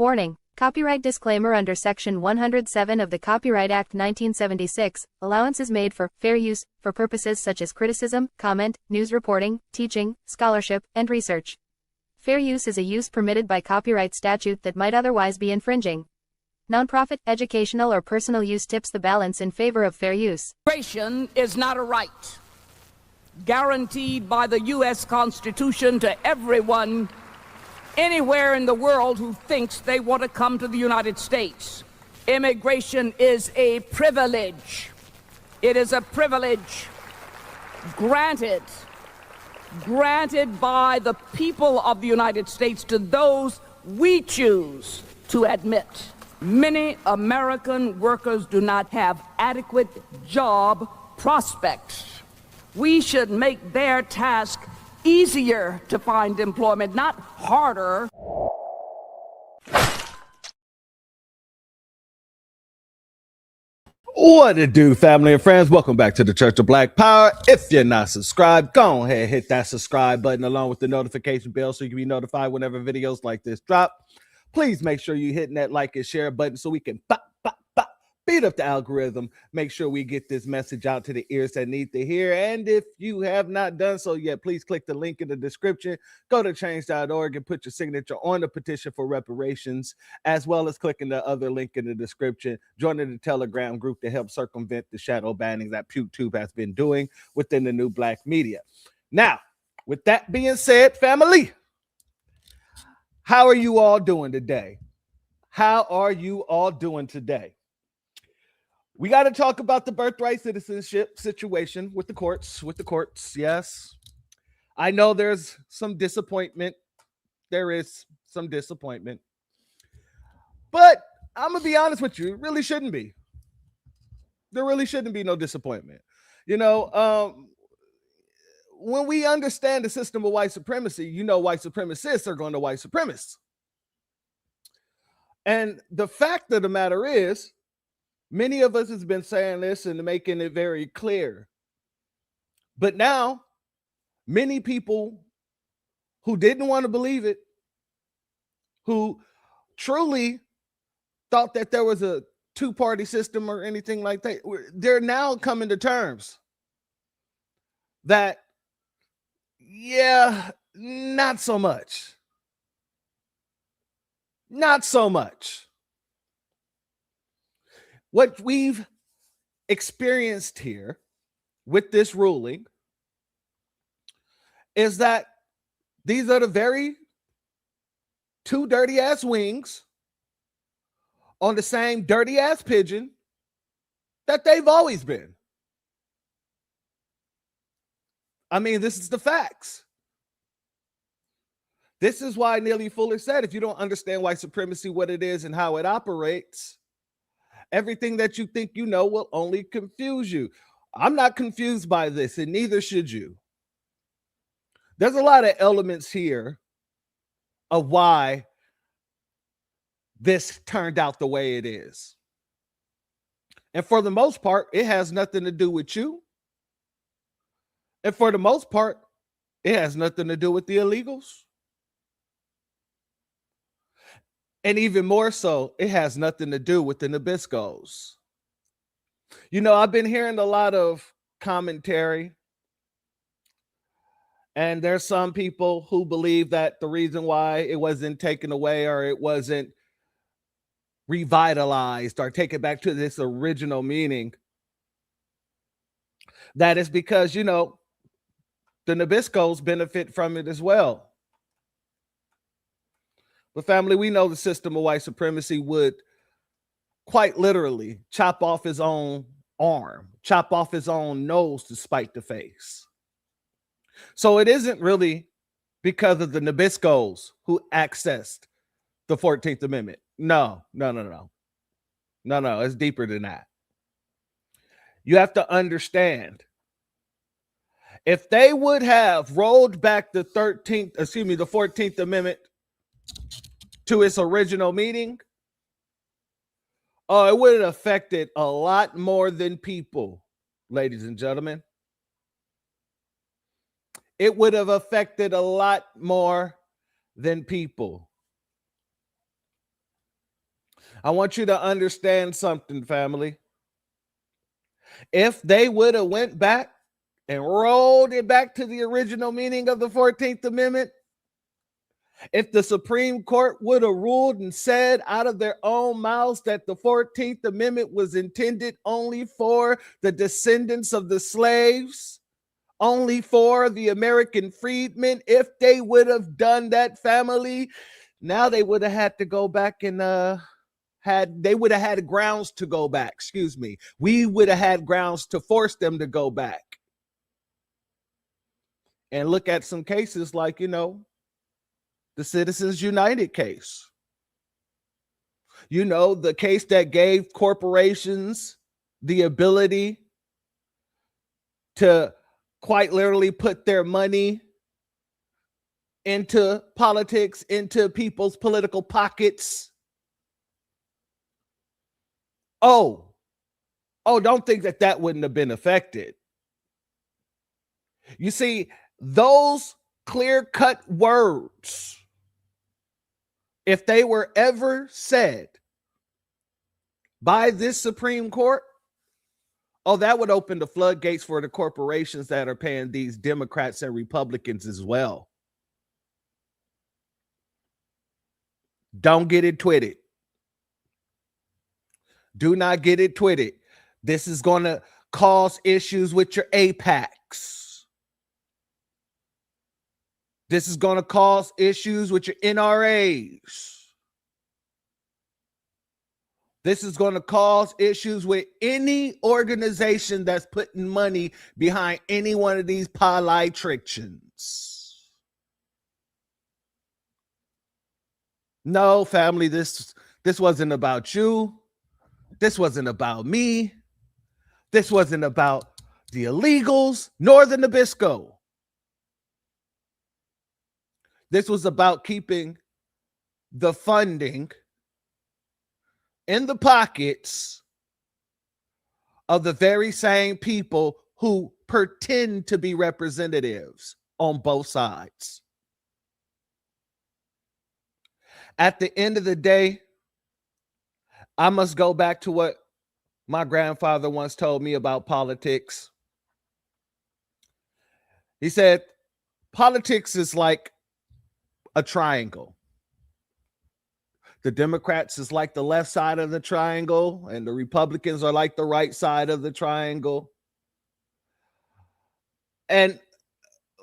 Warning: Copyright disclaimer. Under Section 107 of the Copyright Act 1976, allowance is made for fair use for purposes such as criticism, comment, news reporting, teaching, scholarship, and research. Fair use is a use permitted by copyright statute that might otherwise be infringing. Nonprofit, educational, or personal use tips the balance in favor of fair use. Immigration is not a right guaranteed by the U.S. Constitution to everyone anywhere in the world who thinks they want to come to the United States. Immigration is a privilege. It is a privilege granted by the people of the United States to those we choose to admit. Many American workers do not have adequate job prospects. We should make their task easier to find employment, not harder. What it do, family and friends? Welcome back to the Church of Black Power. If you're not subscribed, go ahead, hit that subscribe button along with the notification bell so you can be notified whenever videos like this drop. Please make sure you're hitting that like and share button so we can beat up the algorithm. Make sure we get this message out to the ears that need to hear. And if you have not done so yet, please click the link in the description. Go to change.org and put your signature on the petition for reparations, as well as clicking the other link in the description. Joining the Telegram group to help circumvent the shadow banning that YouTube has been doing within the new black media. Now, with that being said, family, how are you all doing today? How are you all doing today? We got to talk about the birthright citizenship situation with the courts. Yes, I know there's some disappointment. There is some disappointment. But I'm going to be honest with you. It really shouldn't be. There really shouldn't be no disappointment. You know, when we understand the system of white supremacy, you know, white supremacists are going to white supremacists. And the fact of the matter is, many of us has been saying this and making it very clear. But now, many people who didn't want to believe it, who truly thought that there was a two-party system or anything like that, they're now coming to terms that, yeah, not so much. Not so much. What we've experienced here with this ruling is that these are the very two dirty ass wings on the same dirty ass pigeon that they've always been. I mean, this is the facts. This is why Neely Fuller said, if you don't understand white supremacy, what it is and how it operates, everything that you think you know will only confuse you. I'm not confused by this, and neither should you. There's a lot of elements here of why this turned out the way it is. And for the most part, it has nothing to do with you. And for the most part, it has nothing to do with the illegals. And even more so, it has nothing to do with the Nabiscos. You know, I've been hearing a lot of commentary, and there's some people who believe that the reason why it wasn't taken away or it wasn't revitalized or taken back to this original meaning, that is because, you know, the Nabiscos benefit from it as well. But family, we know the system of white supremacy would quite literally chop off his own arm, chop off his own nose to spite the face. So it isn't really because of the Nabiscos who accessed the 14th Amendment. No. It's deeper than that. You have to understand, if they would have rolled back the 14th Amendment to its original meaning, it would have affected a lot more than people, ladies and gentlemen. It would have affected a lot more than people. I want you to understand something, family. If they would have went back and rolled it back to the original meaning of the 14th Amendment, if the Supreme Court would have ruled and said out of their own mouths that the 14th Amendment was intended only for the descendants of the slaves, only for the American freedmen, if they would have done that, family, now they would have had to go back and they would have had grounds to go back. Excuse me. We would have had grounds to force them to go back. And look at some cases like, the Citizens United case. The case that gave corporations the ability to quite literally put their money into politics, into people's political pockets. Oh, don't think that wouldn't have been affected. You see, those clear-cut words, if they were ever said by this Supreme Court, that would open the floodgates for the corporations that are paying these Democrats and Republicans as well. Don't get it twisted. Do not get it twisted. This is going to cause issues with your APACs. This is going to cause issues with your NRAs. This is going to cause issues with any organization that's putting money behind any one of these politicians. No, family, this wasn't about you. This wasn't about me. This wasn't about the illegals, nor the Nabisco. This was about keeping the funding in the pockets of the very same people who pretend to be representatives on both sides. At the end of the day, I must go back to what my grandfather once told me about politics. He said, politics is like a triangle. The Democrats is like the left side of the triangle, and the Republicans are like the right side of the triangle. And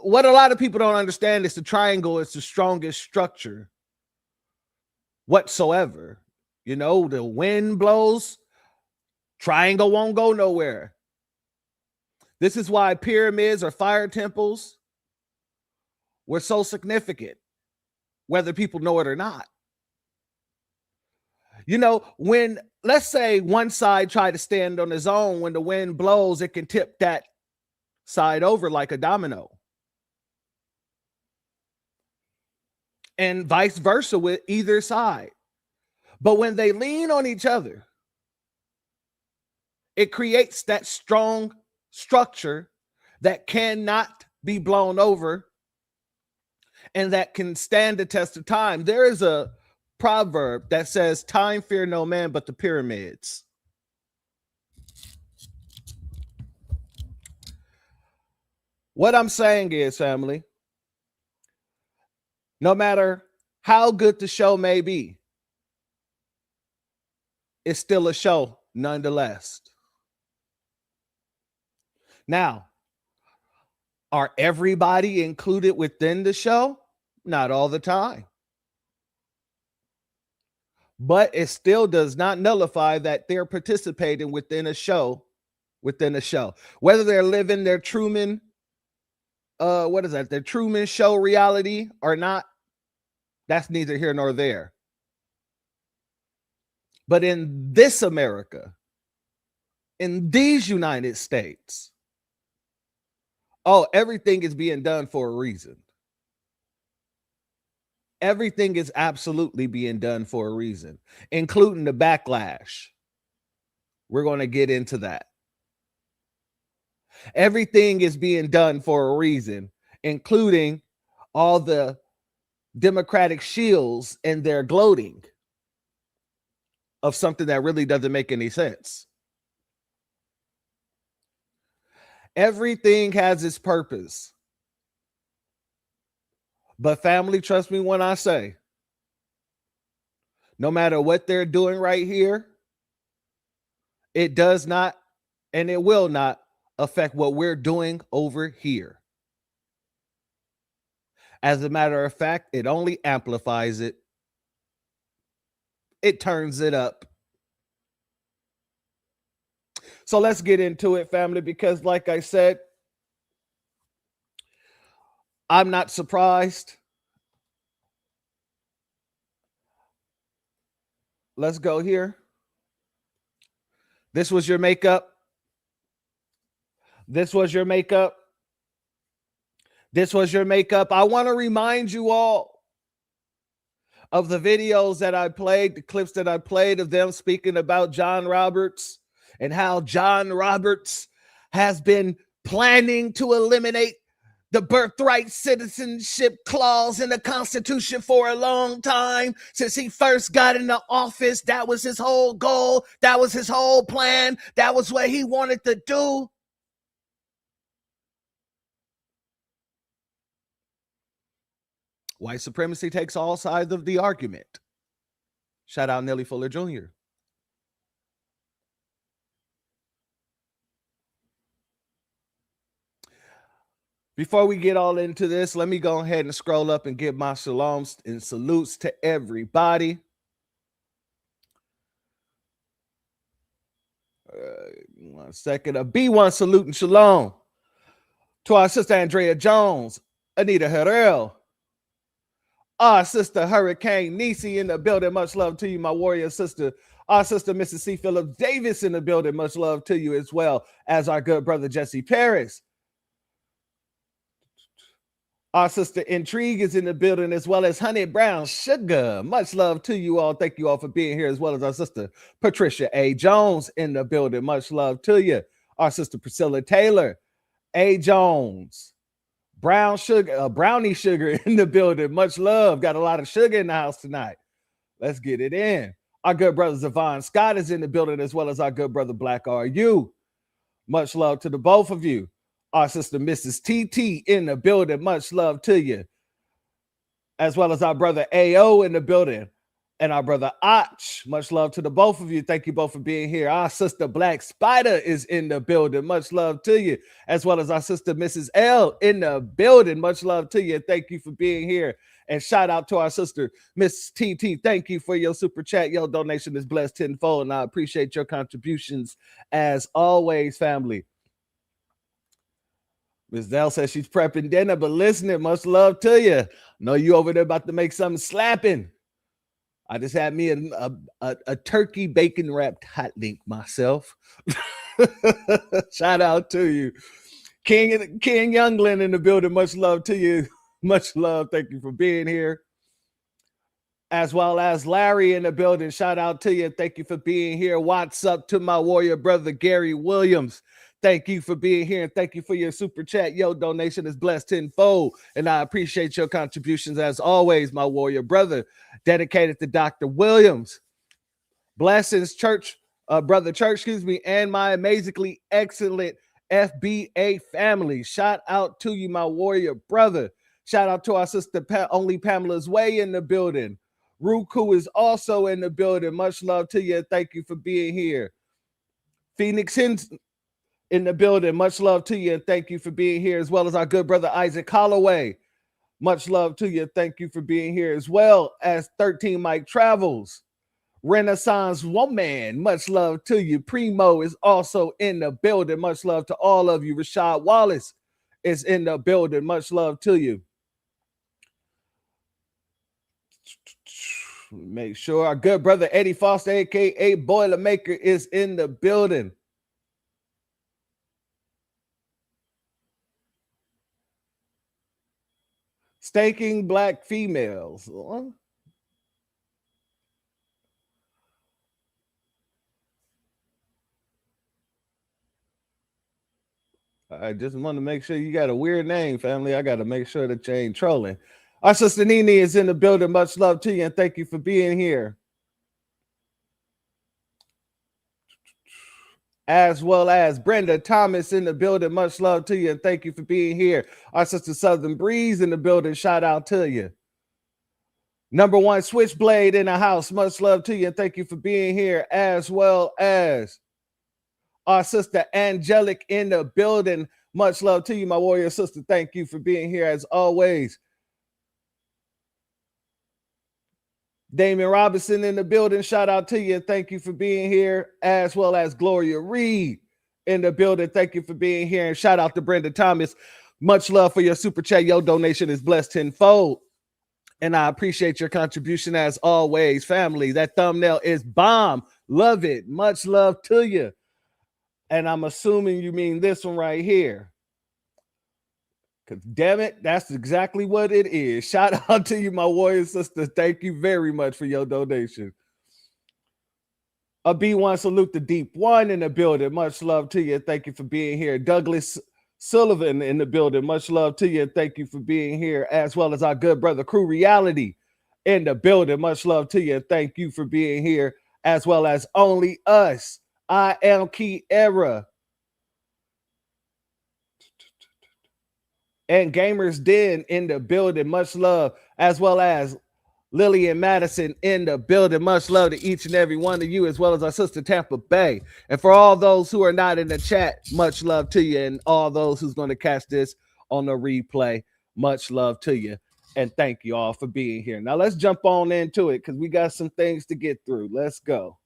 what a lot of people don't understand is the triangle is the strongest structure whatsoever. The wind blows, triangle won't go nowhere. This is why pyramids or fire temples were so significant, whether people know it or not. When, let's say, one side tried to stand on its own, when the wind blows, it can tip that side over like a domino. And vice versa with either side. But when they lean on each other, it creates that strong structure that cannot be blown over and that can stand the test of time. There is a proverb that says, time fear no man but the pyramids. What I'm saying is, family, no matter how good the show may be, it's still a show nonetheless. Now, are everybody included within the show? Not all the time. But it still does not nullify that they're participating within a show. Whether they're living their Truman, their Truman Show reality or not, that's neither here nor there. But in this America, in these United States, everything is being done for a reason. Everything is absolutely being done for a reason, including the backlash. We're going to get into that. Everything is being done for a reason, including all the Democratic shills and their gloating. of something that really doesn't make any sense. Everything has its purpose. But family, trust me when I say, no matter what they're doing right here, it does not and it will not affect what we're doing over here. As a matter of fact, it only amplifies it. It turns it up. So let's get into it, family, because like I said, I'm not surprised. Let's go here. This was your makeup. This was your makeup. This was your makeup. I want to remind you all of the videos that I played, the clips that I played of them speaking about John Roberts and how John Roberts has been planning to eliminate the birthright citizenship clause in the Constitution for a long time. Since he first got into office, that was his whole goal. That was his whole plan. That was what he wanted to do. White supremacy takes all sides of the argument. Shout out Nellie Fuller Jr. Before we get all into this, let me go ahead and scroll up and give my shalom and salutes to everybody. One second. A B1 salute and shalom to our sister Andrea Jones, Anita Herrell, our sister Hurricane Nisi in the building. Much love to you, my warrior sister. Our sister Mrs. C. Phillips Davis in the building. Much love to you as well as our good brother Jesse Paris. Our sister Intrigue is in the building, as well as Honey Brown Sugar. Much love to you all. Thank you all for being here, as well as our sister Patricia A. Jones in the building. Much love to you. Our sister Priscilla Taylor, A. Jones, Brown Sugar, Brownie Sugar in the building. Much love. Got a lot of sugar in the house tonight. Let's get it in. Our good brother Zavon Scott is in the building, as well as our good brother Black RU. Much love to the both of you. Our sister Mrs. TT in the building. Much love to you. As well as our brother AO in the building. And our brother Och. Much love to the both of you. Thank you both for being here. Our sister Black Spider is in the building. Much love to you. As well as our sister Mrs. L in the building. Much love to you. Thank you for being here. And shout out to our sister Miss TT. Thank you for your super chat. Your donation is blessed tenfold. And I appreciate your contributions as always, family. Ms. Dell says she's prepping dinner, but listening, much love to you. Know you over there about to make something slapping. I just had me a turkey bacon wrapped hot link myself. Shout out to you. King Youngland in the building. Much love to you. Much love. Thank you for being here. As well as Larry in the building. Shout out to you. Thank you for being here. What's up to my warrior brother, Gary Williams? Thank you for being here, and thank you for your super chat. Your donation is blessed tenfold, and I appreciate your contributions as always, my warrior brother. Dedicated to Dr. Williams. Blessings, brother church, and my amazingly excellent FBA family. Shout out to you, my warrior brother. Shout out to our sister Only Pamela's Way in the building. Ruku is also in the building. Much love to you, and thank you for being here. Phoenix Hinton in the building. Much love to you, and thank you for being here, as well as our good brother Isaac Holloway. Much love to you. Thank you for being here, as well as 13 Mike Travels. Renaissance Woman. Much love to you. Primo is also in the building. Much love to all of you. Rashad Wallace is in the building. Much love to you. Make sure our good brother Eddie Foster, aka Boilermaker, is in the building. Staking black females. I just want to make sure you got a weird name, family. I got to make sure that you ain't trolling. Our sister Nene is in the building. Much love to you, and thank you for being here. as well as Brenda Thomas in the building. Much love to you and thank you for being here. Our sister Southern Breeze in the building. Shout out to you. Number one Switchblade in the house. Much love to you and thank you for being here, as well as our sister Angelic in the building. Much love to you, my warrior sister. Thank you for being here as always. Damien Robinson in the building. Shout out to you and thank you for being here, as well as Gloria Reed in the building. Thank you for being here. And shout out to Brenda Thomas. Much love for your super chat. Your donation is blessed tenfold. And I appreciate your contribution as always, family. That thumbnail is bomb. Love it. Much love to you. And I'm assuming you mean this one right here. Because damn it, that's exactly what it is. Shout out to you, my warrior sister. Thank you very much for your donation. A B1 salute to Deep One in the building. Much love to you. Thank you for being here. Douglas Sullivan in the building. Much love to you. Thank you for being here, as well as our good brother Crew Reality in the building. Much love to you. Thank you for being here, as well as Only Us. I am Key Era. And Gamers Den in the building. Much love, as well as Lillian Madison in the building. Much love to each and every one of you, as well as our sister Tampa Bay. And for all those who are not in the chat, much love to you. And all those who's going to catch this on the replay, much love to you. And thank you all for being here. Now let's jump on into it because we got some things to get through. Let's go.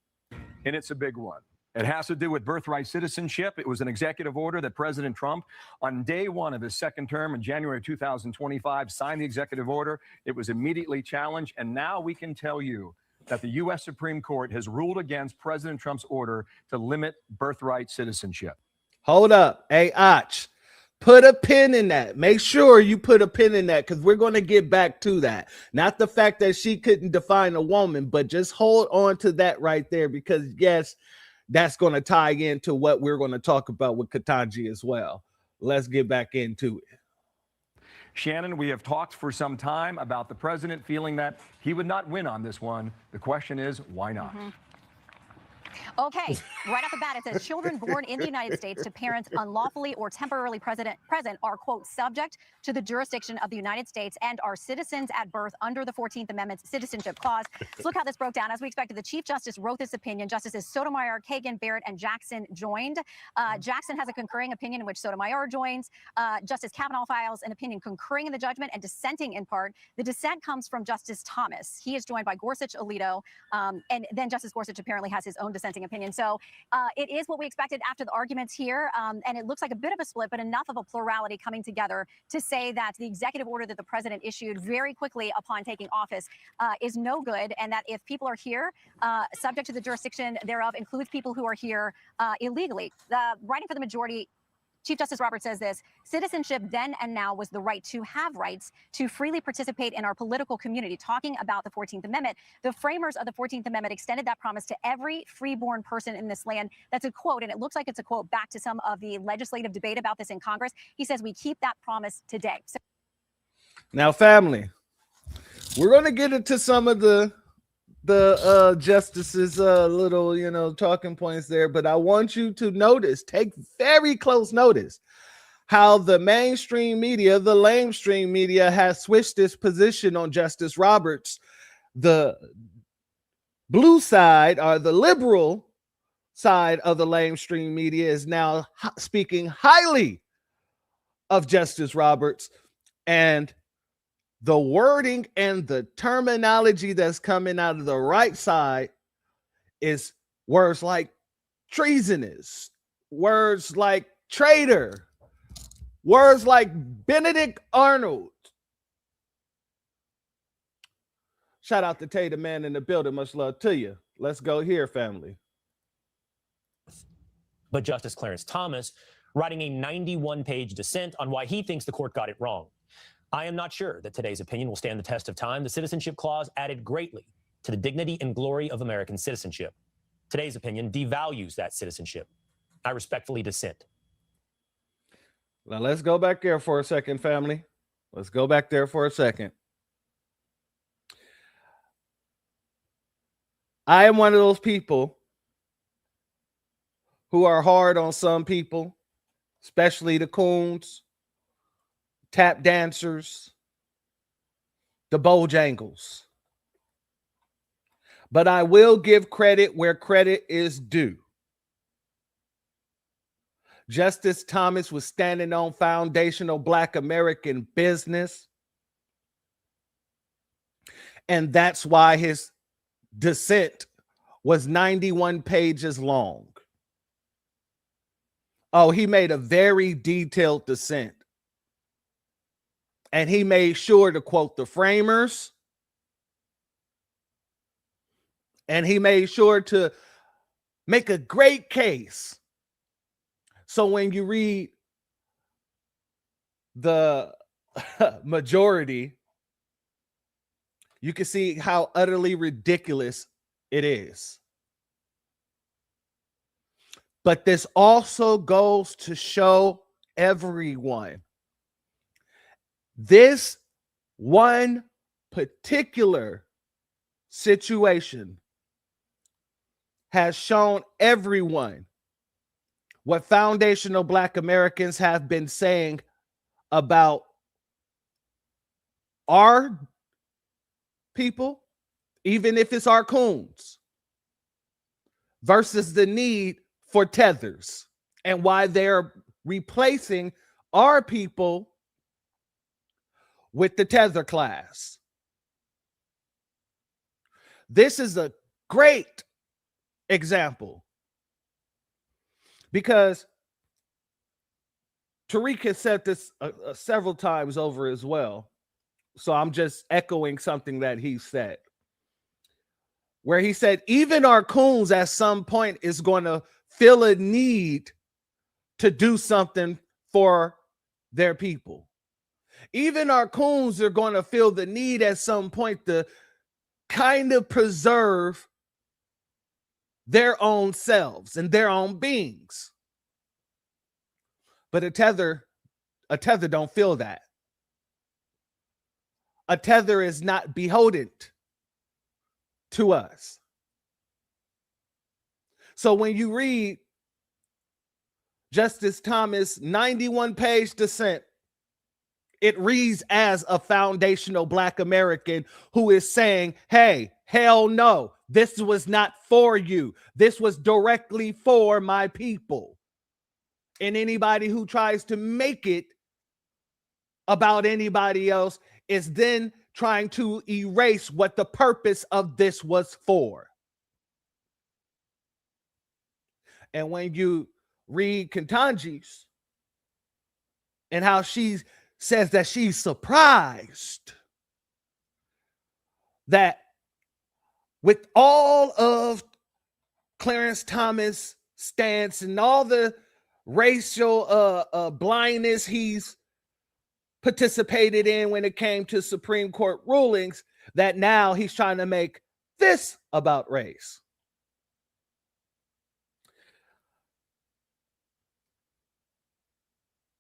And it's a big one. It has to do with birthright citizenship. It was an executive order that President Trump, on day one of his second term in January 2025, signed the executive order. It was immediately challenged. And now we can tell you that the U.S. Supreme Court has ruled against President Trump's order to limit birthright citizenship. Hold up. Hey, Ach, put a pin in that. Make sure you put a pin in that because we're going to get back to that. Not the fact that she couldn't define a woman, but just hold on to that right there because, yes, that's going to tie into what we're going to talk about with Ketanji as well. Let's get back into it. Shannon, we have talked for some time about the president feeling that he would not win on this one. The question is, why not? Okay, right off the bat, it says children born in the United States to parents unlawfully or temporarily present are, quote, subject to the jurisdiction of the United States and are citizens at birth under the 14th Amendment's Citizenship Clause. So look how this broke down. As we expected, the Chief Justice wrote this opinion. Justices Sotomayor, Kagan, Barrett, and Jackson joined. Jackson has a concurring opinion in which Sotomayor joins. Justice Kavanaugh files an opinion concurring in the judgment and dissenting in part. The dissent comes from Justice Thomas. He is joined by Gorsuch, Alito, and then Justice Gorsuch apparently has his own dissenting opinion. So it is what we expected after the arguments here, and it looks like a bit of a split, but enough of a plurality coming together to say that the executive order that the president issued very quickly upon taking office is no good, and that if people are here, subject to the jurisdiction thereof includes people who are here illegally. Writing for the majority, Chief Justice Roberts says this: citizenship then and now was the right to have rights to freely participate in our political community. Talking about the 14th Amendment, the framers of the 14th Amendment extended that promise to every freeborn person in this land. That's a quote, and it looks like it's a quote back to some of the legislative debate about this in Congress. He says we keep that promise today. Now, family, we're going to get into some of the justices little talking points there, but I want you to notice, take very close notice, how the mainstream media, the lamestream media, has switched its position on Justice Roberts. The blue side, or the liberal side of the lamestream media, is now speaking highly of Justice Roberts, and the wording and the terminology that's coming out of the right side is words like treasonous, words like traitor, words like Benedict Arnold. Shout out to Tay, the man in the building. Much love to you. Let's go here, family. But Justice Clarence Thomas writing a 91-page dissent on why he thinks the court got it wrong. I am not sure that today's opinion will stand the test of time. The Citizenship Clause added greatly to the dignity and glory of American citizenship. Today's opinion devalues that citizenship. I respectfully dissent. Now let's go back there for a second, family. Let's go back there for a second. I am one of those people who are hard on some people, especially the coons, tap dancers, the Bojangles. But I will give credit where credit is due. Justice Thomas was standing on foundational Black American business. And that's why his dissent was 91 pages long. Oh, he made a very detailed dissent. And he made sure to quote the framers. And he made sure to make a great case. So when you read the majority, you can see how utterly ridiculous it is. But this also goes to show everyone this one particular situation has shown everyone what foundational Black Americans have been saying about our people, even if it's our coons, versus the need for tethers, and why they're replacing our people with the tether class. This is a great example because Tariq has said this several times over as well. So I'm just echoing something that he said, where he said, even our coons at some point is going to feel a need to do something for their people. Even our coons are going to feel the need at some point to kind of preserve their own selves and their own beings. But a tether don't feel that. A tether is not beholden to us. So when you read Justice Thomas' 91-page dissent, it reads as a foundational Black American who is saying, hey, hell no, this was not for you. This was directly for my people. And anybody who tries to make it about anybody else is then trying to erase what the purpose of this was for. And when you read Ketanji's and how she says that she's surprised that with all of Clarence Thomas' stance and all the racial blindness he's participated in when it came to Supreme Court rulings, that now he's trying to make this about race.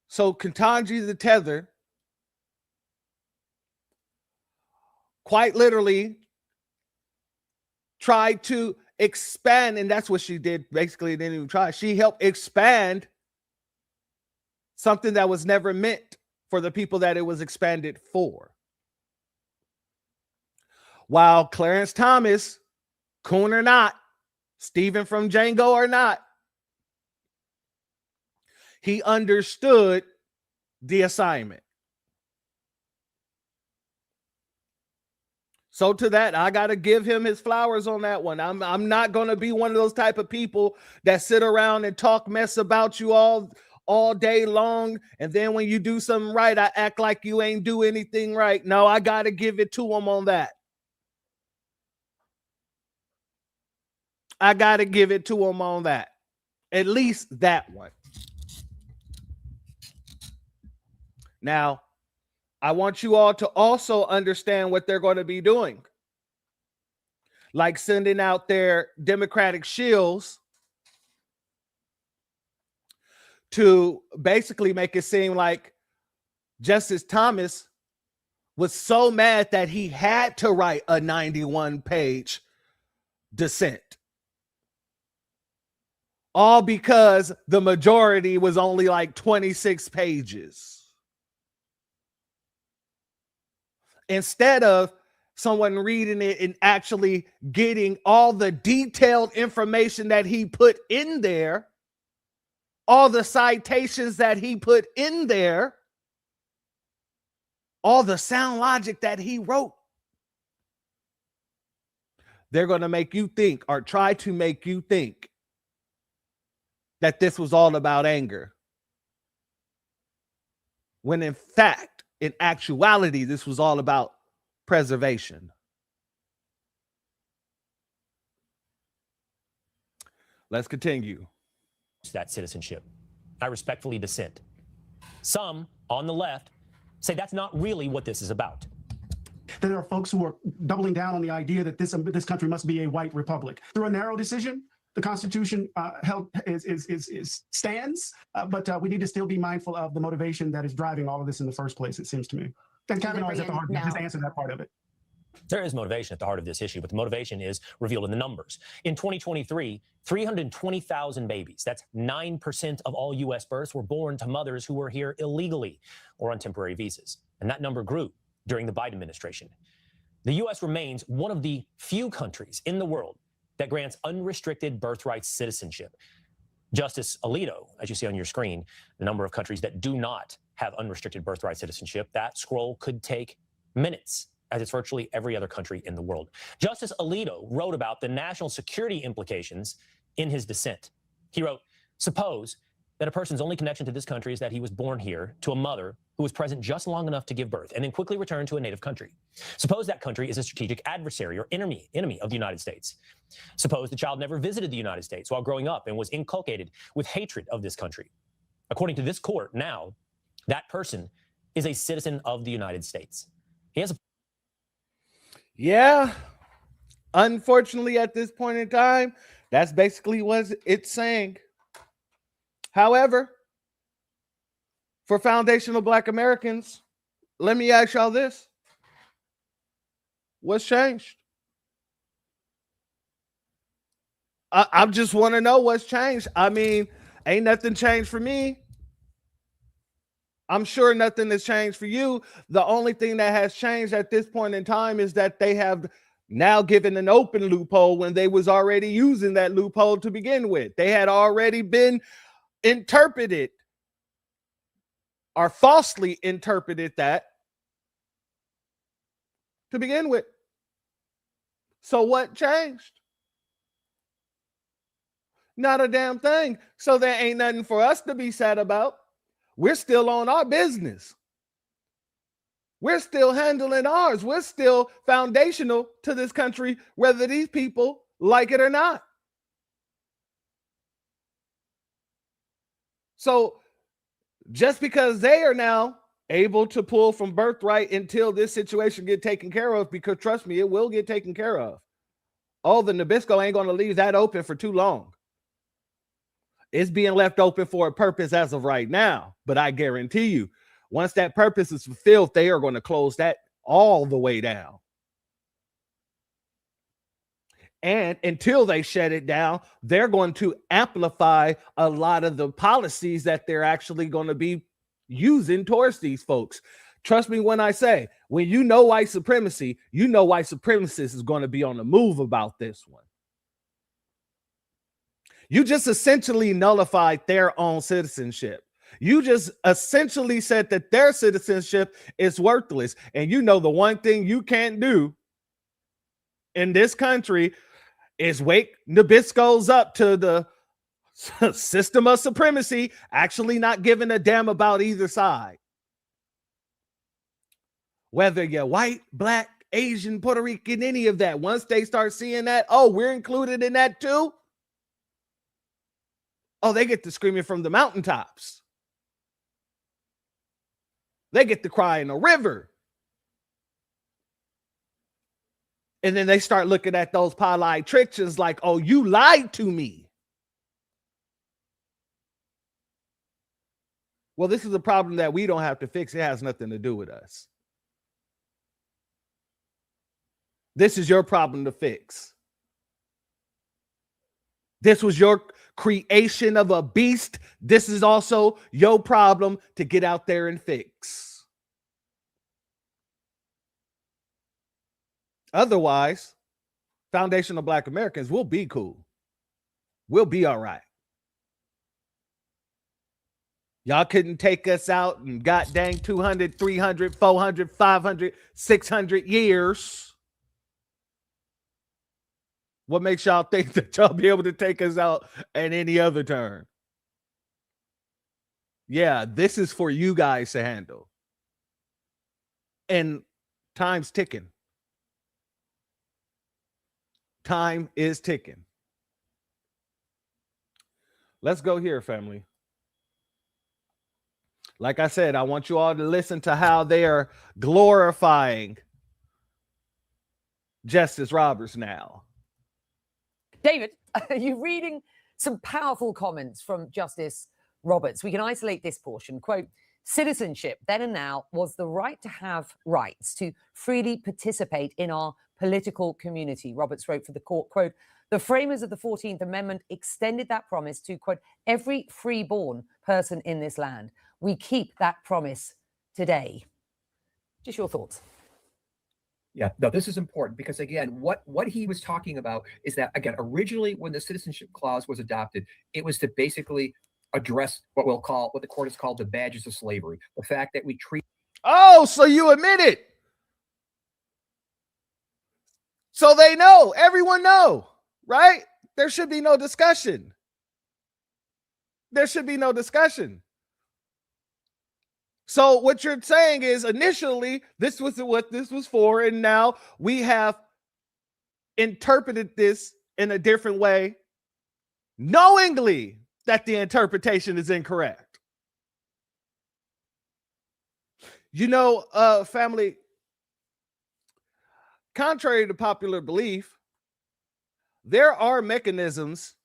So Ketanji the Tether quite literally tried to expand, and that's what she did. Basically, didn't even try. She helped expand something that was never meant for the people that it was expanded for. While Clarence Thomas, coon or not, Stephen from Django or not, he understood the assignment. So to that, I got to give him his flowers on that one. I'm not going to be one of those type of people that sit around and talk mess about you all day long, and then when you do something right, I act like you ain't do anything right. No, I got to give it to him on that. I got to give it to him on that. At least that one. Now, I want you all to also understand what they're going to be doing. Like sending out their Democratic shills to basically make it seem like Justice Thomas was so mad that he had to write a 91-page dissent. All because the majority was only like 26 pages. Instead of someone reading it and actually getting all the detailed information that he put in there, all the citations that he put in there, all the sound logic that he wrote. They're going to make you think, or try to make you think, that this was all about anger. When in fact, in actuality, this was all about preservation. Let's continue. That citizenship. I respectfully dissent. Some on the left say that's not really what this is about. There are folks who are doubling down on the idea that this country must be a white republic. Through a narrow decision, the Constitution stands, but we need to still be mindful of the motivation that is driving all of this in the first place, it seems to me. And Kavanaugh is at the heart of it. Just answer that part of it. There is motivation at the heart of this issue, but the motivation is revealed in the numbers. In 2023, 320,000 babies, that's 9% of all U.S. births, were born to mothers who were here illegally or on temporary visas. And that number grew during the Biden administration. The U.S. remains one of the few countries in the world that grants unrestricted birthright citizenship. Justice Alito, as you see on your screen, the number of countries that do not have unrestricted birthright citizenship, that scroll could take minutes, as it's virtually every other country in the world. Justice Alito wrote about the national security implications in his dissent. He wrote, suppose that a person's only connection to this country is that he was born here to a mother who was present just long enough to give birth and then quickly returned to a native country. Suppose that country is a strategic adversary or enemy of the United States. Suppose the child never visited the United States while growing up and was inculcated with hatred of this country. According to this court now, that person is a citizen of the United States. He has a... Yeah, unfortunately, at this point in time, that's basically what it's saying. However, for foundational Black Americans, let me ask y'all this. What's changed? I just want to know what's changed. I mean, ain't nothing changed for me. I'm sure nothing has changed for you. The only thing that has changed at this point in time is that they have now given an open loophole when they was already using that loophole to begin with. They had already been interpreted or falsely interpreted that to begin with. So what changed? Not a damn thing. So there ain't nothing for us to be sad about. We're still on our business. We're still handling ours. We're still foundational to this country, whether these people like it or not. So just because they are now able to pull from birthright until this situation get taken care of, because trust me, it will get taken care of. Oh, the Nabisco ain't going to leave that open for too long. It's being left open for a purpose as of right now. But I guarantee you, once that purpose is fulfilled, they are going to close that all the way down. And until they shut it down, they're going to amplify a lot of the policies that they're actually going to be using towards these folks. Trust me when I say, when you know white supremacy, you know white supremacists is going to be on the move about this one. You just essentially nullified their own citizenship. You just essentially said that their citizenship is worthless. And you know the one thing you can't do in this country is wake Nabiscos up to the system of supremacy, actually not giving a damn about either side. Whether you're white, Black, Asian, Puerto Rican, any of that, once they start seeing that, oh, we're included in that too. Oh, they get to screaming from the mountaintops. They get to cry in a river. And then they start looking at those politicians like, oh, you lied to me. Well, this is a problem that we don't have to fix. It has nothing to do with us. This is your problem to fix. This was your creation of a beast, this is also your problem to get out there and fix. Otherwise, foundational Black Americans will be cool. We'll be all right. Y'all couldn't take us out in god dang 200, 300, 400, 500, 600 years. What makes y'all think that y'all be able to take us out at any other turn? Yeah, this is for you guys to handle. And time's ticking. Time is ticking. Let's go here, family. Like I said, I want you all to listen to how they are glorifying Justice Roberts now. David, are you reading some powerful comments from Justice Roberts? We can isolate this portion. Quote, citizenship then and now was the right to have rights to freely participate in our political community. Roberts wrote for the court, quote, the framers of the 14th Amendment extended that promise to, quote, every freeborn person in this land. We keep that promise today. Just your thoughts. Yeah, no, this is important because, again, what he was talking about is that, again, originally when the Citizenship Clause was adopted, it was to basically address what the court has called the badges of slavery. The fact that we treat. Oh, so you admit it. So they know, everyone know, right? There should be no discussion. There should be no discussion. So what you're saying is initially this was what this was for, and now we have interpreted this in a different way, knowingly that the interpretation is incorrect. You know, family, contrary to popular belief, there are mechanisms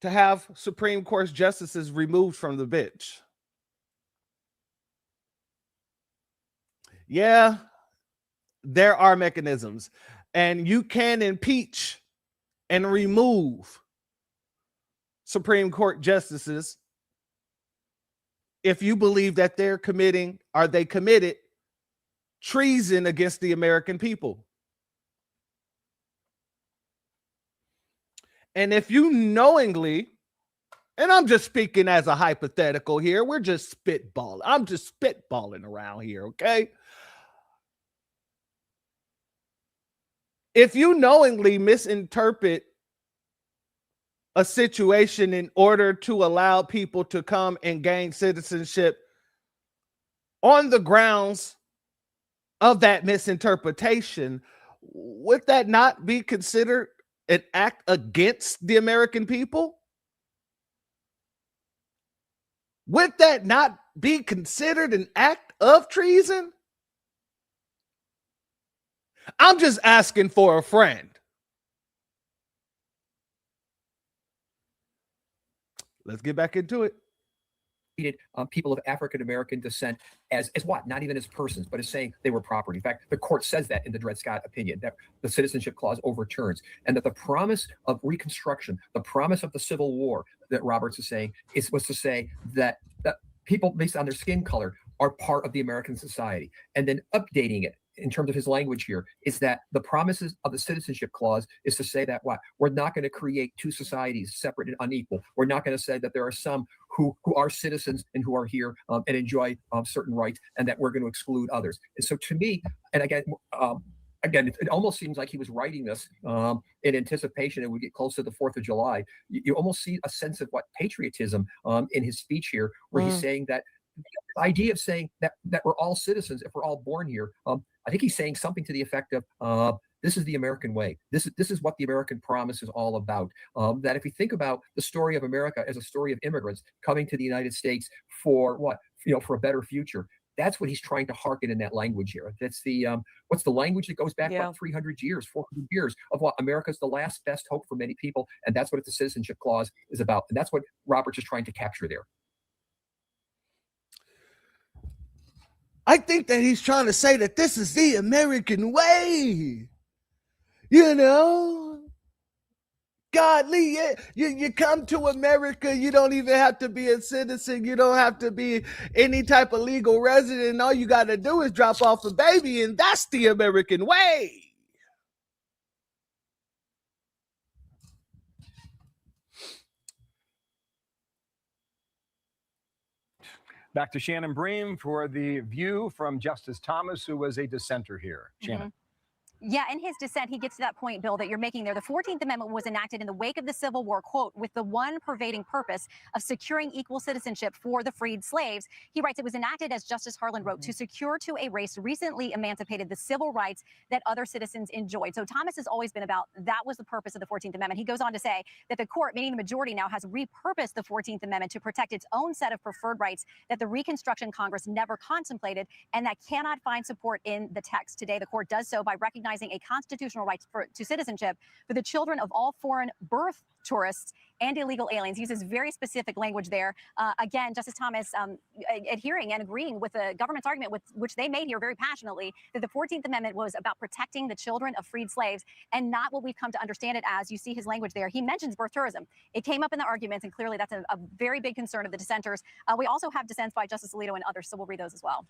to have Supreme Court justices removed from the bench. Yeah, there are mechanisms, and you can impeach and remove Supreme Court justices if you believe that they committed treason against the American people. And if you knowingly, and I'm just speaking as a hypothetical here, we're just spitballing. I'm just spitballing around here, okay? If you knowingly misinterpret a situation in order to allow people to come and gain citizenship on the grounds of that misinterpretation, would that not be considered an act against the American people? Would that not be considered an act of treason? I'm just asking for a friend. Let's get back into it. People of African American descent as what? Not even as persons, but as saying they were property. In fact, the court says that in the Dred Scott opinion, that the Citizenship Clause overturns, and that the promise of Reconstruction, the promise of the Civil War that Roberts is saying, was to say that people based on their skin color are part of the American society, and then updating it in terms of his language here is that the promises of the Citizenship Clause is to say that what? We're not going to create two societies separate and unequal. We're not going to say that there are some who are citizens and who are here and enjoy certain rights, and that we're going to exclude others. And so to me, and again, it almost seems like he was writing this in anticipation it would get close to the 4th of July. You almost see a sense of what patriotism in his speech here, where he's saying that the idea of saying that we're all citizens if we're all born here. I think he's saying something to the effect of this is the American way. This is what the American promise is all about. That if we think about the story of America as a story of immigrants coming to the United States for what? For a better future. That's what he's trying to hearken in that language here. That's the what's the language that goes back about 300 years, 400 years of what America's the last best hope for many people, and that's what the Citizenship Clause is about, and that's what Roberts is trying to capture there. I think that he's trying to say that this is the American way. God, Lee, you come to America, you don't even have to be a citizen. You don't have to be any type of legal resident. All you got to do is drop off a baby, and that's the American way. Back to Shannon Bream for the view from Justice Thomas, who was a dissenter here. Shannon. Yeah, in his dissent, he gets to that point, Bill, that you're making there. The 14th Amendment was enacted in the wake of the Civil War, quote, with the one pervading purpose of securing equal citizenship for the freed slaves. He writes, it was enacted, as Justice Harlan wrote, to secure to a race recently emancipated the civil rights that other citizens enjoyed. So Thomas has always been about that was the purpose of the 14th Amendment. He goes on to say that the court, meaning the majority now, has repurposed the 14th Amendment to protect its own set of preferred rights that the Reconstruction Congress never contemplated and that cannot find support in the text. Today, the court does so by recognizing a constitutional right to citizenship for the children of all foreign birth tourists and illegal aliens. He uses very specific language there. Again, Justice Thomas adhering and agreeing with the government's argument, which they made here very passionately, that the 14th Amendment was about protecting the children of freed slaves and not what we've come to understand it as. You see his language there. He mentions birth tourism. It came up in the arguments, and clearly that's a very big concern of the dissenters. We also have dissents by Justice Alito and others, so we'll read those as well.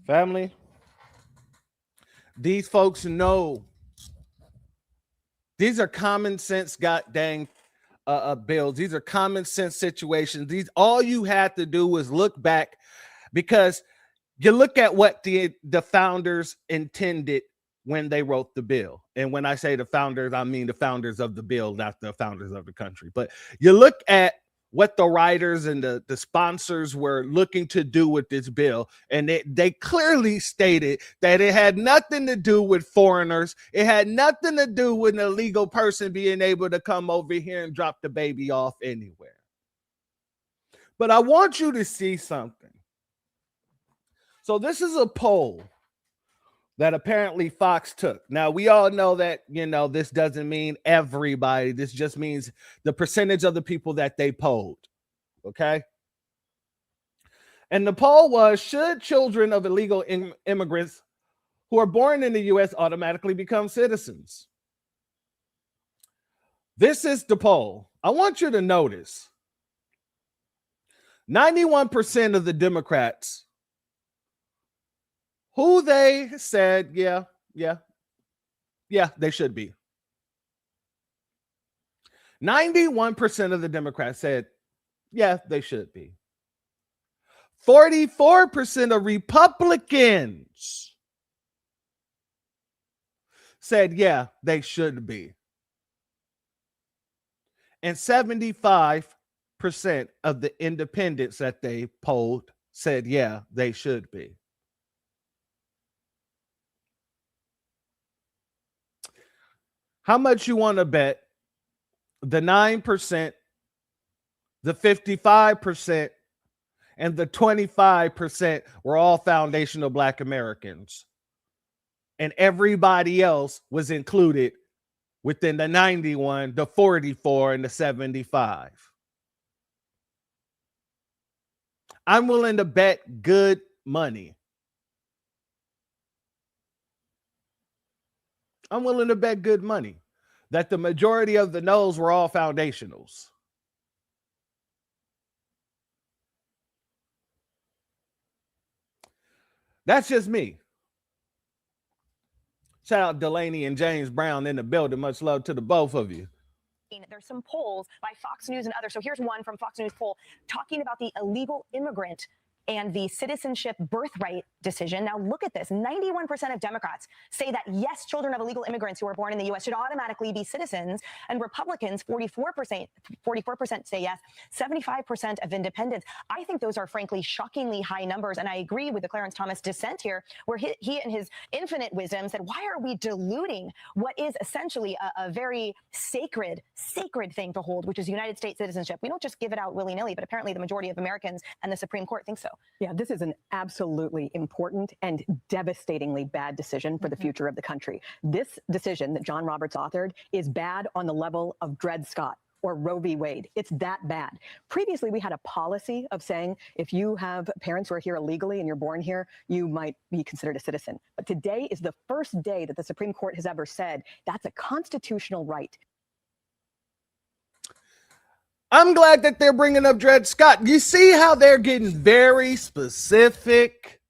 Family, these folks know these are common sense goddamn bills. These are common sense situations. These, all you had to do was look back, because you look at what the founders intended when they wrote the bill. And when I say the founders, I mean the founders of the bill, not the founders of the country. But you look at what the writers and the sponsors were looking to do with this bill, and they clearly stated that it had nothing to do with foreigners. It had nothing to do with an illegal person being able to come over here and drop the baby off anywhere. But I want you to see something. So this is a poll that apparently Fox took. Now, we all know that, this doesn't mean everybody. This just means the percentage of the people that they polled, okay? And the poll was, should children of illegal immigrants who are born in the U.S. automatically become citizens? This is the poll. I want you to notice 91% of the Democrats who they said, yeah, they should be. 91% of the Democrats said, yeah, they should be. 44% of Republicans said, yeah, they should be. And 75% of the independents that they polled said, yeah, they should be. How much you want to bet the 9%, the 55%, and the 25% were all foundational Black Americans, and everybody else was included within the 91, the 44, and the 75? I'm willing to bet good money. I'm willing to bet good money that the majority of the no's were all foundationals. That's just me. Shout out Delaney and James Brown in the building. Much love to the both of you. There's some polls by Fox News and others. So here's one from Fox News poll talking about the illegal immigrant and the citizenship birthright decision. Now look at this. 91% of Democrats say that yes, children of illegal immigrants who are born in the U.S. should automatically be citizens. And Republicans, 44% say yes, 75% of independents. I think those are frankly shockingly high numbers. And I agree with the Clarence Thomas dissent here, where he in his infinite wisdom said, why are we diluting what is essentially a very sacred thing to hold, which is United States citizenship? We don't just give it out willy-nilly, but apparently the majority of Americans and the Supreme Court think so. Yeah, this is an absolutely important and devastatingly bad decision for the future of the country. This decision that John Roberts authored is bad on the level of Dred Scott or Roe v. Wade. It's that bad. Previously, we had a policy of saying if you have parents who are here illegally and you're born here, you might be considered a citizen. But today is the first day that the Supreme Court has ever said that's a constitutional right. I'm glad that they're bringing up Dred Scott. You see how they're getting very specific?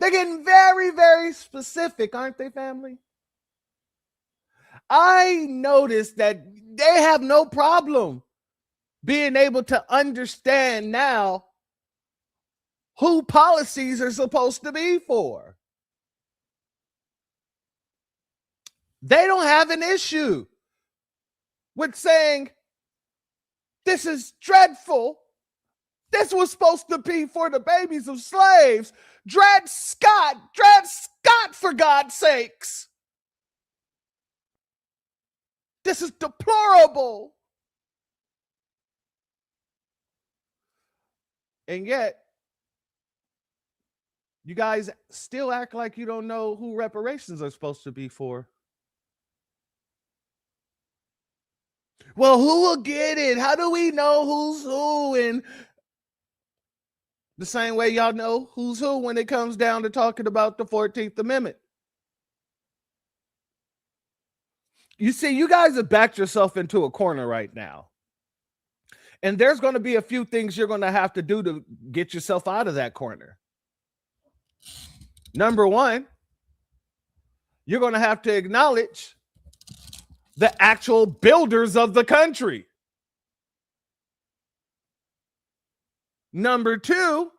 They're getting very, very specific, aren't they, family? I noticed that they have no problem being able to understand now who policies are supposed to be for. They don't have an issue with saying, this is dreadful. This was supposed to be for the babies of slaves. Dred Scott, for God's sakes. This is deplorable. And yet, you guys still act like you don't know who reparations are supposed to be for. Well, who will get it? How do we know who's who? And the same way y'all know who's who when it comes down to talking about the 14th Amendment. You see, you guys have backed yourself into a corner right now. And there's going to be a few things you're going to have to do to get yourself out of that corner. Number one, you're going to have to acknowledge the actual builders of the country. Number two,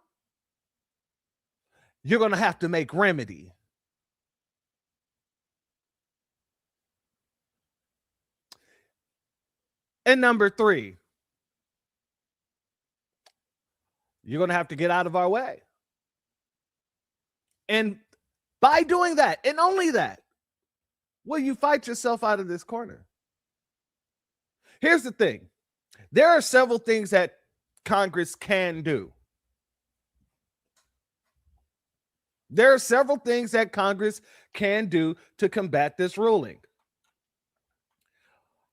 you're going to have to make remedy. And number three, you're going to have to get out of our way. And by doing that, and only that, will you fight yourself out of this corner? Here's the thing. There are several things that Congress can do. There are several things that Congress can do to combat this ruling.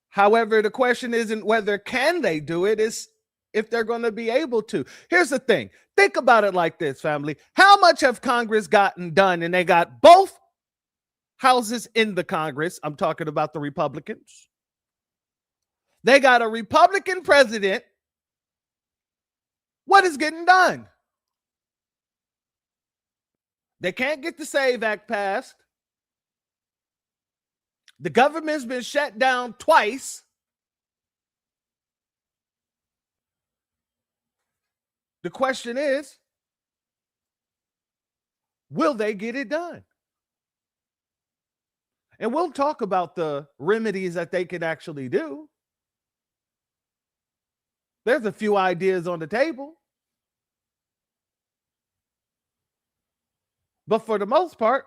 However, the question isn't whether can they do it, it's if they're going to be able to. Here's the thing. Think about it like this, family. How much have Congress gotten done? And they got both houses in the Congress. I'm talking about the Republicans. They got a Republican president. What is getting done? They can't get the SAVE Act passed. The government's been shut down twice. The question is, will they get it done? And we'll talk about the remedies that they can actually do. There's a few ideas on the table. But for the most part,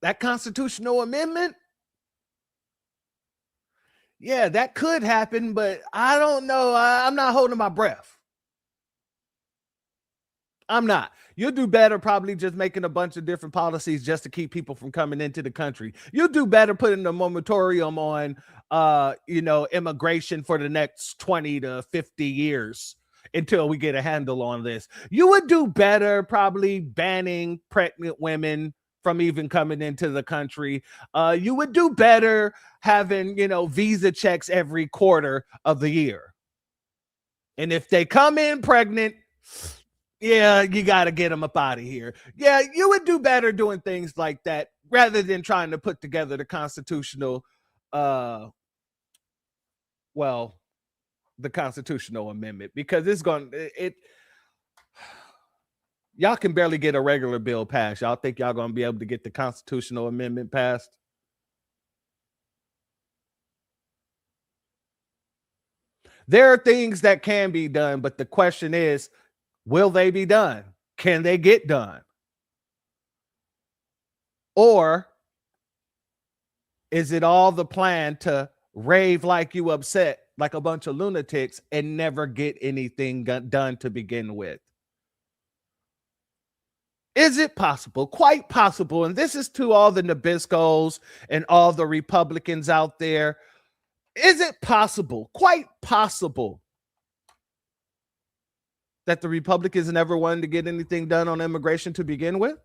that constitutional amendment, yeah, that could happen, but I don't know. I'm not holding my breath. I'm not. You'll do better probably just making a bunch of different policies just to keep people from coming into the country. You'll do better putting a moratorium on, immigration for the next 20 to 50 years until we get a handle on this. You would do better probably banning pregnant women from even coming into the country. You would do better having, visa checks every quarter of the year. And if they come in pregnant, yeah, you got to get them up out of here. Yeah, you would do better doing things like that rather than trying to put together the constitutional, the constitutional amendment, because y'all can barely get a regular bill passed. Y'all think y'all going to be able to get the constitutional amendment passed? There are things that can be done, but the question is, will they be done? Can they get done? Or is it all the plan to rave like you upset, like a bunch of lunatics, and never get anything done to begin with? Is it possible, quite possible, and this is to all the Nabiscos and all the Republicans out there, is it possible, quite possible, that the Republicans never wanted to get anything done on immigration to begin with?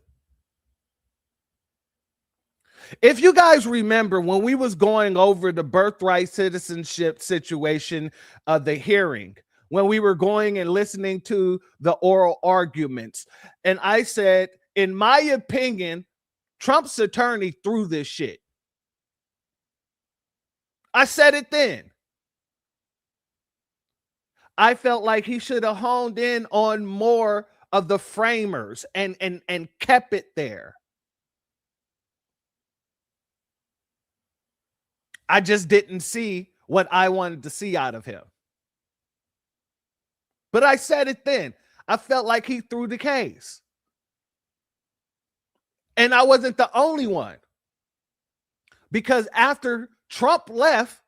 If you guys remember when we was going over the birthright citizenship situation of the hearing, when we were going and listening to the oral arguments, and I said, in my opinion, Trump's attorney threw this shit. I said it then. I felt like he should have honed in on more of the framers and kept it there. I just didn't see what I wanted to see out of him. But I said it then. I felt like he threw the case. And I wasn't the only one. Because after Trump left,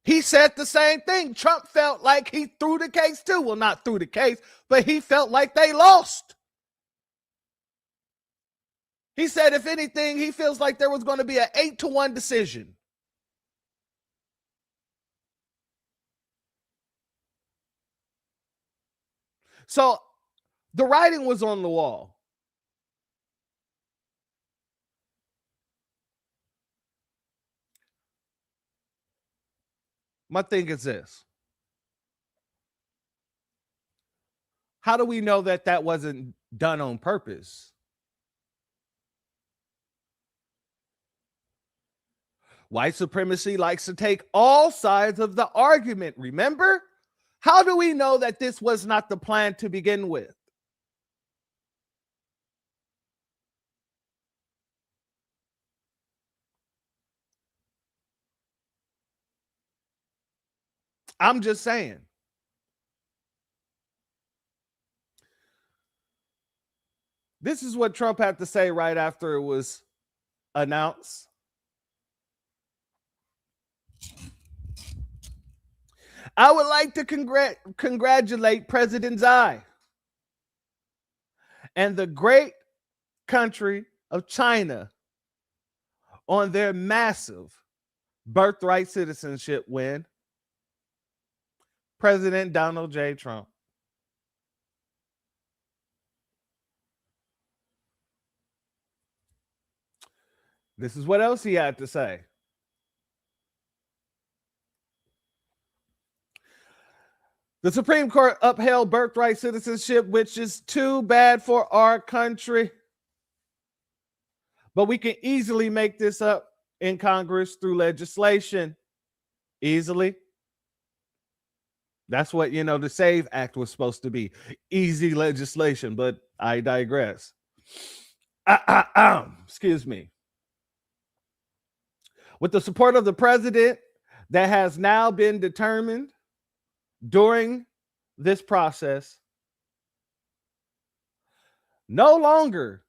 he said the same thing. Trump felt like he threw the case too. Well, not threw the case, but he felt like they lost. He said, if anything, he feels like there was going to be an 8-1 decision. So the writing was on the wall. My thing is this. How do we know that that wasn't done on purpose? White supremacy likes to take all sides of the argument, remember? How do we know that this was not the plan to begin with? I'm just saying. This is what Trump had to say right after it was announced. I would like to congratulate President Xi and the great country of China on their massive birthright citizenship win. President Donald J. Trump. This is what else he had to say. The Supreme Court upheld birthright citizenship, which is too bad for our country. But we can easily make this up in Congress through legislation. Easily. That's what, the SAVE Act was supposed to be. Easy legislation, but I digress. Excuse me. With the support of the president that has now been determined during this process, no longer,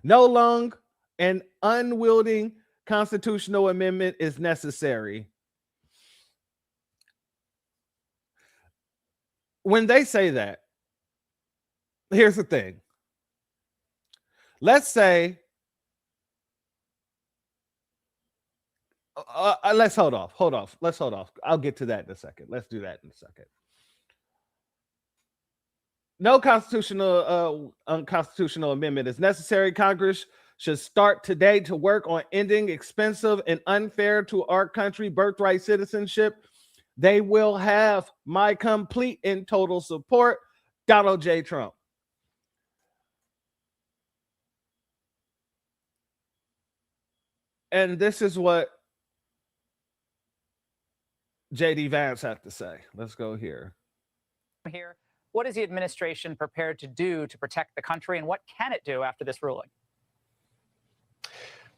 no longer an unwielding constitutional amendment is necessary. When they say that, here's the thing. Let's say, let's hold off. Let's hold off. I'll get to that in a second. Let's do that in a second. No unconstitutional amendment is necessary. Congress should start today to work on ending expensive and unfair to our country birthright citizenship. They will have my complete and total support. Donald J. Trump. And this is what J.D. Vance had to say. Let's go here. What is the administration prepared to do to protect the country, and what can it do after this ruling?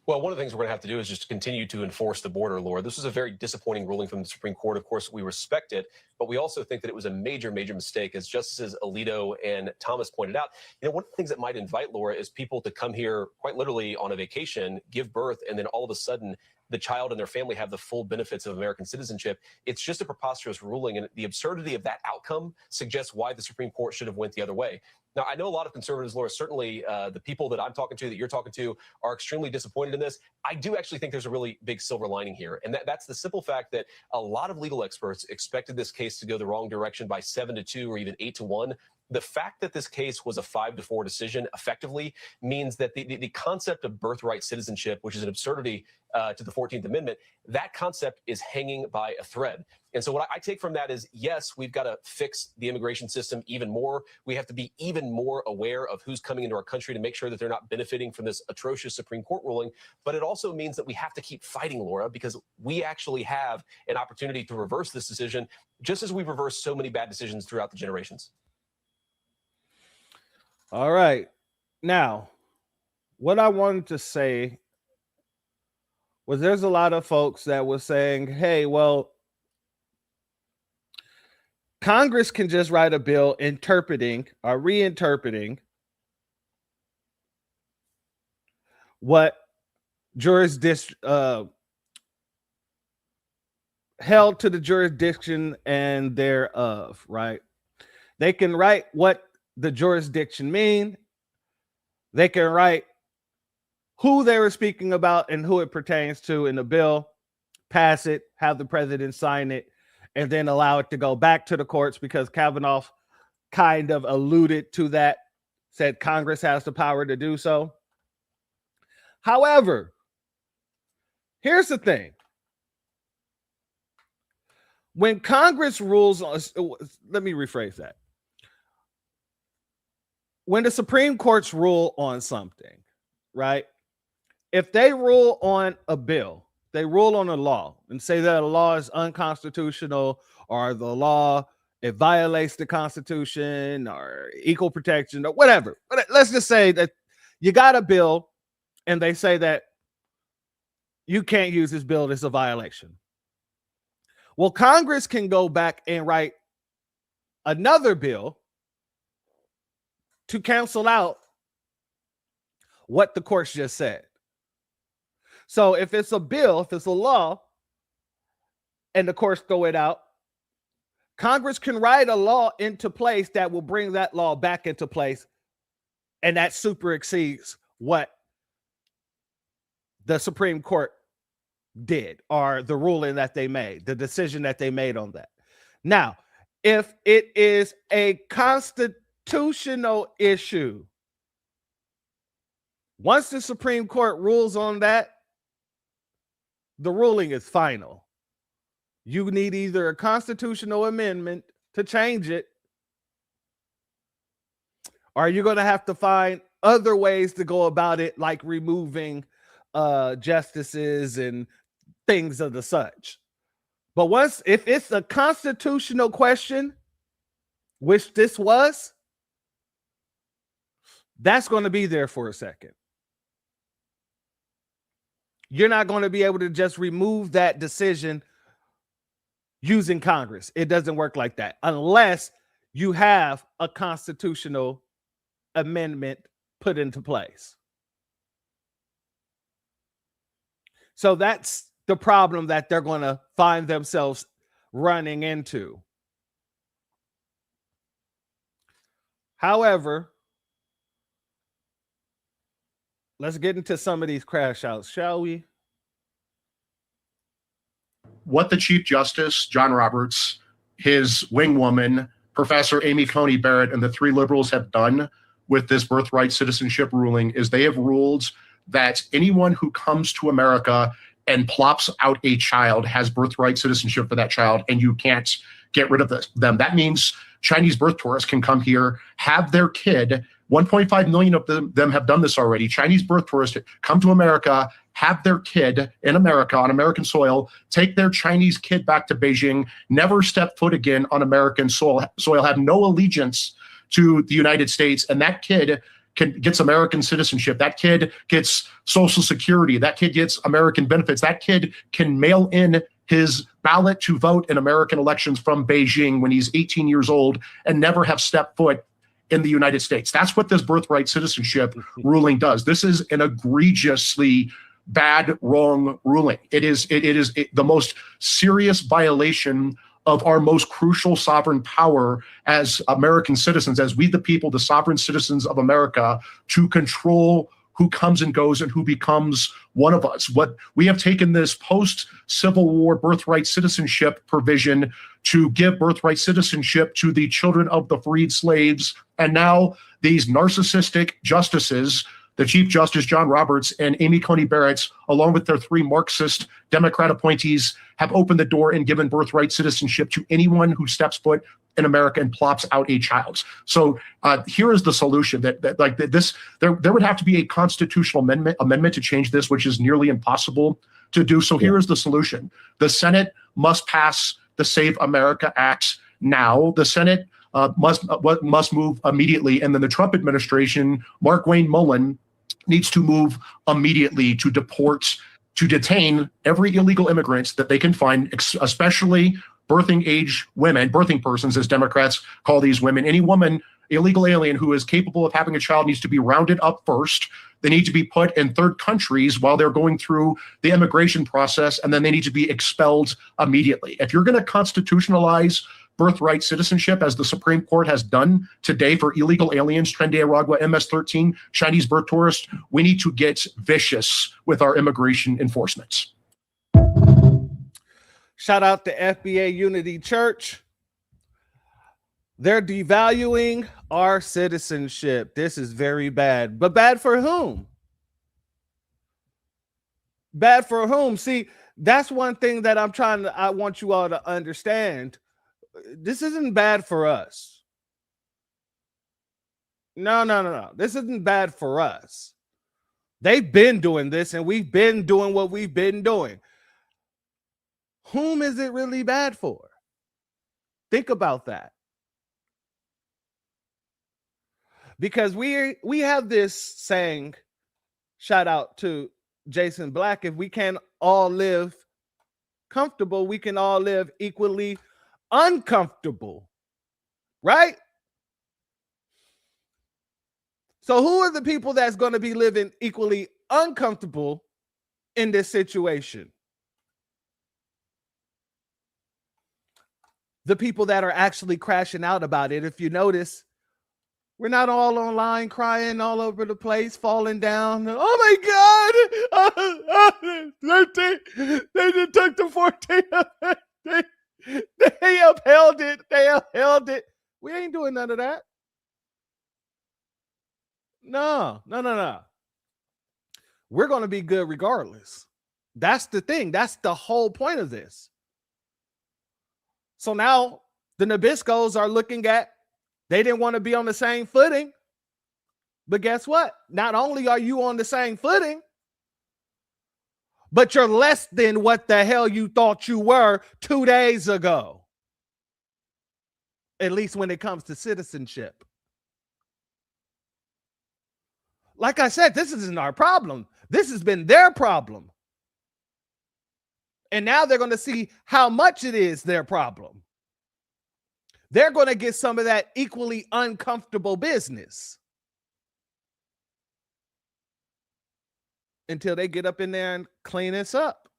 Well, one of the things we're going to have to do is just continue to enforce the border, Laura. This was a very disappointing ruling from the Supreme Court. Of course, we respect it, but we also think that it was a major, major mistake, as Justices Alito and Thomas pointed out. One of the things that might invite, Laura, is people to come here quite literally on a vacation, give birth, and then all of a sudden the child and their family have the full benefits of American citizenship. It's just a preposterous ruling, and the absurdity of that outcome suggests why the Supreme Court should have went the other way. Now, I know a lot of conservatives, Laura, certainly the people that I'm talking to, that you're talking to, are extremely disappointed in this. I do actually think there's a really big silver lining here, and that's the simple fact that a lot of legal experts expected this case to go the wrong direction by 7-2 or even 8-1. The fact that this case was a 5-4 decision effectively means that the concept of birthright citizenship, which is an absurdity to the 14th Amendment, that concept is hanging by a thread. And so what I take from that is, yes, we've got to fix the immigration system even more. We have to be even more aware of who's coming into our country to make sure that they're not benefiting from this atrocious Supreme Court ruling. But it also means that we have to keep fighting, Laura, because we actually have an opportunity to reverse this decision, just as we've reversed so many bad decisions throughout the generations. All right. Now, what I wanted to say was there's a lot of folks that were saying, hey, well, Congress can just write a bill interpreting or reinterpreting what jurisdiction held to the jurisdiction and thereof, right? They can write what the jurisdiction mean. They can write who they were speaking about and who it pertains to in the bill, pass it, have the president sign it, and then allow it to go back to the courts, because Kavanaugh kind of alluded to that, said Congress has the power to do so. However, here's the thing. When Congress rules on, let me rephrase that. When the Supreme Court's rule on something, right? If they rule on a bill, they rule on a law and say that a law is unconstitutional, or the law, it violates the Constitution or equal protection or whatever. But let's just say that you got a bill and they say that you can't use this bill, it's a violation. Well, Congress can go back and write another bill to cancel out what the courts just said. So if it's a bill, if it's a law, and the courts throw it out, Congress can write a law into place that will bring that law back into place, and that super exceeds what the Supreme Court did, or the ruling that they made, the decision that they made on that. Now, if it is a constitutional issue, once the Supreme Court rules on that, the ruling is final. You need either a constitutional amendment to change it, or you're going to have to find other ways to go about it, like removing justices and things of the such. But if it's a constitutional question, which this was, that's going to be there for a second. You're not going to be able to just remove that decision using Congress. It doesn't work like that unless you have a constitutional amendment put into place. So that's the problem that they're going to find themselves running into. However, let's get into some of these crash outs, shall we? What the Chief Justice, John Roberts, his wingwoman, Professor Amy Coney Barrett, and the three liberals have done with this birthright citizenship ruling is they have ruled that anyone who comes to America and plops out a child has birthright citizenship for that child, and you can't get rid of them. That means Chinese birth tourists can come here, have their kid. 1.5 million of them have done this already. Chinese birth tourists come to America, have their kid in America on American soil, take their Chinese kid back to Beijing, never step foot again on American soil, have no allegiance to the United States, and that kid gets American citizenship. That kid gets Social Security. That kid gets American benefits. That kid can mail in his ballot to vote in American elections from Beijing when he's 18 years old and never have stepped foot in the United States. That's what this birthright citizenship ruling does. This is an egregiously bad, wrong ruling. It is the most serious violation of our most crucial sovereign power as American citizens, as we the people, the sovereign citizens of America, to control who comes and goes and who becomes one of us. What we have taken this post-Civil War birthright citizenship provision to give birthright citizenship to the children of the freed slaves, and now these narcissistic justices, the Chief Justice John Roberts and Amy Coney Barrett, along with their 3 Marxist Democrat appointees, have opened the door and given birthright citizenship to anyone who steps foot in America and plops out a child. So here is the solution there would have to be a constitutional amendment to change this, which is nearly impossible to do. So here is the solution. The Senate must pass the Save America Act now. The Senate must move immediately. And then the Trump administration, Mark Wayne Mullen, needs to move immediately to detain every illegal immigrant that they can find, especially birthing age women, birthing persons, as Democrats call these women. Any woman, illegal alien who is capable of having a child, needs to be rounded up first. They need to be put in third countries while they're going through the immigration process, and then they need to be expelled immediately. If you're going to constitutionalize birthright citizenship, as the Supreme Court has done today for illegal aliens, Tren de Aragua, MS-13, Chinese birth tourists, we need to get vicious with our immigration enforcements. Shout out to FBA Unity Church. They're devaluing our citizenship. This is very bad. But bad for whom? Bad for whom? See, that's one thing that I want you all to understand. This isn't bad for us. No. This isn't bad for us. They've been doing this, and we've been doing what we've been doing. Whom is it really bad for? Think about that. Because we have this saying, shout out to Jason Black, if we can all live comfortable, we can all live equally uncomfortable, right? So who are the people that's going to be living equally uncomfortable in this situation? The people that are actually crashing out about it. If you notice, we're not all online crying all over the place, falling down. Oh my God! 13, they just took the 14. They upheld it. They upheld it. We ain't doing none of that. No. We're going to be good regardless. That's the thing. That's the whole point of this. So now the Nabiscos are looking at, they didn't want to be on the same footing. But guess what? Not only are you on the same footing, but you're less than what the hell you thought you were 2 days ago. At least when it comes to citizenship. Like I said, this isn't our problem. This has been their problem. And now they're going to see how much it is their problem. They're going to get some of that equally uncomfortable business until they get up in there and clean this up.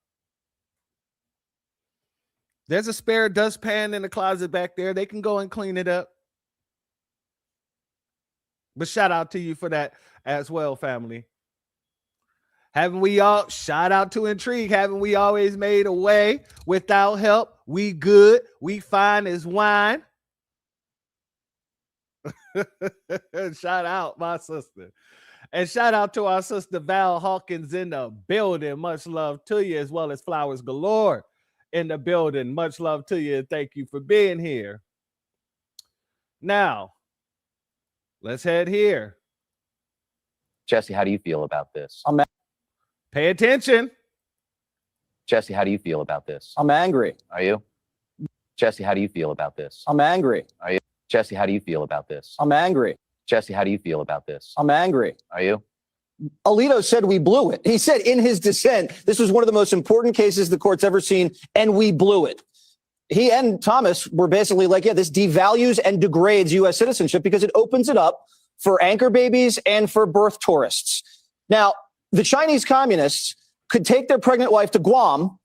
There's a spare dustpan in the closet back there. They can go and clean it up. But shout out to you for that as well, family. Haven't we all, shout out to Intrigue, haven't we always made a way without help? We good, we fine as wine. Shout out my sister. And shout out to our sister Val Hawkins in the building. Much love to you, as well as Flowers Galore in the building. Much love to you. Thank you for being here. Now, let's head here. Jesse, how do you feel about this? Pay attention. Jesse, how do you feel about this? I'm angry. Are you? Jesse, how do you feel about this? I'm angry. Are you? Jesse, how do you feel about this? I'm angry. Jesse, how do you feel about this? I'm angry. Are you? Alito said we blew it. He said in his dissent, this was one of the most important cases the court's ever seen, and we blew it. He and Thomas were basically like, yeah, this devalues and degrades U.S. citizenship because it opens it up for anchor babies and for birth tourists. Now, the Chinese communists could take their pregnant wife to Guam,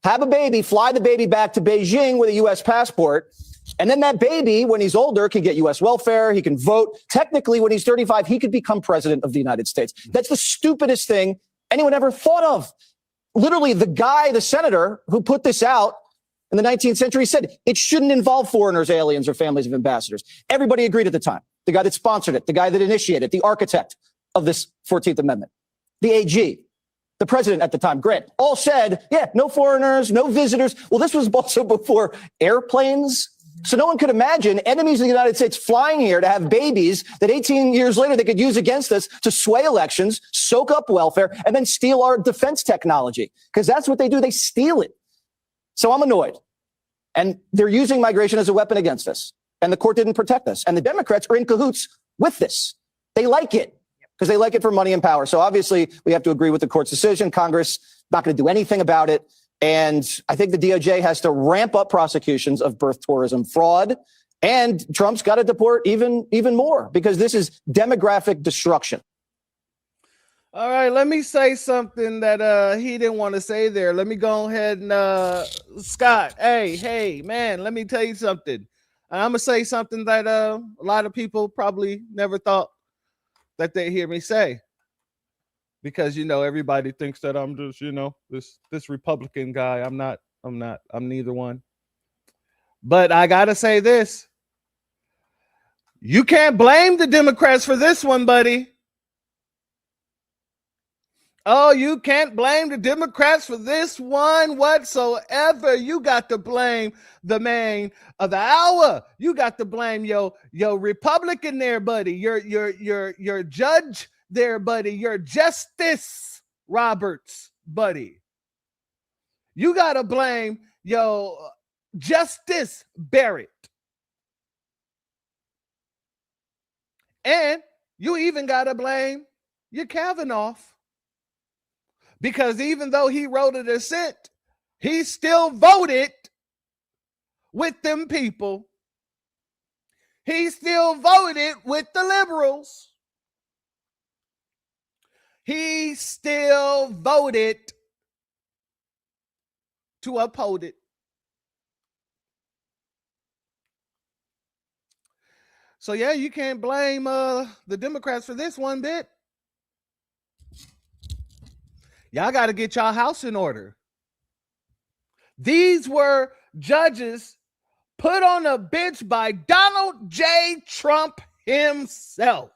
have a baby, fly the baby back to Beijing with a U.S. passport, and then that baby, when he's older, can get U.S. welfare, he can vote. Technically, when he's 35, he could become president of the United States. That's the stupidest thing anyone ever thought of. Literally, the senator who put this out in the 19th century said it shouldn't involve foreigners, aliens, or families of ambassadors. Everybody agreed at the time. The guy that sponsored it, the guy that initiated it, the architect of this 14th Amendment, the AG, the president at the time, Grant, all said, yeah, no foreigners, no visitors. Well, this was also before airplanes. So no one could imagine enemies of the United States flying here to have babies that 18 years later they could use against us to sway elections, soak up welfare, and then steal our defense technology. Because that's what they do. They steal it. So I'm annoyed. And they're using migration as a weapon against us. And the court didn't protect us. And the Democrats are in cahoots with this. They like it because they like it for money and power. So obviously we have to agree with the court's decision. Congress not going to do anything about it. And I think the DOJ has to ramp up prosecutions of birth tourism fraud. And Trump's got to deport even more because this is demographic destruction. All right, let me say something that he didn't want to say there. Let me go ahead and Scott, hey, man, let me tell you something. I'm gonna say something that a lot of people probably never thought that they hear me say. Because everybody thinks that I'm just, this Republican guy. I'm neither one. But I gotta say this. You can't blame the Democrats for this one, buddy. Oh, you can't blame the Democrats for this one whatsoever. You got to blame the man of the hour. You got to blame your Republican there, buddy. Your judge there, buddy. Your Justice Roberts, buddy. You got to blame your Justice Barrett. And you even got to blame your Kavanaugh. Because even though he wrote a dissent, he still voted with them people. He still voted with the liberals. He still voted to uphold it. So yeah, you can't blame the Democrats for this one bit. Y'all got to get y'all house in order. These were judges put on a bench by Donald J. Trump himself.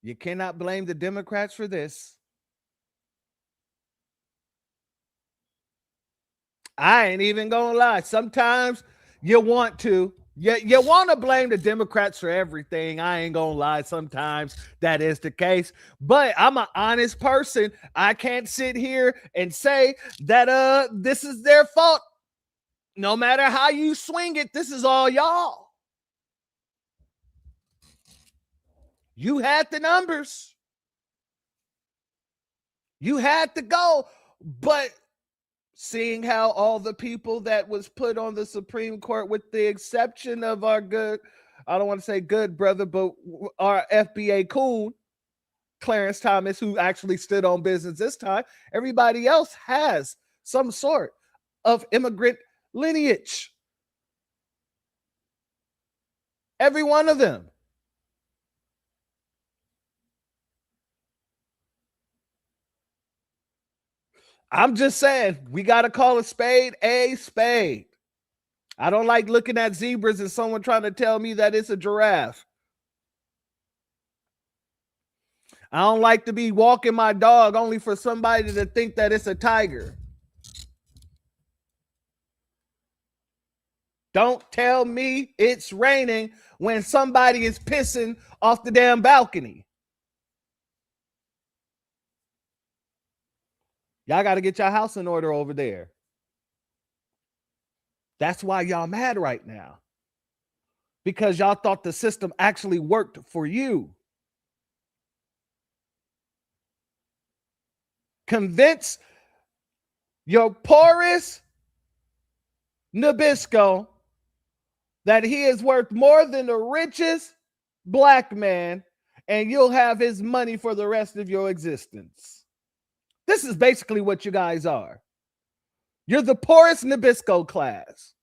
You cannot blame the Democrats for this. I ain't even gonna lie. Sometimes you want to. You want to blame the Democrats for everything. I ain't gonna lie. Sometimes that is the case. But I'm an honest person. I can't sit here and say that this is their fault. No matter how you swing it, this is all y'all. You had the numbers. You had to go. But seeing how all the people that was put on the Supreme Court, with the exception of our good, I don't want to say good brother, but our FBA coon, Clarence Thomas, who actually stood on business this time, everybody else has some sort of immigrant lineage. Every one of them. I'm just saying, we got to call a spade a spade. I don't like looking at zebras and someone trying to tell me that it's a giraffe. I don't like to be walking my dog only for somebody to think that it's a tiger. Don't tell me it's raining when somebody is pissing off the damn balcony. Y'all got to get your house in order over there. That's why y'all mad right now. Because y'all thought the system actually worked for you. Convince your poorest Nabisco that he is worth more than the richest black man, and you'll have his money for the rest of your existence. This is basically what you guys are. You're the poorest Nabisco class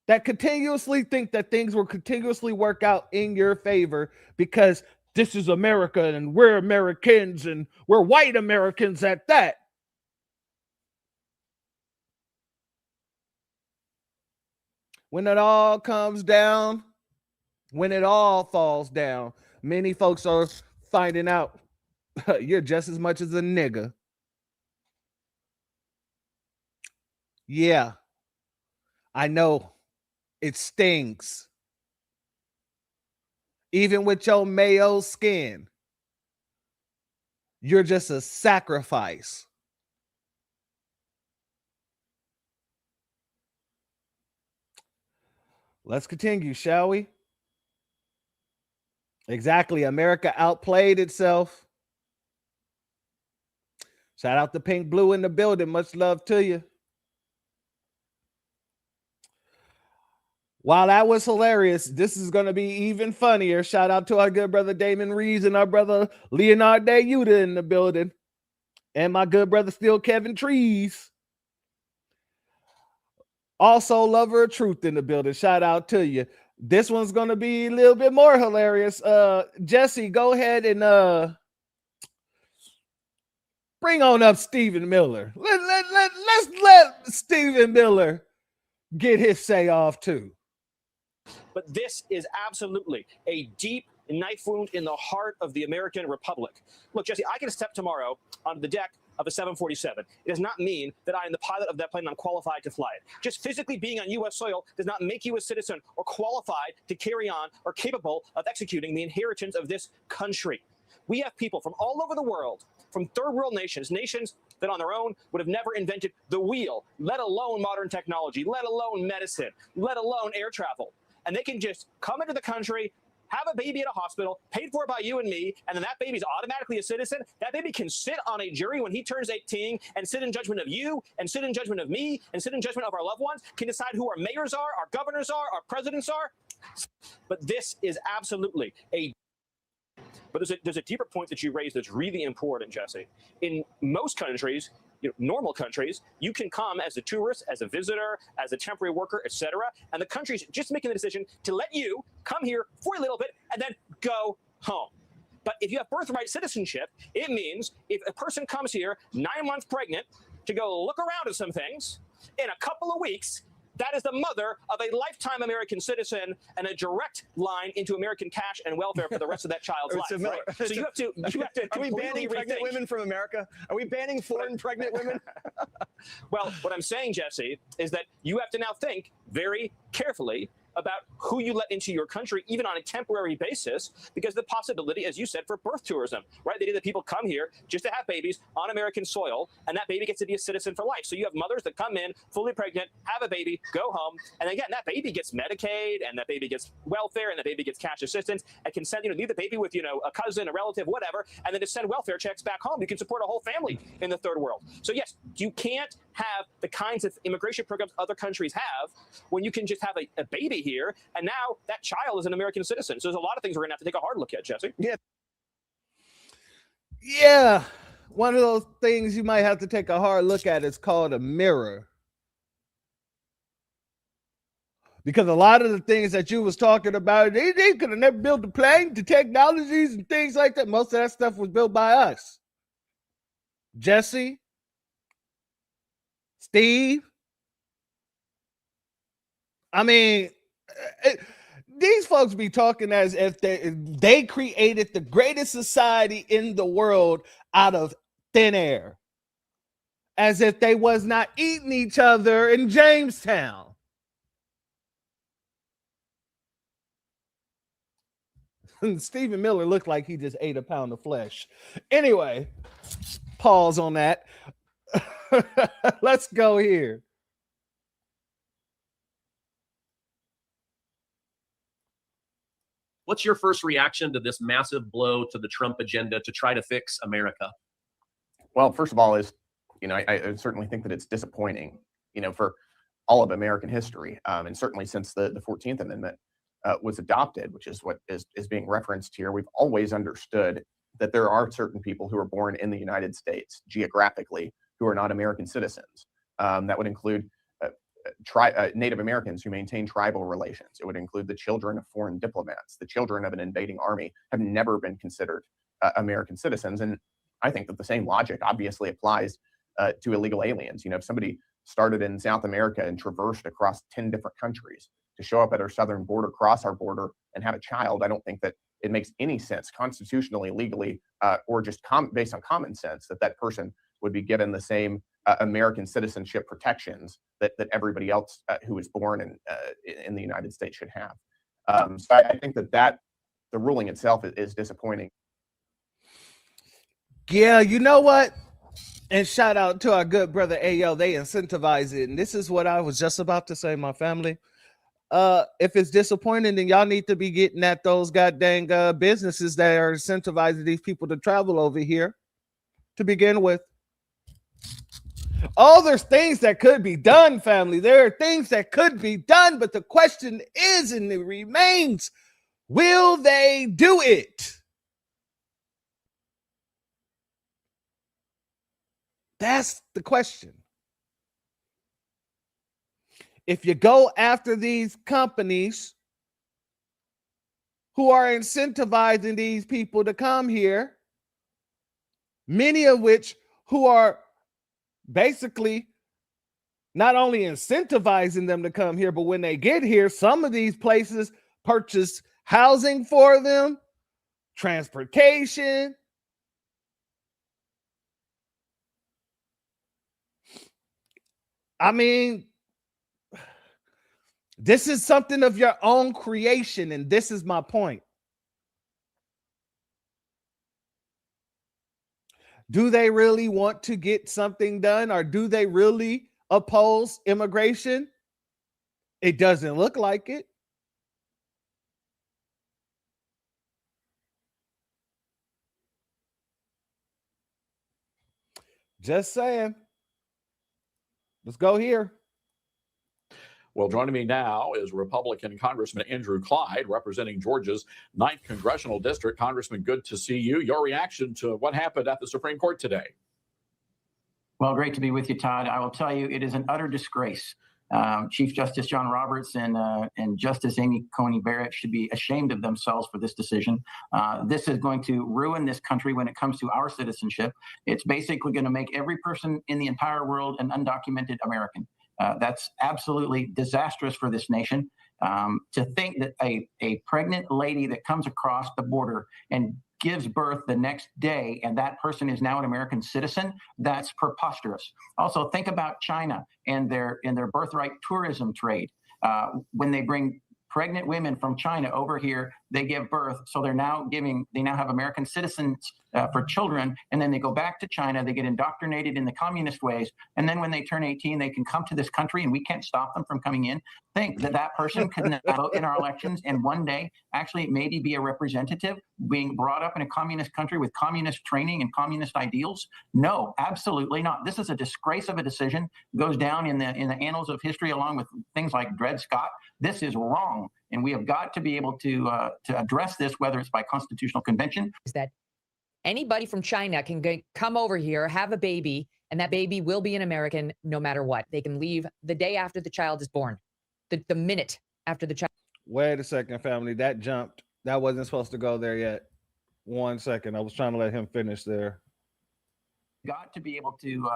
that continuously think that things will continuously work out in your favor because this is America and we're Americans and we're white Americans at that. When it all comes down, when it all falls down, many folks are finding out you're just as much as a nigga. Yeah, I know it stings. Even with your mayo skin, you're just a sacrifice. Let's continue, shall we? Exactly. America outplayed itself. Shout out to Pink Blue in the building. Much love to you. While that was hilarious, this is going to be even funnier. Shout out to our good brother Damon Reeves and our brother Leonard Dayuta in the building. And my good brother still Kevin Trees. Also, lover of truth in the building. Shout out to you. This one's going to be a little bit more hilarious. Jesse, go ahead and bring on up Stephen Miller. Let's let Stephen Miller get his say off too. But this is absolutely a deep knife wound in the heart of the American Republic. Look, Jesse, I can step tomorrow on the deck of a 747. It does not mean that I am the pilot of that plane and I'm qualified to fly it. Just physically being on U.S. soil does not make you a citizen or qualified to carry on or capable of executing the inheritance of this country. We have people from all over the world, from third world nations, nations that on their own would have never invented the wheel, let alone modern technology, let alone medicine, let alone air travel. And they can just come into the country, have a baby at a hospital, paid for by you and me, and then that baby's automatically a citizen. That baby can sit on a jury when he turns 18 and sit in judgment of you, and sit in judgment of me, and sit in judgment of our loved ones, can decide who our mayors are, our governors are, our presidents are. But this is absolutely a... But there's a deeper point that you raised that's really important, Jesse. In most countries, normal countries, you can come as a tourist, as a visitor, as a temporary worker, etc. And the country's just making the decision to let you come here for a little bit and then go home. But if you have birthright citizenship, it means if a person comes here 9 months pregnant to go look around at some things, in a couple of weeks, that is the mother of a lifetime American citizen and a direct line into American cash and welfare for the rest of that child's life. Right? So you have to Are we banning pregnant women from America? Are we banning foreign pregnant women? Well, what I'm saying, Jesse, is that you have to now think very carefully about who you let into your country, even on a temporary basis, because the possibility, as you said, for birth tourism, right? The idea that people come here just to have babies on American soil, and that baby gets to be a citizen for life. So you have mothers that come in, fully pregnant, have a baby, go home, and again, that baby gets Medicaid, and that baby gets welfare, and that baby gets cash assistance, and can send, leave the baby with, a cousin, a relative, whatever, and then just send welfare checks back home. You can support a whole family in the third world. So yes, you can't have the kinds of immigration programs other countries have when you can just have a baby here, and now that child is an American citizen. So there's a lot of things we're going to have to take a hard look at, Jesse. Yeah. One of those things you might have to take a hard look at is called a mirror. Because a lot of the things that you was talking about, they could have never built the plane, the technologies and things like that. Most of that stuff was built by us. Jesse, Steve. I mean, these folks be talking as if they created the greatest society in the world out of thin air, as if they was not eating each other in Jamestown. Stephen Miller looked like he just ate a pound of flesh. Anyway, pause on that. Let's go here. What's your first reaction to this massive blow to the Trump agenda to try to fix America? Well, first of all, I certainly think that it's disappointing, for all of American history, and certainly since the 14th Amendment was adopted, which is what is being referenced here. We've always understood that there are certain people who are born in the United States geographically who are not American citizens. That would include Native Americans who maintain tribal relations. It would include the children of foreign diplomats. The children of an invading army have never been considered American citizens. And I think that the same logic obviously applies to illegal aliens. You know, if somebody started in South America and traversed across 10 different countries to show up at our southern border, cross our border, and have a child, I don't think that it makes any sense constitutionally, legally, or just based on common sense that person would be given the same American citizenship protections that everybody else who is born in the United States should have. So I think that the ruling itself is disappointing. Yeah, you know what? And shout out to our good brother Ayo. They incentivize it. And this is what I was just about to say, my family. If it's disappointing, then y'all need to be getting at those goddamn businesses that are incentivizing these people to travel over here to begin with. Oh, there's things that could be done, family. There are things that could be done, but the question is, and it remains, will they do it? That's the question. If you go after these companies who are incentivizing these people to come here, many of which who are basically not only incentivizing them to come here, but when they get here, some of these places purchase housing for them, transportation. I mean, this is something of your own creation, and this is my point. Do they really want to get something done, or do they really oppose immigration? It doesn't look like it. Just saying. Let's go here. Well, joining me now is Republican Congressman Andrew Clyde, representing Georgia's 9th Congressional District. Congressman, good to see you. Your reaction to what happened at the Supreme Court today? Well, great to be with you, Todd. I will tell you, it is an utter disgrace. Chief Justice John Roberts and Justice Amy Coney Barrett should be ashamed of themselves for this decision. This is going to ruin this country when it comes to our citizenship. It's basically going to make every person in the entire world an undocumented American. That's absolutely disastrous for this nation. To think that a pregnant lady that comes across the border and gives birth the next day and that person is now an American citizen, that's preposterous. Also, think about China and their birthright tourism trade. When they bring pregnant women from China over here, they give birth. So they now have American citizens for children. And then they go back to China, they get indoctrinated in the communist ways. And then when they turn 18, they can come to this country and we can't stop them from coming in. Think that person could now vote in our elections and one day actually maybe be a representative being brought up in a communist country with communist training and communist ideals? No, absolutely not. This is a disgrace of a decision. It goes down in the annals of history along with things like Dred Scott. This is wrong. And we have got to be able to address this, whether it's by constitutional convention. Is that anybody from China can come over here, have a baby, and that baby will be an American no matter what. They can leave the day after the child is born, the minute after the child. Wait a second, family. That jumped. That wasn't supposed to go there yet. 1 second. I was trying to let him finish there. Got to be able to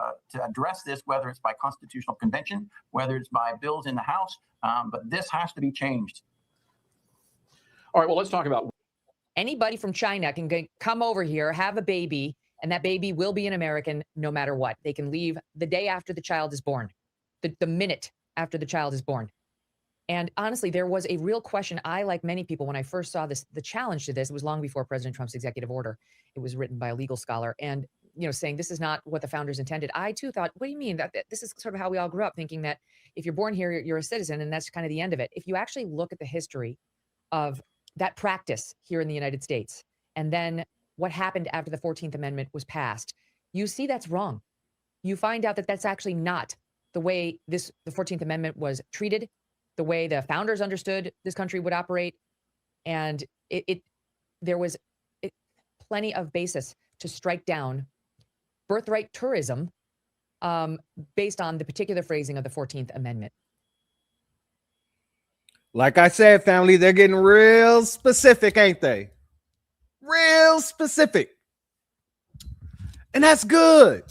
address this, whether it's by constitutional convention, whether it's by bills in the House, but this has to be changed. All right, well, let's talk about anybody from China can come over here, have a baby, and that baby will be an American no matter what. They can leave the day after the child is born, the minute after the child is born. And honestly, there was a real question. I, like many people, when I first saw this, the challenge to this, it was long before President Trump's executive order. It was written by a legal scholar and, saying this is not what the founders intended. I too thought, what do you mean? That this is sort of how we all grew up, thinking that if you're born here, you're a citizen, and that's kind of the end of it. If you actually look at the history of that practice here in the United States, and then what happened after the 14th Amendment was passed, you see that's wrong. You find out that that's actually not the way the 14th Amendment was treated, the way the founders understood this country would operate, and there was plenty of basis to strike down birthright tourism based on the particular phrasing of the 14th Amendment. Like I said, family, they're getting real specific, ain't they? Real specific. And that's good.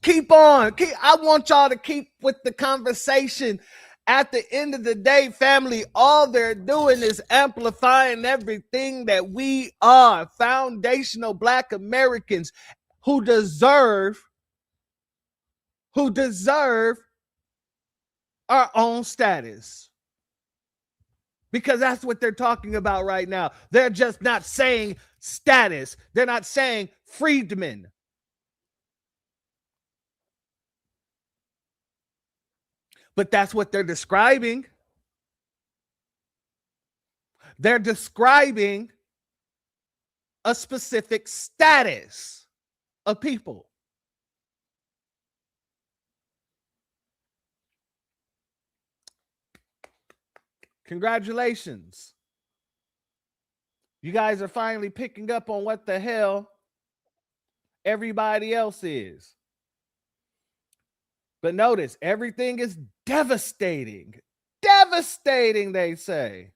Keep on. I want y'all to keep with the conversation. At the end of the day, family, all they're doing is amplifying everything that we are, foundational Black Americans who deserve our own status. Because that's what they're talking about right now. They're just not saying status. They're not saying freedmen. But that's what they're describing. They're describing a specific status of people. Congratulations. You guys are finally picking up on what the hell everybody else is. But notice, everything is devastating. Devastating, they say.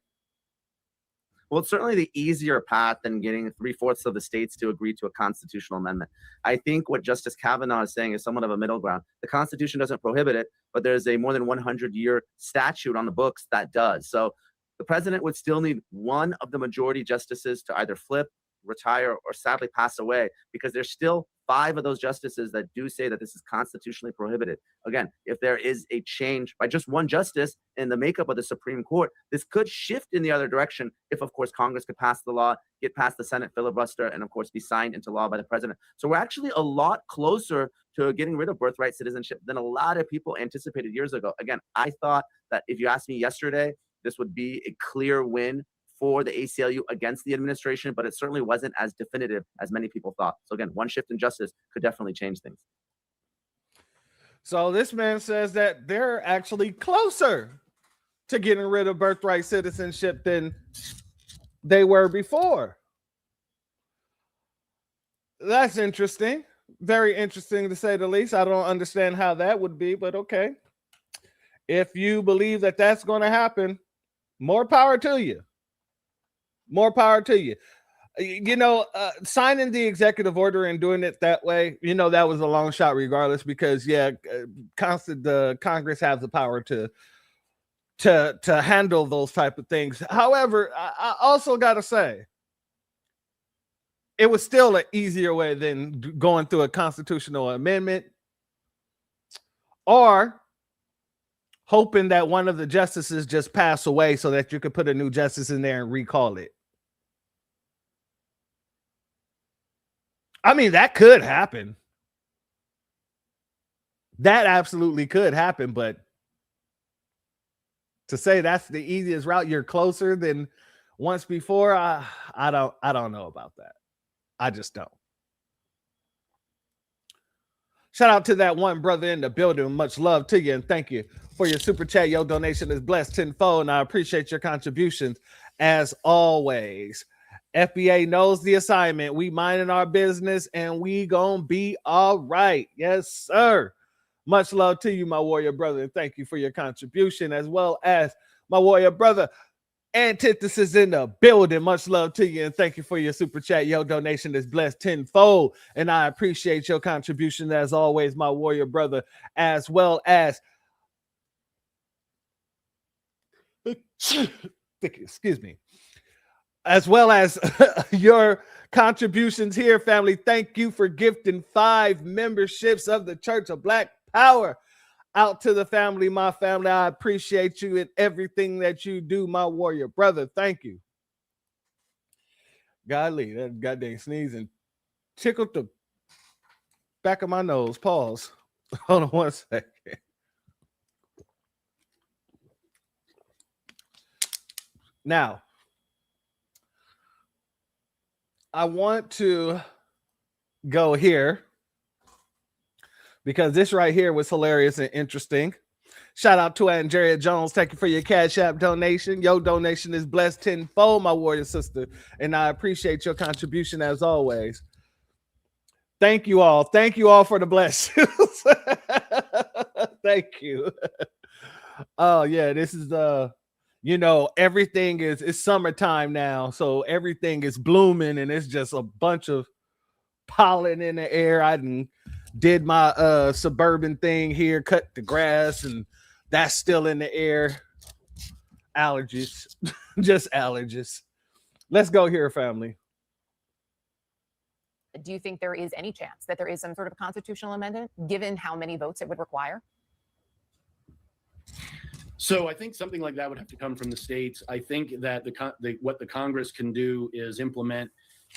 Well, it's certainly the easier path than getting 3/4 of the states to agree to a constitutional amendment. I think what Justice Kavanaugh is saying is somewhat of a middle ground. The Constitution doesn't prohibit it, but there's a more than 100-year statute on the books that does. So the president would still need one of the majority justices to either flip, retire, or sadly pass away, because there's still 5 of those justices that do say that this is constitutionally prohibited. Again, if there is a change by just one justice in the makeup of the Supreme Court, this could shift in the other direction if, of course, Congress could pass the law, get past the Senate filibuster, and, of course, be signed into law by the president. So we're actually a lot closer to getting rid of birthright citizenship than a lot of people anticipated years ago. Again, I thought that if you asked me yesterday, this would be a clear win for the ACLU against the administration, but it certainly wasn't as definitive as many people thought. So again, one shift in justice could definitely change things. So this man says that they're actually closer to getting rid of birthright citizenship than they were before. That's interesting. Very interesting, to say the least. I don't understand how that would be, but okay. If you believe that that's going to happen, more power to you. More power to you. You know, signing the executive order and doing it that way, you know, that was a long shot regardless, because the Congress has the power to handle those type of things. However, I also got to say, it was still an easier way than going through a constitutional amendment or hoping that one of the justices just pass away so that you could put a new justice in there and recall it. I mean, that could happen. That absolutely could happen, but to say that's the easiest route, you're closer than once before, I don't know about that. I just don't. Shout out to that one brother in the building. Much love to you, and thank you for your super chat. Your donation is blessed tenfold, and I appreciate your contributions as always. FBA knows the assignment. We minding our business, and we gonna be all right. Yes, sir. Much love to you, my warrior brother, and thank you for your contribution, as well as my warrior brother Antithesis in the building. Much love to you, and thank you for your super chat. Your donation is blessed tenfold, and I appreciate your contribution as always, my warrior brother, as well as excuse me, as well as your contributions here, family. Thank you for gifting 5 memberships of the Church of Black Power out to the family, my family. I appreciate you and everything that you do, my warrior brother. Thank you. Golly, that goddamn sneezing tickled the back of my nose. Pause. Hold on one second. Now, I want to go here because this right here was hilarious and interesting. Shout out to Andrea Jones. Thank you for your Cash App donation. Your donation is blessed tenfold, my warrior sister, and I appreciate your contribution as always. Thank you all. Thank you all for the blessings. Thank you. Oh yeah, this is everything it's summertime now, so everything is blooming and it's just a bunch of pollen in the air. I did my suburban thing here, cut the grass, and that's still in the air. Allergies. Just allergies. Let's go here, family. Do you think there is any chance that there is some sort of constitutional amendment, given how many votes it would require? So I think something like that would have to come from the states. I think that what the Congress can do is implement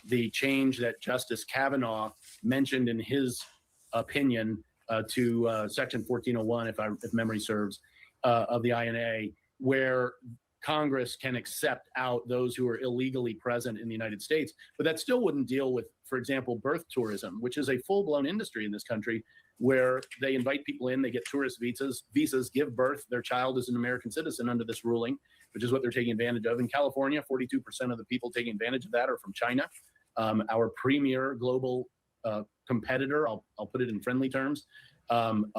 the change that Justice Kavanaugh mentioned in his opinion to Section 1401, if memory serves, of the INA, where Congress can accept out those who are illegally present in the United States. But that still wouldn't deal with, for example, birth tourism, which is a full-blown industry in this country, where they invite people in, they get tourist visas, give birth. Their child is an American citizen under this ruling, which is what they're taking advantage of. In California, 42% of the people taking advantage of that are from China, our premier global competitor. I'll put it in friendly terms, on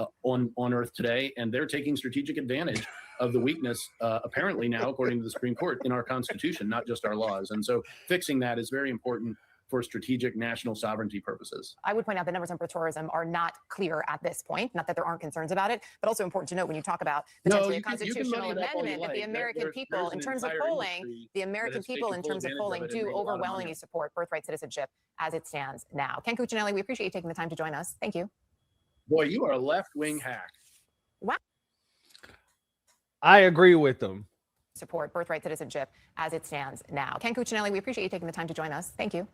Earth today, and they're taking strategic advantage of the weakness, apparently now, according to the Supreme Court, in our Constitution, not just our laws. And so fixing that is very important for strategic national sovereignty purposes. I would point out the numbers on birth tourism are not clear at this point. Not that there aren't concerns about it, but also important to note when you talk about potentially a constitutional amendment that the American people, in terms of polling, the American people, in terms of polling, do overwhelmingly support birthright citizenship as it stands now. Ken Cuccinelli, we appreciate you taking the time to join us. Thank you. Boy, you are a left-wing hack. Wow. I agree with them. Support birthright citizenship as it stands now. Ken Cuccinelli, we appreciate you taking the time to join us. Thank you.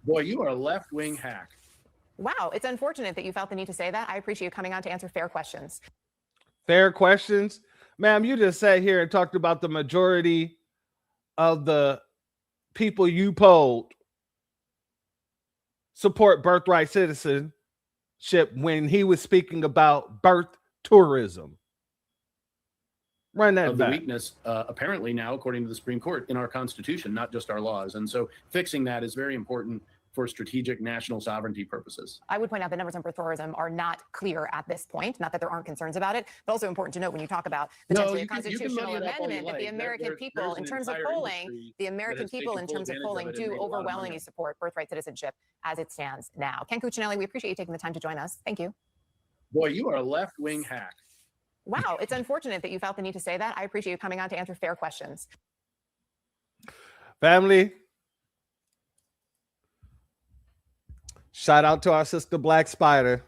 Boy, you are a left-wing hack. Wow, it's unfortunate that you felt the need to say that. I appreciate you coming on to answer fair questions. Fair questions? Ma'am, you just sat here and talked about the majority of the people you polled support birthright citizenship when he was speaking about birth tourism. Run that of back. The weakness, apparently now, according to the Supreme Court, in our Constitution, not just our laws. And so fixing that is very important for strategic national sovereignty purposes. I would point out the numbers on birth tourism are not clear at this point. Not that there aren't concerns about it, but also important to note when you talk about potentially a constitutional amendment that the American people, in terms of polling, the American people, in terms of polling, do overwhelmingly support birthright citizenship as it stands now. Ken Cuccinelli, we appreciate you taking the time to join us. Thank you. Boy, you are a left-wing hack. Wow, it's unfortunate that you felt the need to say that. I appreciate you coming on to answer fair questions. Family, shout out to our sister Black Spider.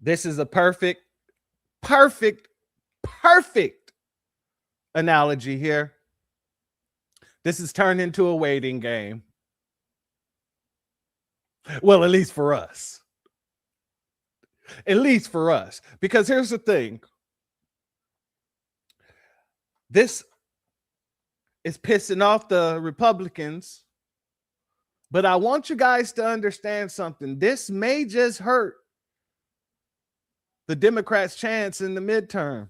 This is a perfect analogy here. This is turned into a waiting game. Well, at least for us. At least for us. Because here's the thing. This is pissing off the Republicans. But I want you guys to understand something. This may just hurt the Democrats' chance in the midterm.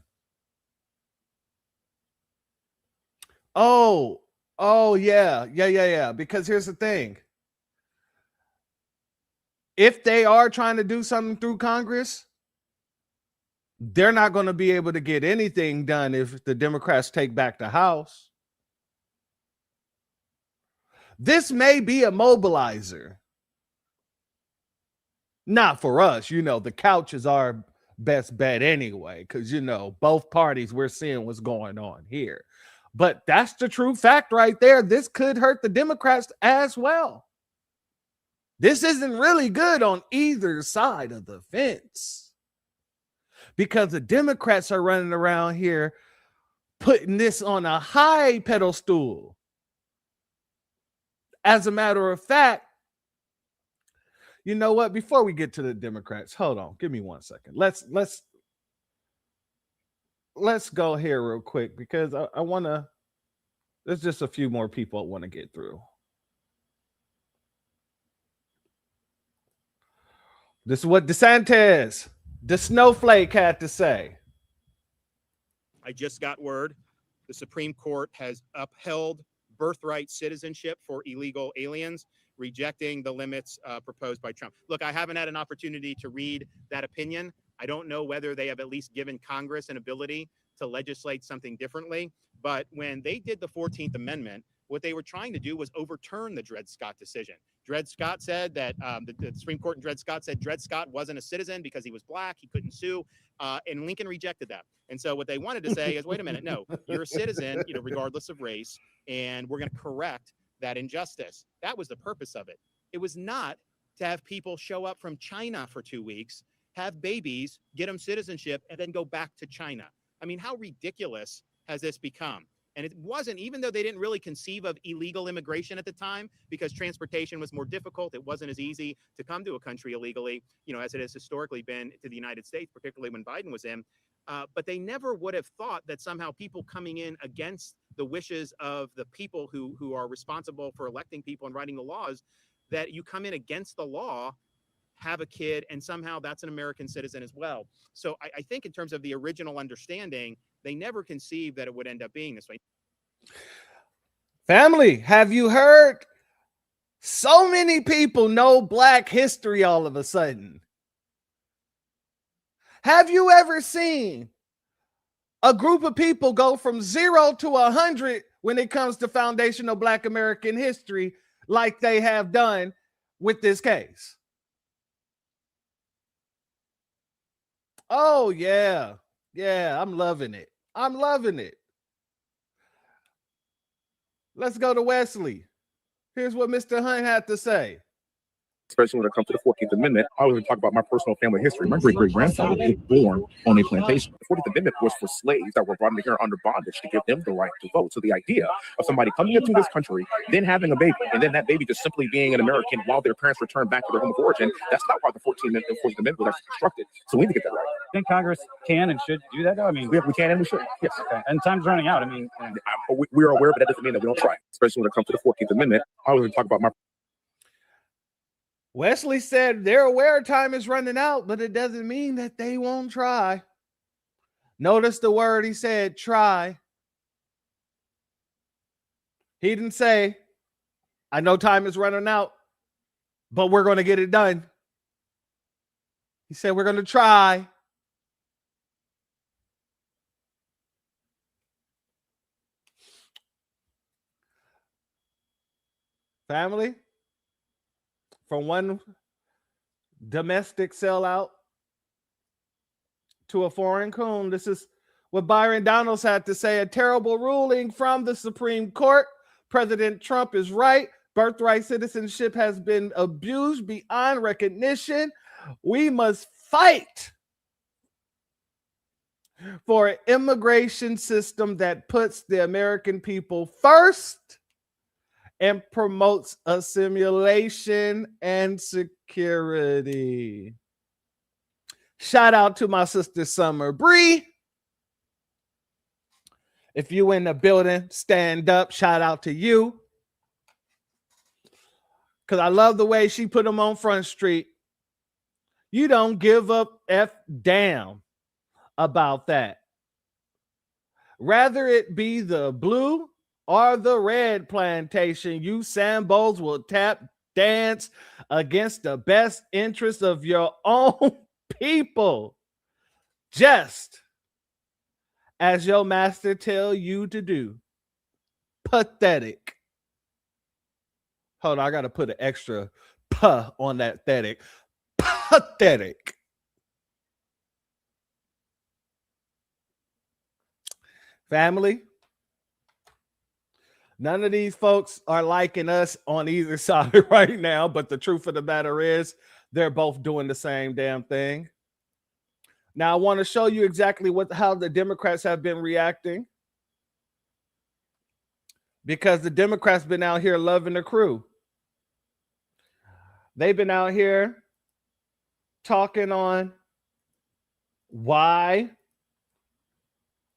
Oh, yeah. Because here's the thing. If they are trying to do something through Congress, they're not going to be able to get anything done if the Democrats take back the House. This may be a mobilizer. Not for us. The couch is our best bet anyway, because, both parties, we're seeing what's going on here. But that's the true fact right there. This could hurt the Democrats as well. This isn't really good on either side of the fence, because the Democrats are running around here putting this on a high pedestal. As a matter of fact, you know what? Before we get to the Democrats, hold on. Give me 1 second. Let's go here real quick, because I want to. There's just a few more people I want to get through. This is what DeSantis, the snowflake, had to say. I just got word the Supreme Court has upheld birthright citizenship for illegal aliens, rejecting the limits proposed by Trump. Look, I haven't had an opportunity to read that opinion. I don't know whether they have at least given Congress an ability to legislate something differently. But when they did the 14th Amendment, what they were trying to do was overturn the Dred Scott decision. Dred Scott said that the Supreme Court in Dred Scott said Dred Scott wasn't a citizen because he was black, he couldn't sue, and Lincoln rejected that. And so what they wanted to say is, wait a minute, no, you're a citizen, regardless of race, and we're going to correct that injustice. That was the purpose of it. It was not to have people show up from China for 2 weeks, have babies, get them citizenship, and then go back to China. I mean, how ridiculous has this become? And it wasn't, even though they didn't really conceive of illegal immigration at the time, because transportation was more difficult, it wasn't as easy to come to a country illegally, as it has historically been to the United States, particularly when Biden was in. But they never would have thought that somehow people coming in against the wishes of the people who are responsible for electing people and writing the laws, that you come in against the law, have a kid, and somehow that's an American citizen as well. So I think in terms of the original understanding, they never conceived that it would end up being this way. Family, have you heard? So many people know Black history all of a sudden. Have you ever seen a group of people go from 0 to 100 when it comes to foundational Black American history like they have done with this case? Oh, yeah. Yeah, I'm loving it. I'm loving it. Let's go to Wesley. Here's what Mr. Hunt had to say. Especially when it comes to the 14th Amendment, I was going to talk about my personal family history. My great-great-grandfather was born on a plantation. The 14th Amendment was for slaves that were brought into here under bondage to give them the right to vote. So the idea of somebody coming into this country, then having a baby, and then that baby just simply being an American while their parents return back to their home of origin, that's not why the 14th Amendment was actually constructed. So we need to get that right. I think Congress can and should do that, though? I mean, we can and we should, yes. Okay. And time's running out. I mean, we are aware, but that doesn't mean that we don't try. Especially when it comes to the 14th Amendment, I was going to talk about my... Wesley said they're aware time is running out, but it doesn't mean that they won't try. Notice the word he said, try. He didn't say, I know time is running out, but we're going to get it done. He said, we're going to try. Family, from one domestic sellout to a foreign coon. This is what Byron Donalds had to say. A terrible ruling from the Supreme Court. President Trump is right. Birthright citizenship has been abused beyond recognition. We must fight for an immigration system that puts the American people first and promotes assimilation and security. Shout out to my sister Summer Bree. If you in the building, stand up. Shout out to you. Because I love the way she put them on Front Street. You don't give up F damn about that. Rather it be the blue or the red plantation, you Sambos will tap dance against the best interest of your own people, just as your master tell you to do. Pathetic. Hold on, I gotta put an extra puh on that pathetic. Pathetic. Family, none of these folks are liking us on either side right now, but the truth of the matter is they're both doing the same damn thing. Now, I want to show you exactly how the Democrats have been reacting, because the Democrats been out here loving the crew. They've been out here talking on why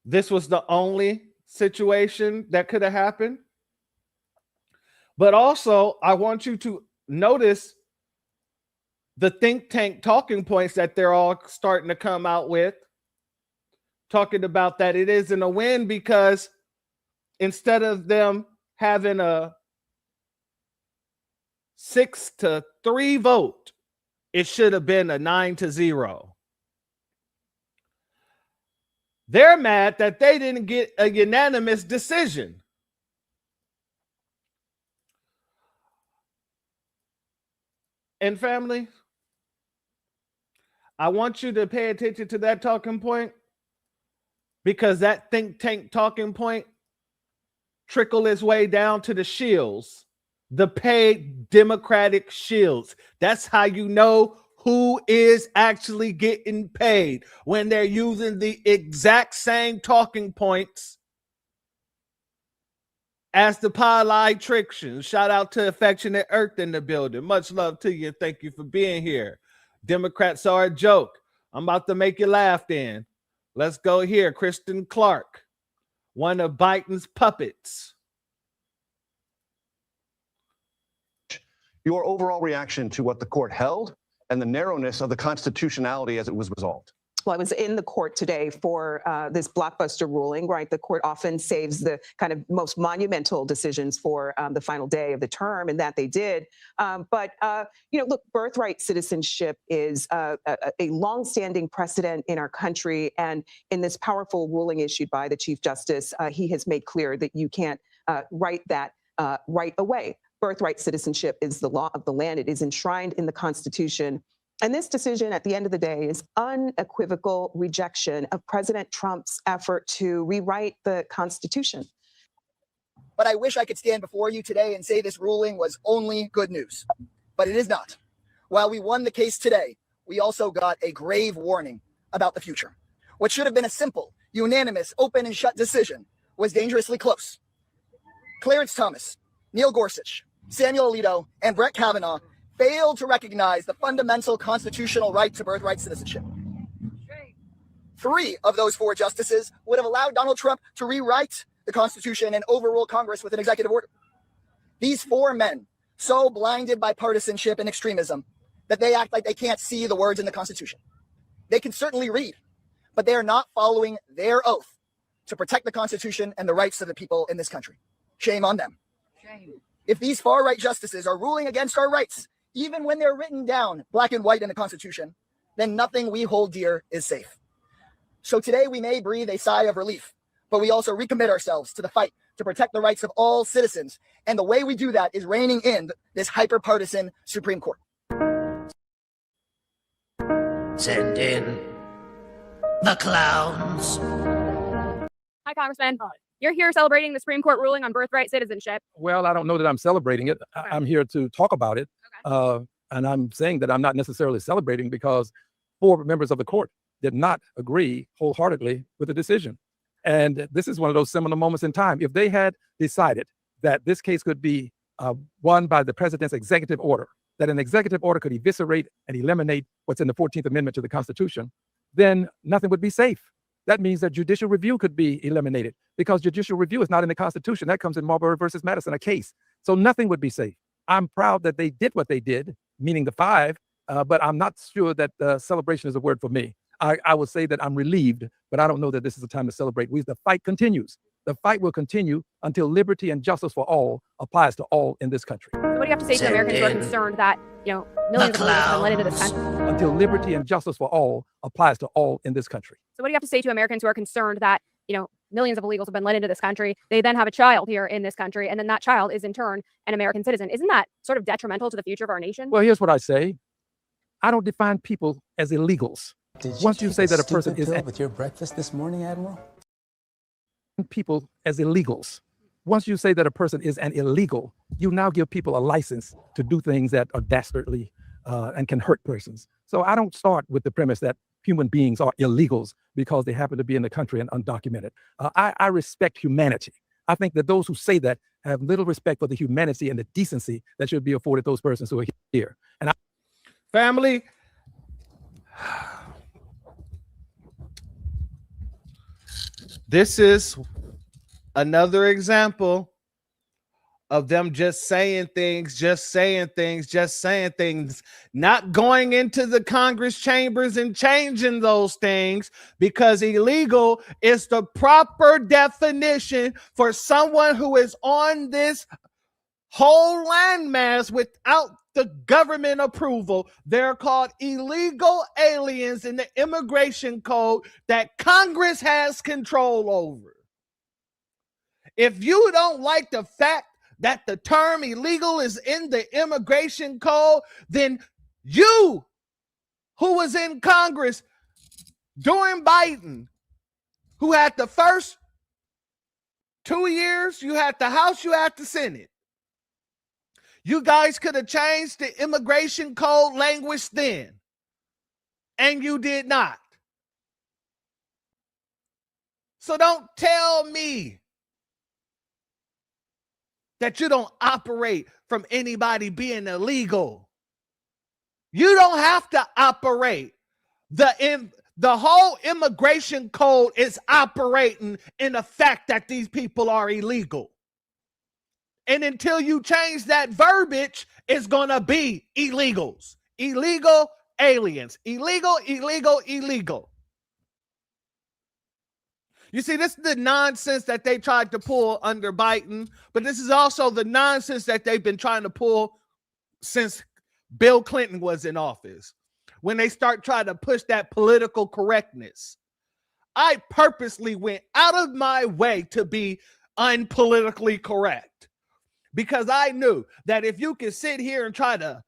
this was the only situation that could have happened. But also, I want you to notice the think tank talking points that they're all starting to come out with, talking about that it isn't a win because instead of them having a 6-3 vote, it should have been a 9-0. They're mad that they didn't get a unanimous decision. And family, I want you to pay attention to that talking point, because that think tank talking point trickle its way down to the shills, the paid Democratic shills. That's how you know who is actually getting paid, when they're using the exact same talking points as the politicians. Shout out to Affectionate Earth in the building. Much love to you. Thank you for being here. Democrats are a joke. I'm about to make you laugh then. Let's go here. Kristen Clark, one of Biden's puppets. Your overall reaction to what the court held and the narrowness of the constitutionality as it was resolved. Well, I was in the court today for this blockbuster ruling, right? The court often saves the kind of most monumental decisions for the final day of the term, and that they did. But look, birthright citizenship is a longstanding precedent in our country. And in this powerful ruling issued by the Chief Justice, he has made clear that you can't write that right away. Birthright citizenship is the law of the land. It is enshrined in the Constitution. And this decision, at the end of the day, is unequivocal rejection of President Trump's effort to rewrite the Constitution. But I wish I could stand before you today and say this ruling was only good news. But it is not. While we won the case today, we also got a grave warning about the future. What should have been a simple, unanimous, open and shut decision was dangerously close. Clarence Thomas, Neil Gorsuch, Samuel Alito, and Brett Kavanaugh failed to recognize the fundamental constitutional right to birthright citizenship. 3 of those 4 justices would have allowed Donald Trump to rewrite the Constitution and overrule Congress with an executive order. These 4 men, so blinded by partisanship and extremism that they act like they can't see the words in the Constitution. They can certainly read, but they are not following their oath to protect the Constitution and the rights of the people in this country. Shame on them. Shame. If these far-right justices are ruling against our rights, even when they're written down black and white in the Constitution, then nothing we hold dear is safe. So today we may breathe a sigh of relief, but we also recommit ourselves to the fight to protect the rights of all citizens. And the way we do that is reining in this hyper-partisan Supreme Court. Send in the clowns. Hi, Congressman. You're here celebrating the Supreme Court ruling on birthright citizenship. Well, I don't know that I'm celebrating it. Okay. I'm here to talk about it. Okay. And I'm saying that I'm not necessarily celebrating because 4 members of the court did not agree wholeheartedly with the decision. And this is one of those seminal moments in time. If they had decided that this case could be won by the president's executive order, that an executive order could eviscerate and eliminate what's in the 14th Amendment to the Constitution, then nothing would be safe. That means that judicial review could be eliminated because judicial review is not in the Constitution. That comes in Marbury versus Madison, a case. So nothing would be safe. I'm proud that they did what they did, meaning the 5, but I'm not sure that celebration is a word for me. I would say that I'm relieved, but I don't know that this is the time to celebrate. The fight continues. The fight will continue until liberty and justice for all applies to all in this country. So what do you have to say to Americans who are concerned that, millions of illegals have been let into this country? Until liberty and justice for all applies to all in this country. So what do you have to say to Americans who are concerned that, millions of illegals have been let into this country? They then have a child here in this country, and then that child is in turn an American citizen. Isn't that sort of detrimental to the future of our nation? Well, here's what I say. I don't define people as illegals. Once you say that a person is with your breakfast this morning, Admiral? People as illegals. Once you say that a person is an illegal, you now give people a license to do things that are dastardly and can hurt persons. So I don't start with the premise that human beings are illegals because they happen to be in the country and undocumented. I respect humanity. I think that those who say that have little respect for the humanity and the decency that should be afforded those persons who are here. And family, this is another example of them just saying things, not going into the Congress chambers and changing those things, because illegal is the proper definition for someone who is on this whole landmass without the government approval. They're called illegal aliens in the immigration code that Congress has control over. If you don't like the fact that the term illegal is in the immigration code, then you, who was in Congress during Biden, who had the first 2 years, you had the House, you had the Senate. You guys could have changed the immigration code language then, and you did not. So don't tell me that you don't operate from anybody being illegal. You don't have to operate. The whole immigration code is operating in the fact that these people are illegal. And until you change that verbiage, it's going to be illegals. Illegal aliens. Illegal, illegal, illegal. You see, this is the nonsense that they tried to pull under Biden, but this is also the nonsense that they've been trying to pull since Bill Clinton was in office. When they start trying to push that political correctness, I purposely went out of my way to be unpolitically correct, because I knew that if you can sit here and try to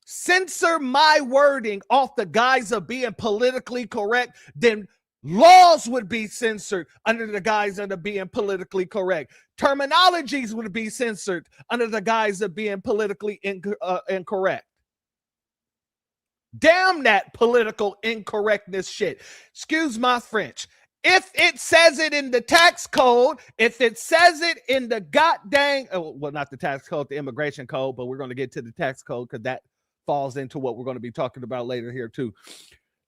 censor my wording off the guise of being politically correct, then laws would be censored under the guise of being politically correct. Terminologies would be censored under the guise of being politically incorrect. Damn that political incorrectness shit. Excuse my French. If it says it in the tax code, if it says it in the goddamn, well, not the tax code, the immigration code, but we're going to get to the tax code because that falls into what we're going to be talking about later here too.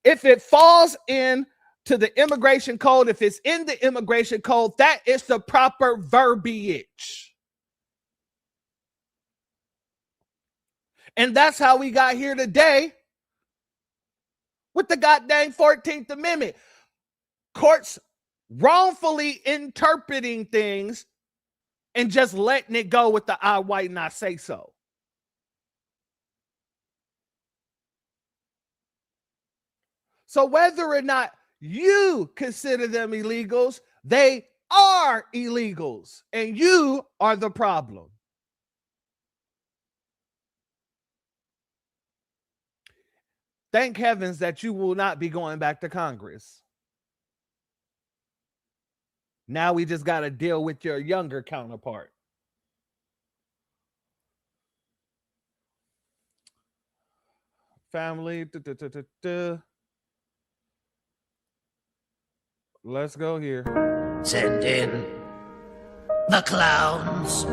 If it falls in to the immigration code, if it's in the immigration code, that is the proper verbiage. And that's how we got here today with the goddamn 14th Amendment. Courts wrongfully interpreting things and just letting it go with the I white and I say so. So whether or not you consider them illegals, they are illegals, and you are the problem. Thank heavens that you will not be going back to Congress. Now we just got to deal with your younger counterpart. Family. Let's go here. Send in the clowns.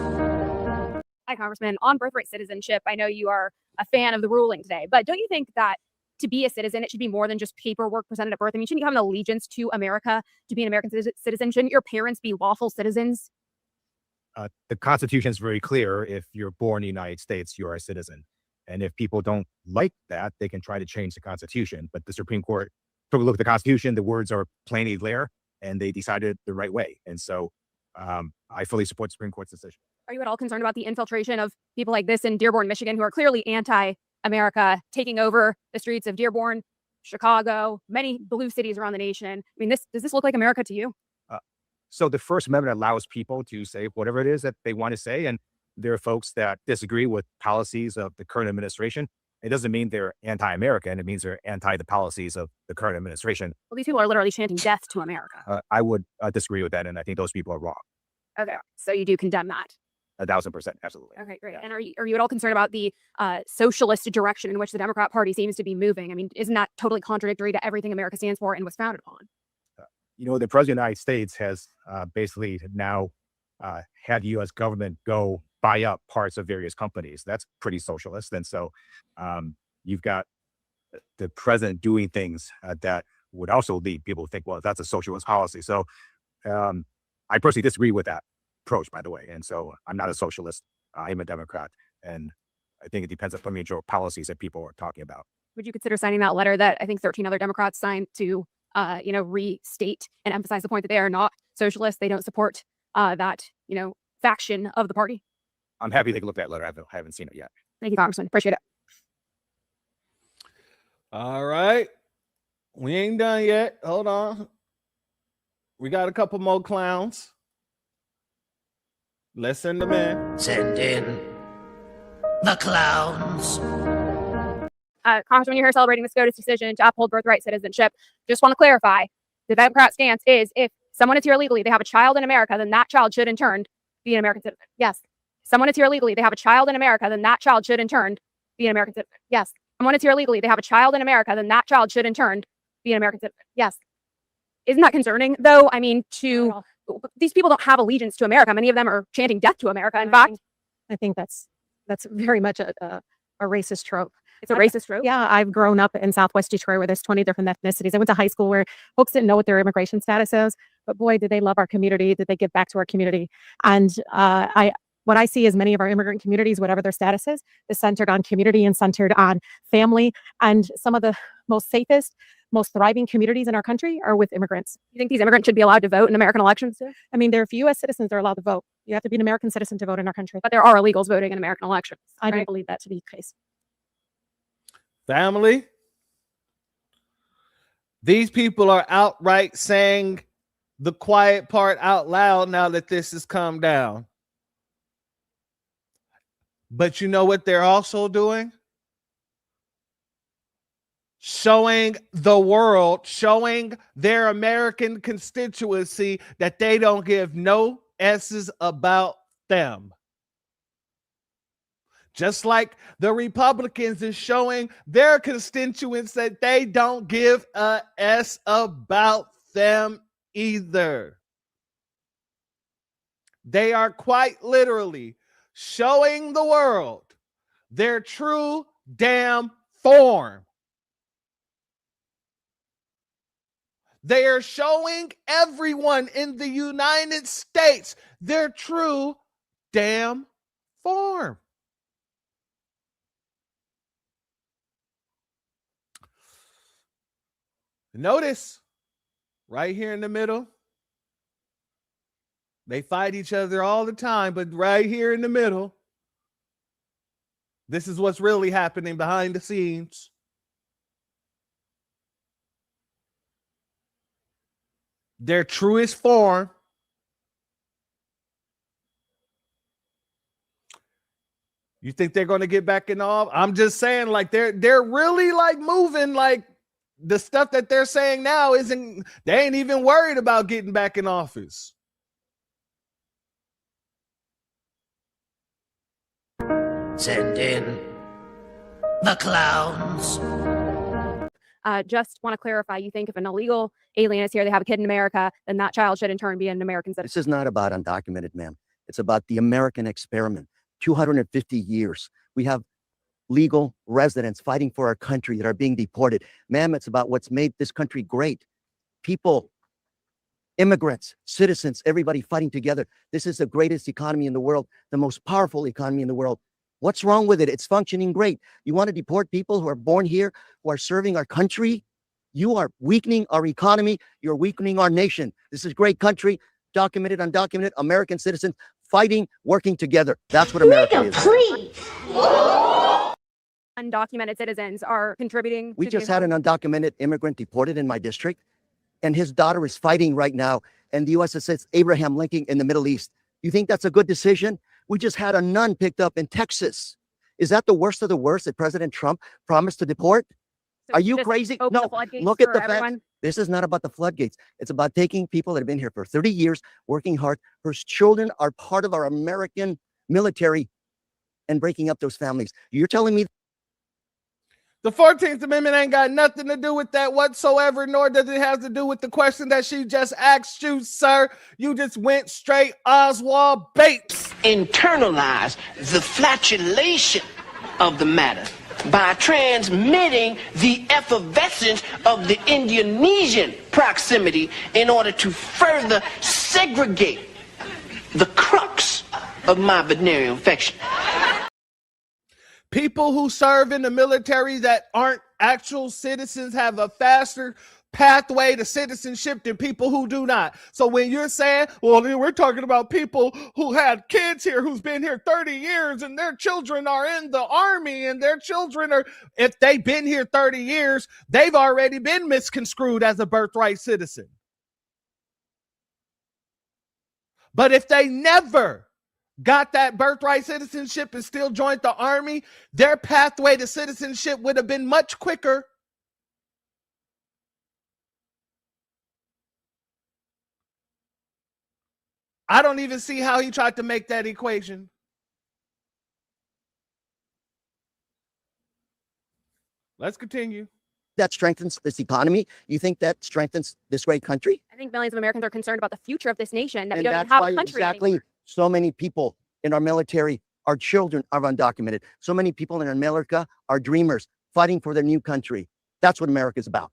Hi, Congressman. On birthright citizenship, I know you are a fan of the ruling today, but don't you think that to be a citizen, it should be more than just paperwork presented at birth? I mean, shouldn't you have an allegiance to America to be an American citizen? Shouldn't your parents be lawful citizens? The Constitution is very clear. If you're born in the United States, you're a citizen. And if people don't like that, they can try to change the Constitution. But the Supreme Court took a look at the Constitution. The words are plainly there, and they decided the right way. And so I fully support the Supreme Court's decision. Are you at all concerned about the infiltration of people like this in Dearborn, Michigan, who are clearly anti-America, taking over the streets of Dearborn, Chicago, many blue cities around the nation? I mean, does this look like America to you? So the First Amendment allows people to say whatever it is that they want to say. And there are folks that disagree with policies of the current administration. It doesn't mean they're anti-American. It means they're anti the policies of the current administration. Well, these people are literally chanting death to America. I would disagree with that. And I think those people are wrong. Okay. So you do condemn that? 1,000%. Absolutely. Okay, great. Yeah. And are you at all concerned about the socialist direction in which the Democrat Party seems to be moving? I mean, isn't that totally contradictory to everything America stands for and was founded upon? You know, the President of the United States has basically now had the U.S. government go buy up parts of various companies. That's pretty socialist. And so you've got the president doing things that would also lead people to think, well, that's a socialist policy. So I personally disagree with that. approach, by the way. And so I'm not a socialist. I'm a Democrat. And I think it depends upon your policies that people are talking about. Would you consider signing that letter that I think 13 other Democrats signed to, restate and emphasize the point that they are not socialists? They don't support that, faction of the party. I'm happy to look at that letter. I haven't seen it yet. Thank you, Congressman. Appreciate it. All right. We ain't done yet. Hold on. We got a couple more clowns. Let's send them in. Send in the clowns. Congressman, you're here celebrating the SCOTUS decision to uphold birthright citizenship. Just want to clarify, the Democrat stance is if someone is here illegally, they have a child in America, then that child should in turn be an American citizen. Yes. Someone is here illegally, they have a child in America, then that child should in turn be an American citizen. Yes. Someone is here illegally, they have a child in America, then that child should in turn be an American citizen. Yes. Isn't that concerning, though? I mean, these people don't have allegiance to America. Many of them are chanting death to America. In fact, I think that's very much a racist trope. It's a racist trope? Yeah, I've grown up in Southwest Detroit where there's 20 different ethnicities. I went to high school where folks didn't know what their immigration status is, but boy, did they love our community, did they give back to our community. And what I see is many of our immigrant communities, whatever their status is centered on community and centered on family. And some of the most safest, most thriving communities in our country are with immigrants. You think these immigrants should be allowed to vote in American elections too? I mean, if U.S. citizens are allowed to vote, you have to be an American citizen to vote in our country. But there are illegals voting in American elections. I don't believe that to be the case. Family, these people are outright saying the quiet part out loud now that this has come down. But you know what they're also doing? Showing the world, showing their American constituency that they don't give no S's about them. Just like the Republicans is showing their constituents that they don't give a S about them either. They are quite literally showing the world their true damn form. They are showing everyone in the United States their true damn form. Notice right here in the middle, they fight each other all the time, but right here in the middle, this is what's really happening behind the scenes. Their truest form. You think they're going to get back in office? I'm just saying, like, they're really like moving, like the stuff that they're saying now isn't, they ain't even worried about getting back in office. Send in the clowns. Just want to clarify, you think if an illegal alien is here, they have a kid in America, then that child should in turn be an American citizen? This is not about undocumented, ma'am. It's about the American experiment. 250 years. We have legal residents fighting for our country that are being deported. Ma'am, it's about what's made this country great. People, immigrants, citizens, everybody fighting together. This is the greatest economy in the world, the most powerful economy in the world. What's wrong with it? It's functioning great. You want to deport people who are born here, who are serving our country? You are weakening our economy. You're weakening our nation. This is a great country, documented, undocumented, American citizens fighting, working together. That's what America is. Please. Undocumented citizens are contributing. We just had an undocumented immigrant deported in my district, and his daughter is fighting right now in the USS Abraham Lincoln in the Middle East. You think that's a good decision? We just had a nun picked up in Texas. Is that the worst of the worst that President Trump promised to deport? Are you crazy? No, look at the facts. This is not about the floodgates. It's about taking people that have been here for 30 years, working hard, whose children are part of our American military, and breaking up those families. You're telling me the 14th Amendment ain't got nothing to do with that whatsoever, nor does it have to do with the question that she just asked you, sir. You just went straight Oswald Bates. Internalize the flatulation of the matter by transmitting the effervescence of the Indonesian proximity in order to further segregate the crux of my venereal infection. People who serve in the military that aren't actual citizens have a faster pathway to citizenship than people who do not. So when you're saying, well, we're talking about people who had kids here who's been here 30 years and their children are in the army and their children are, if they've been here 30 years, they've already been misconstrued as a birthright citizen. But if they never got that birthright citizenship and still joined the army, their pathway to citizenship would have been much quicker. I don't even see how he tried to make that equation. Let's continue. That strengthens this economy. You think that strengthens this great country? I think millions of Americans are concerned about the future of this nation, that we And don't that's even have why a country exactly anymore. so many people in our military, our children are undocumented. So many people in America are dreamers fighting for their new country. That's what America's about.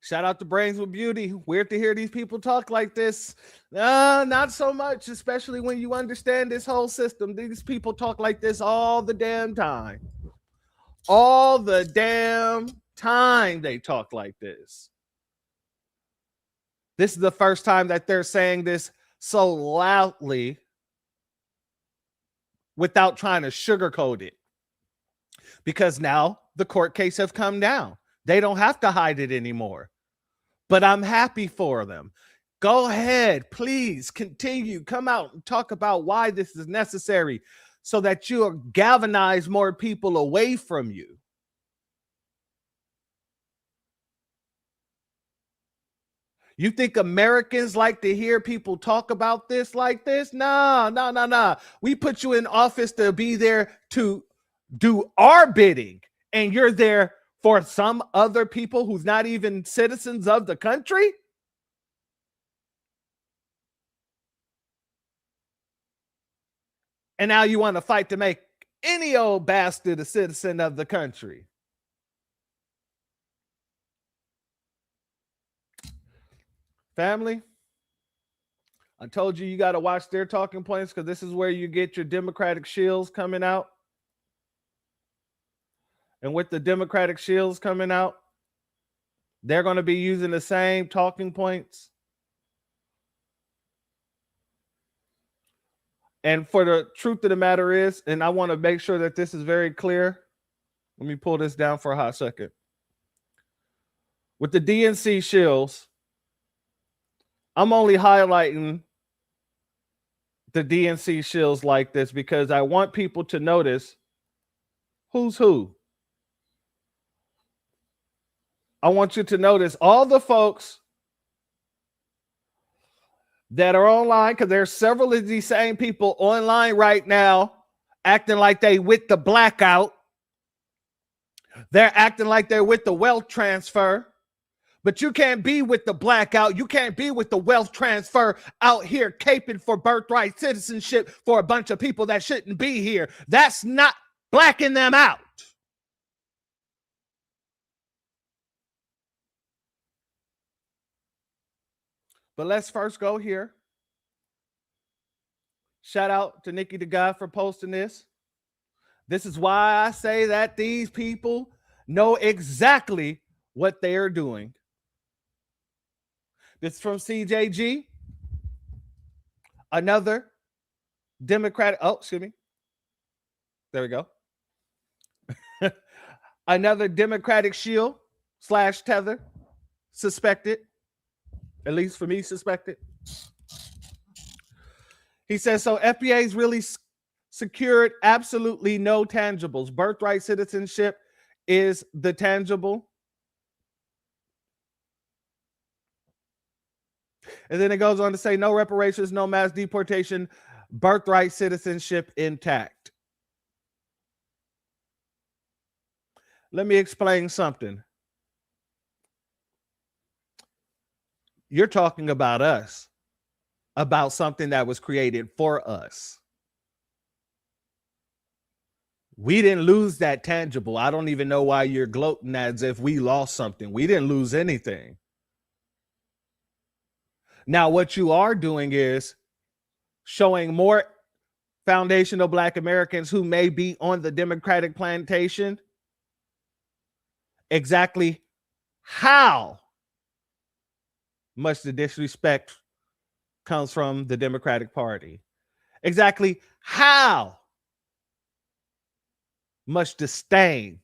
Shout out to Brains with Beauty. Weird to hear these people talk like this. Not so much, especially when you understand this whole system. These people talk like this all the damn time. All the damn time they talk like this. This is the first time that they're saying this so loudly without trying to sugarcoat it. Because now the court case have come down. They don't have to hide it anymore. But I'm happy for them. Go ahead, please continue. Come out and talk about why this is necessary so that you'll galvanize more people away from you. You think Americans like to hear people talk about this like this? No. We put you in office to be there to do our bidding, and you're there for some other people who's not even citizens of the country? And now you want to fight to make any old bastard a citizen of the country. Family, I told you got to watch their talking points because this is where you get your Democratic shills coming out. And with the Democratic shills coming out, they're going to be using the same talking points. And for the truth of the matter is, and I want to make sure that this is very clear. Let me pull this down for a hot second. With the DNC shills, I'm only highlighting the DNC shills like this because I want people to notice who's who. I want you to notice all the folks that are online, because there's several of these same people online right now acting like they with the blackout. They're acting like they're with the wealth transfer. But you can't be with the blackout. You can't be with the wealth transfer out here caping for birthright citizenship for a bunch of people that shouldn't be here. That's not blacking them out. But let's first go here. Shout out to Nikki the God for posting this. This is why I say that these people know exactly what they are doing. This is from CJG. Another Democratic. Oh, excuse me. There we go. Another Democratic shield / tether suspected. At least for me, suspected. He says, so FBA's really secured absolutely no tangibles. Birthright citizenship is the tangible. And then it goes on to say no reparations, no mass deportation, birthright citizenship intact. Let me explain something. You're talking about us, about something that was created for us. We didn't lose that tangible. I don't even know why you're gloating as if we lost something. We didn't lose anything. Now, what you are doing is showing more foundational Black Americans who may be on the Democratic plantation exactly how much the disrespect comes from the Democratic Party. Exactly how much disdain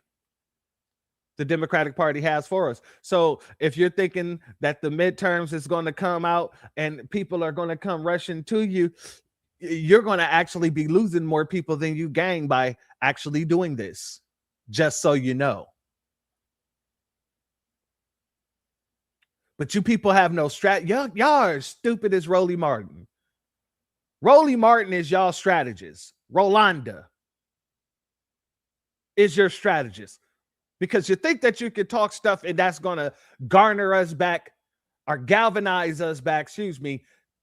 the Democratic Party has for us. So if you're thinking that the midterms is going to come out and people are going to come rushing to you, you're going to actually be losing more people than you gain by actually doing this, just so you know. But you people have no strat. Y'all are as stupid as Rolly Martin. Rolly Martin is y'all strategist. Rolanda is your strategist. Because you think that you can talk stuff and that's going to garner us back or galvanize us back,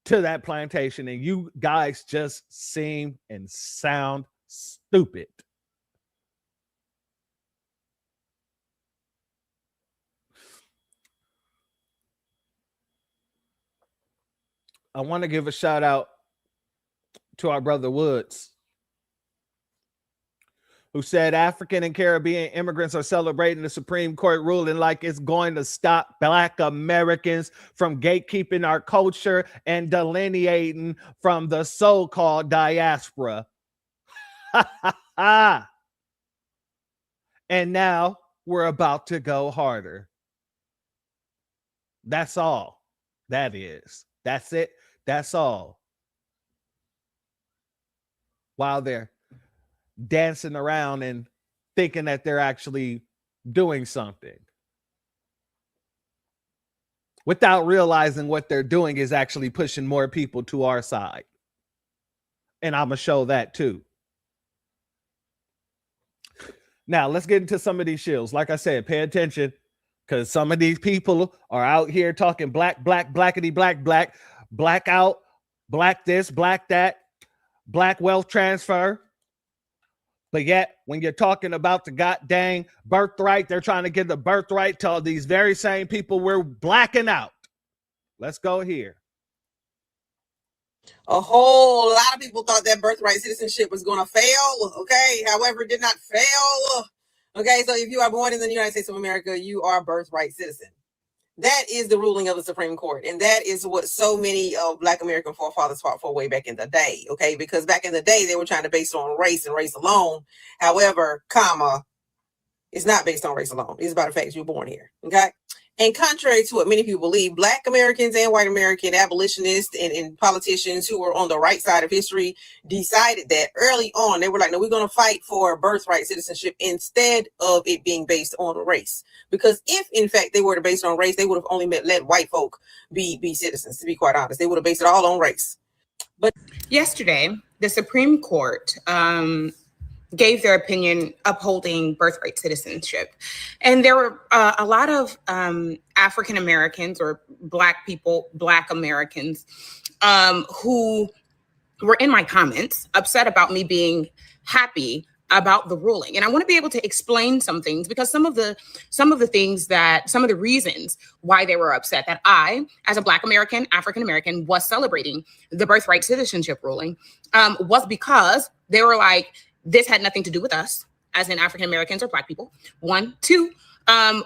to that plantation. And you guys just seem and sound stupid. I want to give a shout out to our brother Woods, who said African and Caribbean immigrants are celebrating the Supreme Court ruling like it's going to stop Black Americans from gatekeeping our culture and delineating from the so-called diaspora. And now we're about to go harder. That's all. That is. That's it. That's all. While they're dancing around and thinking that they're actually doing something without realizing what they're doing is actually pushing more people to our side. And I'm going to show that too. Now, let's get into some of these shills. Like I said, pay attention, because some of these people are out here talking black, blackity, black, blackout, black this, black that, black wealth transfer. But yet, when you're talking about the goddamn birthright, they're trying to give the birthright to all these very same people we're blacking out. Let's go here. A whole lot of people thought that birthright citizenship was going to fail. Okay. However, it did not fail. Okay. So if you are born in the United States of America, you are a birthright citizen. That is the ruling of the Supreme Court. And that is what so many of Black American forefathers fought for way back in the day. Okay. Because back in the day, they were trying to base it on race and race alone. However, it's not based on race alone. It's about the fact you're born here. Okay. And contrary to what many people believe, Black Americans and white American abolitionists and politicians who were on the right side of history decided that early on. They were like, no, we're going to fight for birthright citizenship instead of it being based on race. Because if, in fact, they were to base it on race, they would have only let white folk be citizens, to be quite honest. They would have based it all on race. But yesterday, the Supreme Court gave their opinion upholding birthright citizenship. And there were a lot of African Americans or Black people, Black Americans, who were in my comments upset about me being happy about the ruling. And I want to be able to explain some things, because some of the reasons why they were upset that I, as a Black American, African American, was celebrating the birthright citizenship ruling was because they were like, this had nothing to do with us, as in African Americans or Black people. 1, 2,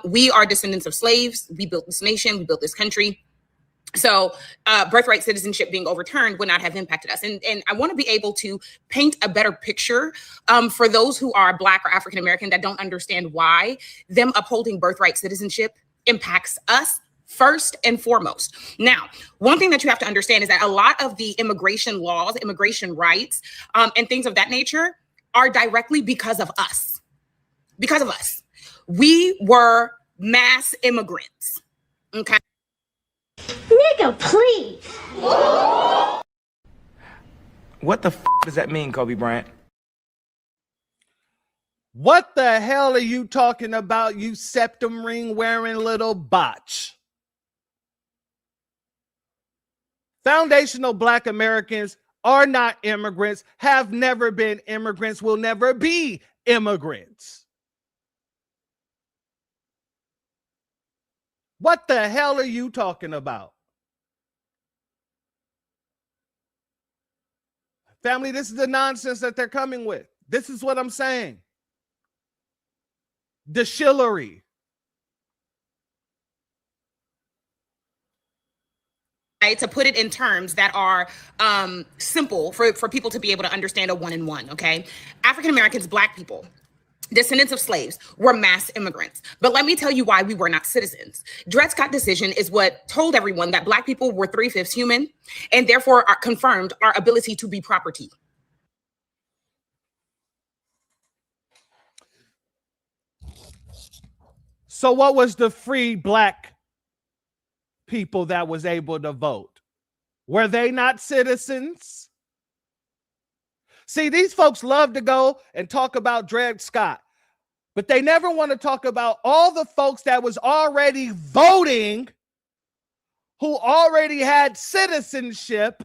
we are descendants of slaves. We built this nation. We built this country. So birthright citizenship being overturned would not have impacted us. And I want to be able to paint a better picture for those who are Black or African American that don't understand why them upholding birthright citizenship impacts us first and foremost. Now, one thing that you have to understand is that a lot of the immigration laws, immigration rights, and things of that nature are directly because of us. Because of us. We were mass immigrants. Okay. Nigga, please. What the does that mean, Kobe Bryant? What the hell are you talking about, you septum ring wearing little botch? Foundational Black Americans are not immigrants, have never been immigrants, will never be immigrants. What the hell are you talking about? Family, this is the nonsense that they're coming with. This is what I'm saying. The shillery. To put it in terms that are simple for people to be able to understand a one-on-one, okay? African Americans, Black people, descendants of slaves, were mass immigrants. But let me tell you why we were not citizens. Dred Scott decision is what told everyone that Black people were 3/5 human and therefore confirmed our ability to be property. So what was the free Black people that was able to vote? Were they not citizens? See, these folks love to go and talk about Dred Scott, but they never want to talk about all the folks that was already voting, who already had citizenship,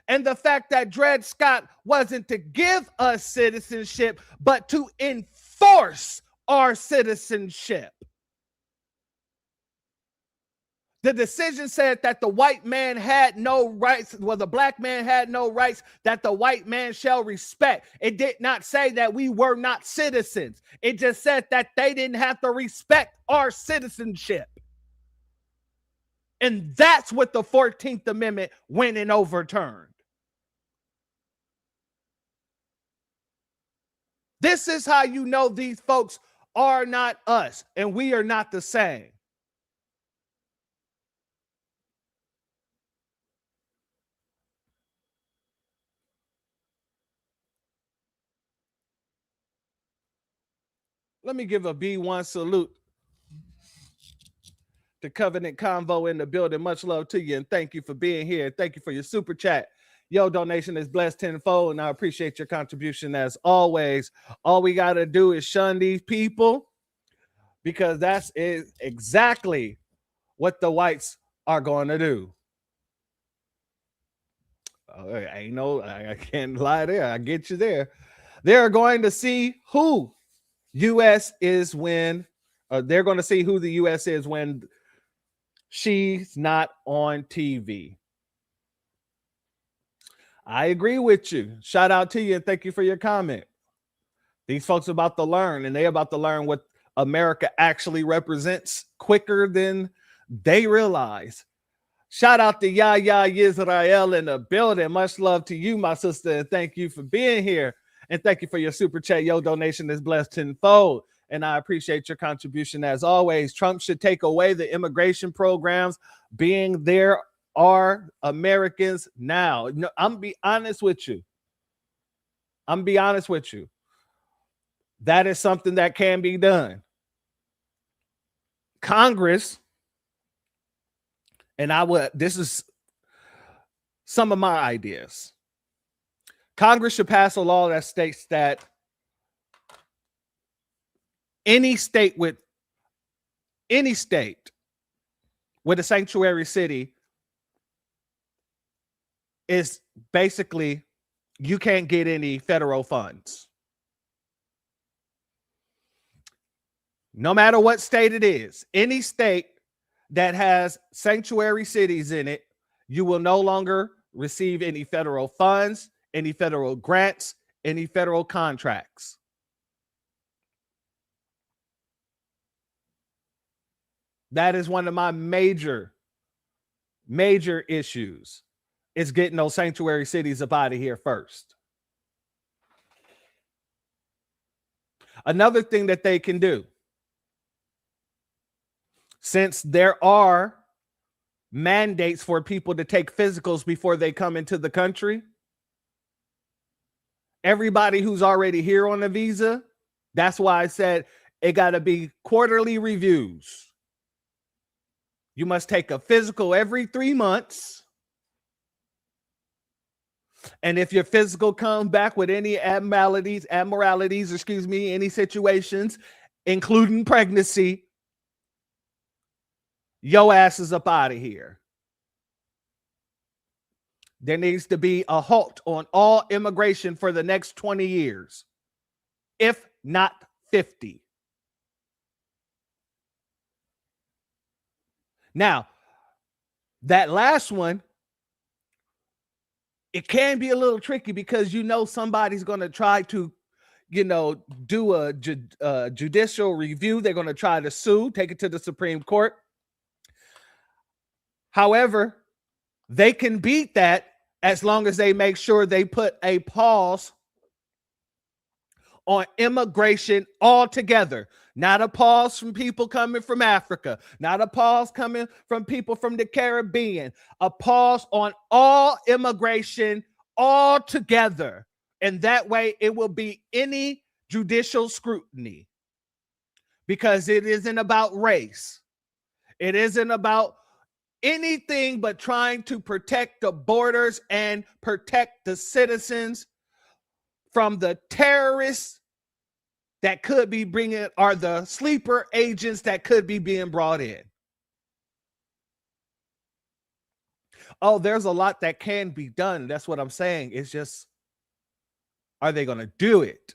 and the fact that Dred Scott wasn't to give us citizenship, but to enforce our citizenship. The decision said that the white man had no rights, well, the Black man had no rights that the white man shall respect. It did not say that we were not citizens. It just said that they didn't have to respect our citizenship. And that's what the 14th Amendment went and overturned. This is how you know these folks are not us and we are not the same. Let me give a B1 salute to Covenant Convo in the building. Much love to you and thank you for being here. Thank you for your super chat. Your donation is blessed tenfold and I appreciate your contribution as always. All we got to do is shun these people because that's exactly what the whites are going to do. I can't lie there. I get you there. They're going to see who U.S. is when they're going to see who the U.S. is when she's not on TV. I agree with you. Shout out to you and thank you for your comment. These folks are about to learn and they're about to learn what America actually represents quicker than they realize. Shout out to Yaya Yisrael in the building. Much love to you, my sister, and thank you for being here. And thank you for your super chat. Your donation is blessed tenfold. And I appreciate your contribution as always. Trump should take away the immigration programs, being there are Americans now. No, I'm be honest with you. That is something that can be done. Congress, and this is some of my ideas. Congress should pass a law that states that any state with a sanctuary city is basically you can't get any federal funds. No matter what state it is, any state that has sanctuary cities in it, you will no longer receive any federal funds, any federal grants, any federal contracts. That is one of my major issues, is getting those sanctuary cities up out of here first. Another thing that they can do, since there are mandates for people to take physicals before they come into the country, everybody who's already here on a visa, that's why I said it got to be quarterly reviews. You must take a physical every 3 months. And if your physical comes back with any abnormalities, any situations, including pregnancy, your ass is up out of here. There needs to be a halt on all immigration for the next 20 years, if not 50. Now, that last one it can be a little tricky because somebody's going to try to do a judicial review. They're going to try to sue, take it to the Supreme Court. However, they can beat that as long as they make sure they put a pause on immigration altogether. Not a pause from people coming from Africa, not a pause coming from people from the Caribbean, a pause on all immigration altogether. And that way it will be any judicial scrutiny, because it isn't about race. It isn't about anything but trying to protect the borders and protect the citizens from the terrorists that could be bringing, or the sleeper agents that could be being brought in. Oh, there's a lot that can be done. That's what I'm saying. It's just, are they going to do it?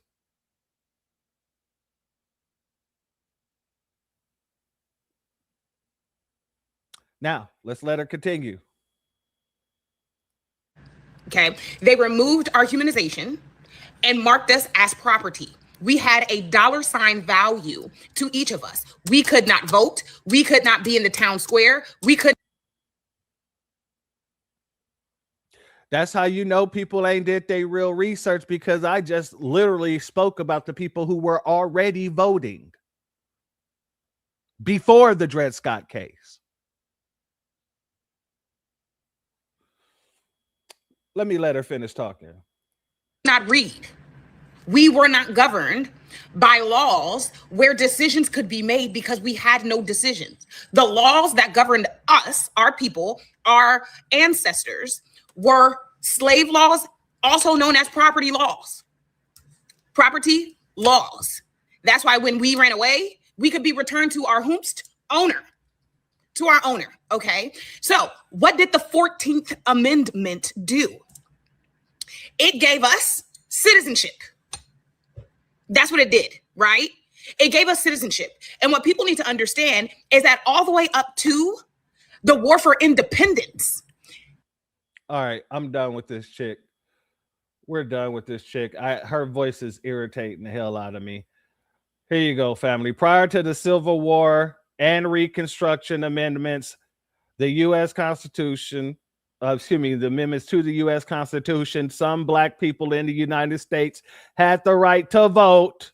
Now, let's let her continue. Okay. They removed our humanization and marked us as property. We had a $ value to each of us. We could not vote. We could not be in the town square. We could. That's how you know people ain't did their real research, because I just literally spoke about the people who were already voting before the Dred Scott case. Let me let her finish talking. Not read. We were not governed by laws where decisions could be made because we had no decisions. The laws that governed us, our people, our ancestors, were slave laws, also known as property laws. Property laws. That's why when we ran away, we could be returned to our owner. To our owner, okay? So what did the 14th Amendment do? It gave us citizenship. That's what it did, right? It gave us citizenship. And what people need to understand is that all the way up to the war for independence. All right, I'm done with this chick. We're done with this chick. Her voice is irritating the hell out of me. Here you go, family. Prior to the Civil War and Reconstruction amendments, the U.S. Constitution, the amendments to the U.S. Constitution, some Black people in the United States had the right to vote.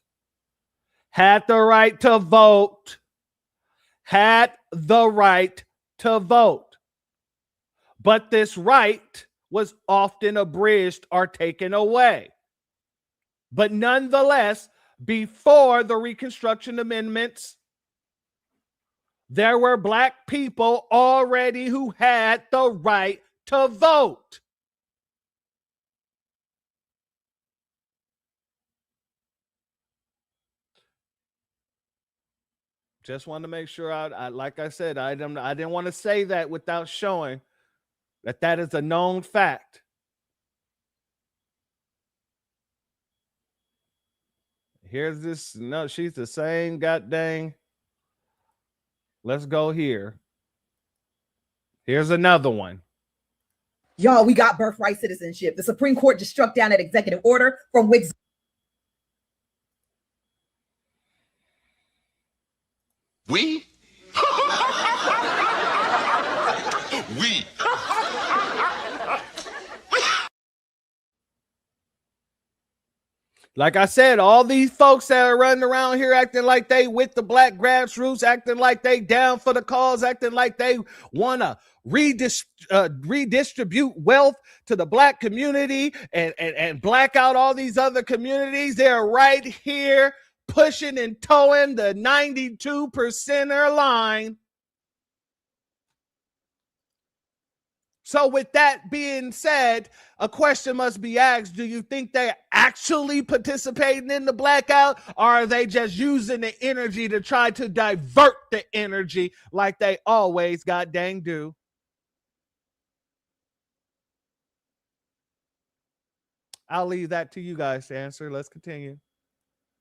Had the right to vote. Had the right to vote. But this right was often abridged or taken away. But nonetheless, before the Reconstruction amendments, there were Black people already who had the right to vote. Just want to make sure I like I said, I didn't want to say that without showing that that is a known fact. Here's this. No, she's the same. God dang. Let's go here. Here's another one. Y'all, we got birthright citizenship. The Supreme Court just struck down that executive order from which we we like I said, all these folks that are running around here acting like they with the Black grassroots, acting like they down for the cause, acting like they want to redistribute wealth to the Black community and black out all these other communities. They're right here pushing and towing the 92%er line. So with that being said, a question must be asked. Do you think they're actually participating in the blackout, or are they just using the energy to try to divert the energy like they always god dang do? I'll leave that to you guys to answer. Let's continue.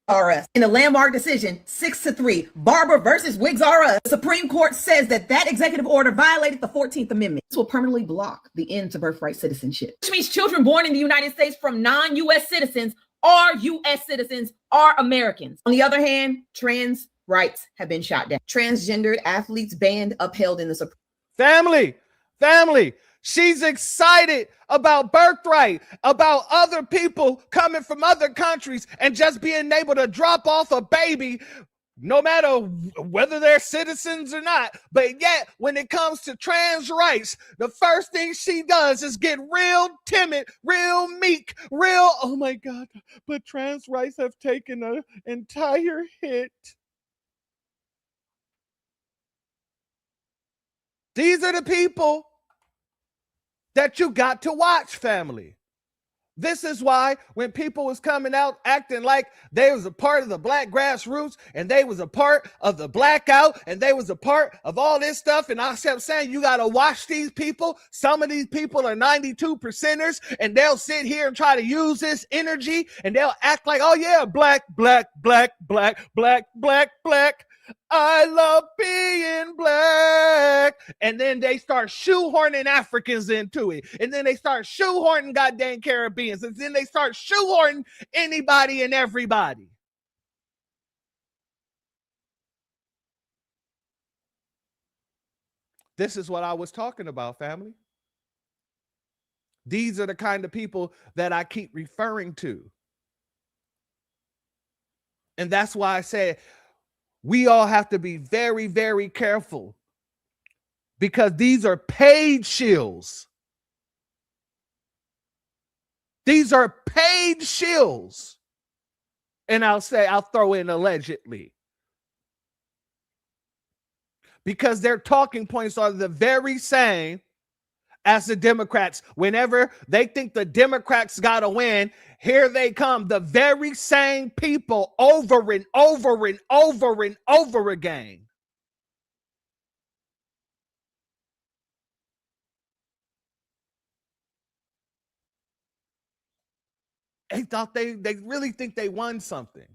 R Us. In a landmark decision, 6-3, Barber versus Wigs R Us, the Supreme Court says that executive order violated the 14th Amendment. This will permanently block the end to birthright citizenship, which means children born in the United States from non-U.S. citizens are U.S. citizens, are Americans. On the other hand, trans rights have been shot down. Transgendered athletes banned, upheld in the Supreme Family. She's excited about birthright, about other people coming from other countries and just being able to drop off a baby, no matter whether they're citizens or not. But yet, when it comes to trans rights, the first thing she does is get real timid, real meek, oh my God, but trans rights have taken an entire hit. These are the people that you got to watch, family. This is why when people was coming out acting like they was a part of the black grassroots and they was a part of the blackout and they was a part of all this stuff, and I kept saying you got to watch these people. Some of these people are 92%ers, and they'll sit here and try to use this energy and they'll act like, oh yeah, black. I love being black. And then they start shoehorning Africans into it. And then they start shoehorning goddamn Caribbeans. And then they start shoehorning anybody and everybody. This is what I was talking about, family. These are the kind of people that I keep referring to. And that's why I said, we all have to be very, very careful, because these are paid shills. These are paid shills. And I'll throw in allegedly, because their talking points are the very same as the Democrats. Whenever they think the Democrats got to win, here they come, the very same people over and over and over and over again. They thought they really think they won something.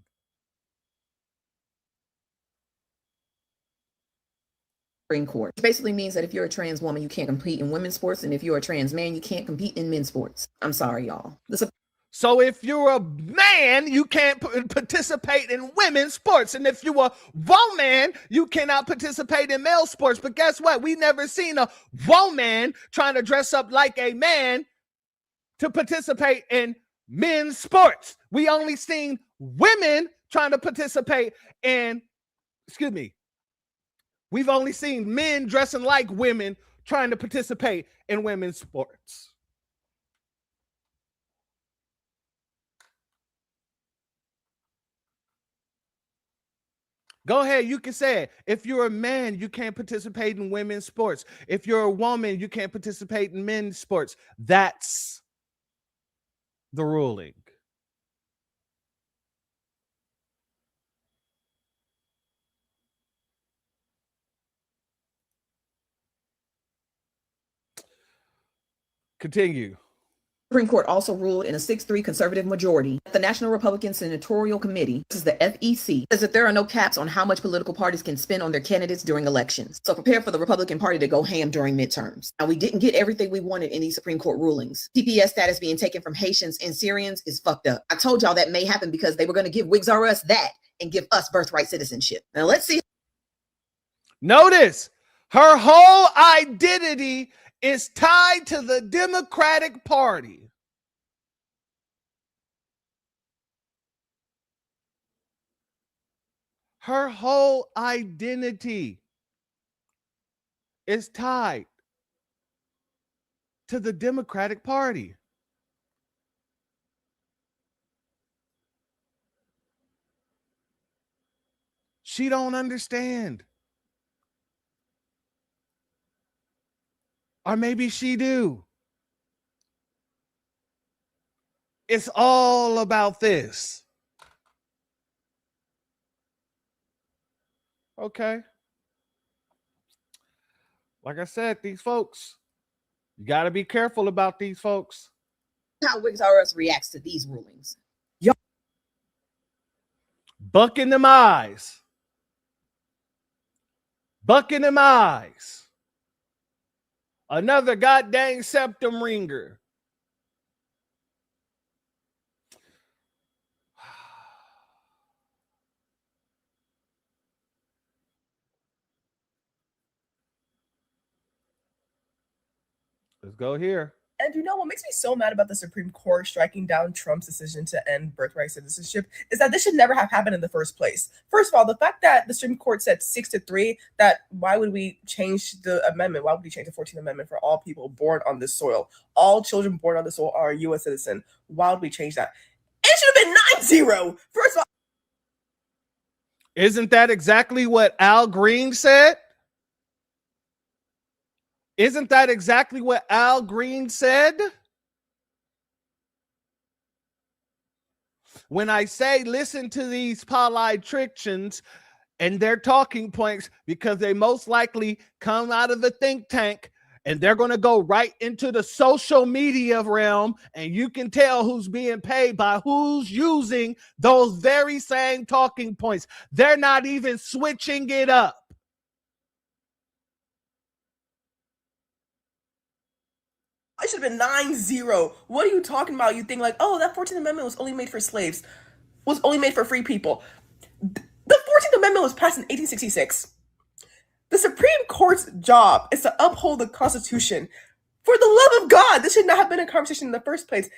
Supreme Court. Which basically means that if you're a trans woman, you can't compete in women's sports, and if you're a trans man, you can't compete in men's sports. I'm sorry, y'all. So if you're a man, you can't participate in women's sports. And if you're a woman, you cannot participate in male sports. But guess what? We never seen a woman trying to dress up like a man to participate in men's sports. We only seen women trying to participate in, we've only seen men dressing like women trying to participate in women's sports. Go ahead, you can say it. If you're a man, you can't participate in women's sports. If you're a woman, you can't participate in men's sports. That's the ruling. Continue. Supreme Court also ruled in a 6-3 conservative majority. The National Republican Senatorial Committee, this is the FEC, says that there are no caps on how much political parties can spend on their candidates during elections. So prepare for the Republican Party to go ham during midterms. Now, we didn't get everything we wanted in these Supreme Court rulings. TPS status being taken from Haitians and Syrians is fucked up. I told y'all that may happen because they were going to give Wigs R Us that and give us birthright citizenship. Now, let's see. Notice her whole identity is tied to the Democratic Party. Her whole identity is tied to the Democratic Party. She don't understand. Or maybe she do. It's all about this. Okay. Like I said, these folks, you got to be careful about these folks. How Wigs R Us reacts to these rulings. Bucking them eyes. Bucking them eyes. Another goddamn septum ringer. Let's go here. And you know what makes me so mad about the Supreme Court striking down Trump's decision to end birthright citizenship is that this should never have happened in the first place. First of all, the fact that the Supreme Court said 6-3, that why would we change the amendment? Why would we change the 14th Amendment for all people born on this soil? All children born on this soil are a U.S. citizen. Why would we change that? It should have been 9-0. First of all, isn't that exactly what Al Green said? Isn't that exactly what Al Green said? When I say listen to these politicians and their talking points, because they most likely come out of the think tank and they're going to go right into the social media realm, and you can tell who's being paid by who's using those very same talking points. They're not even switching it up. it should have been 9-0. What are you talking about? You think like, oh, that 14th Amendment was only made for slaves, was only made for free people. The 14th Amendment was passed in 1866. The Supreme Court's job is to uphold the Constitution. For the love of God, this should not have been a conversation in the first place.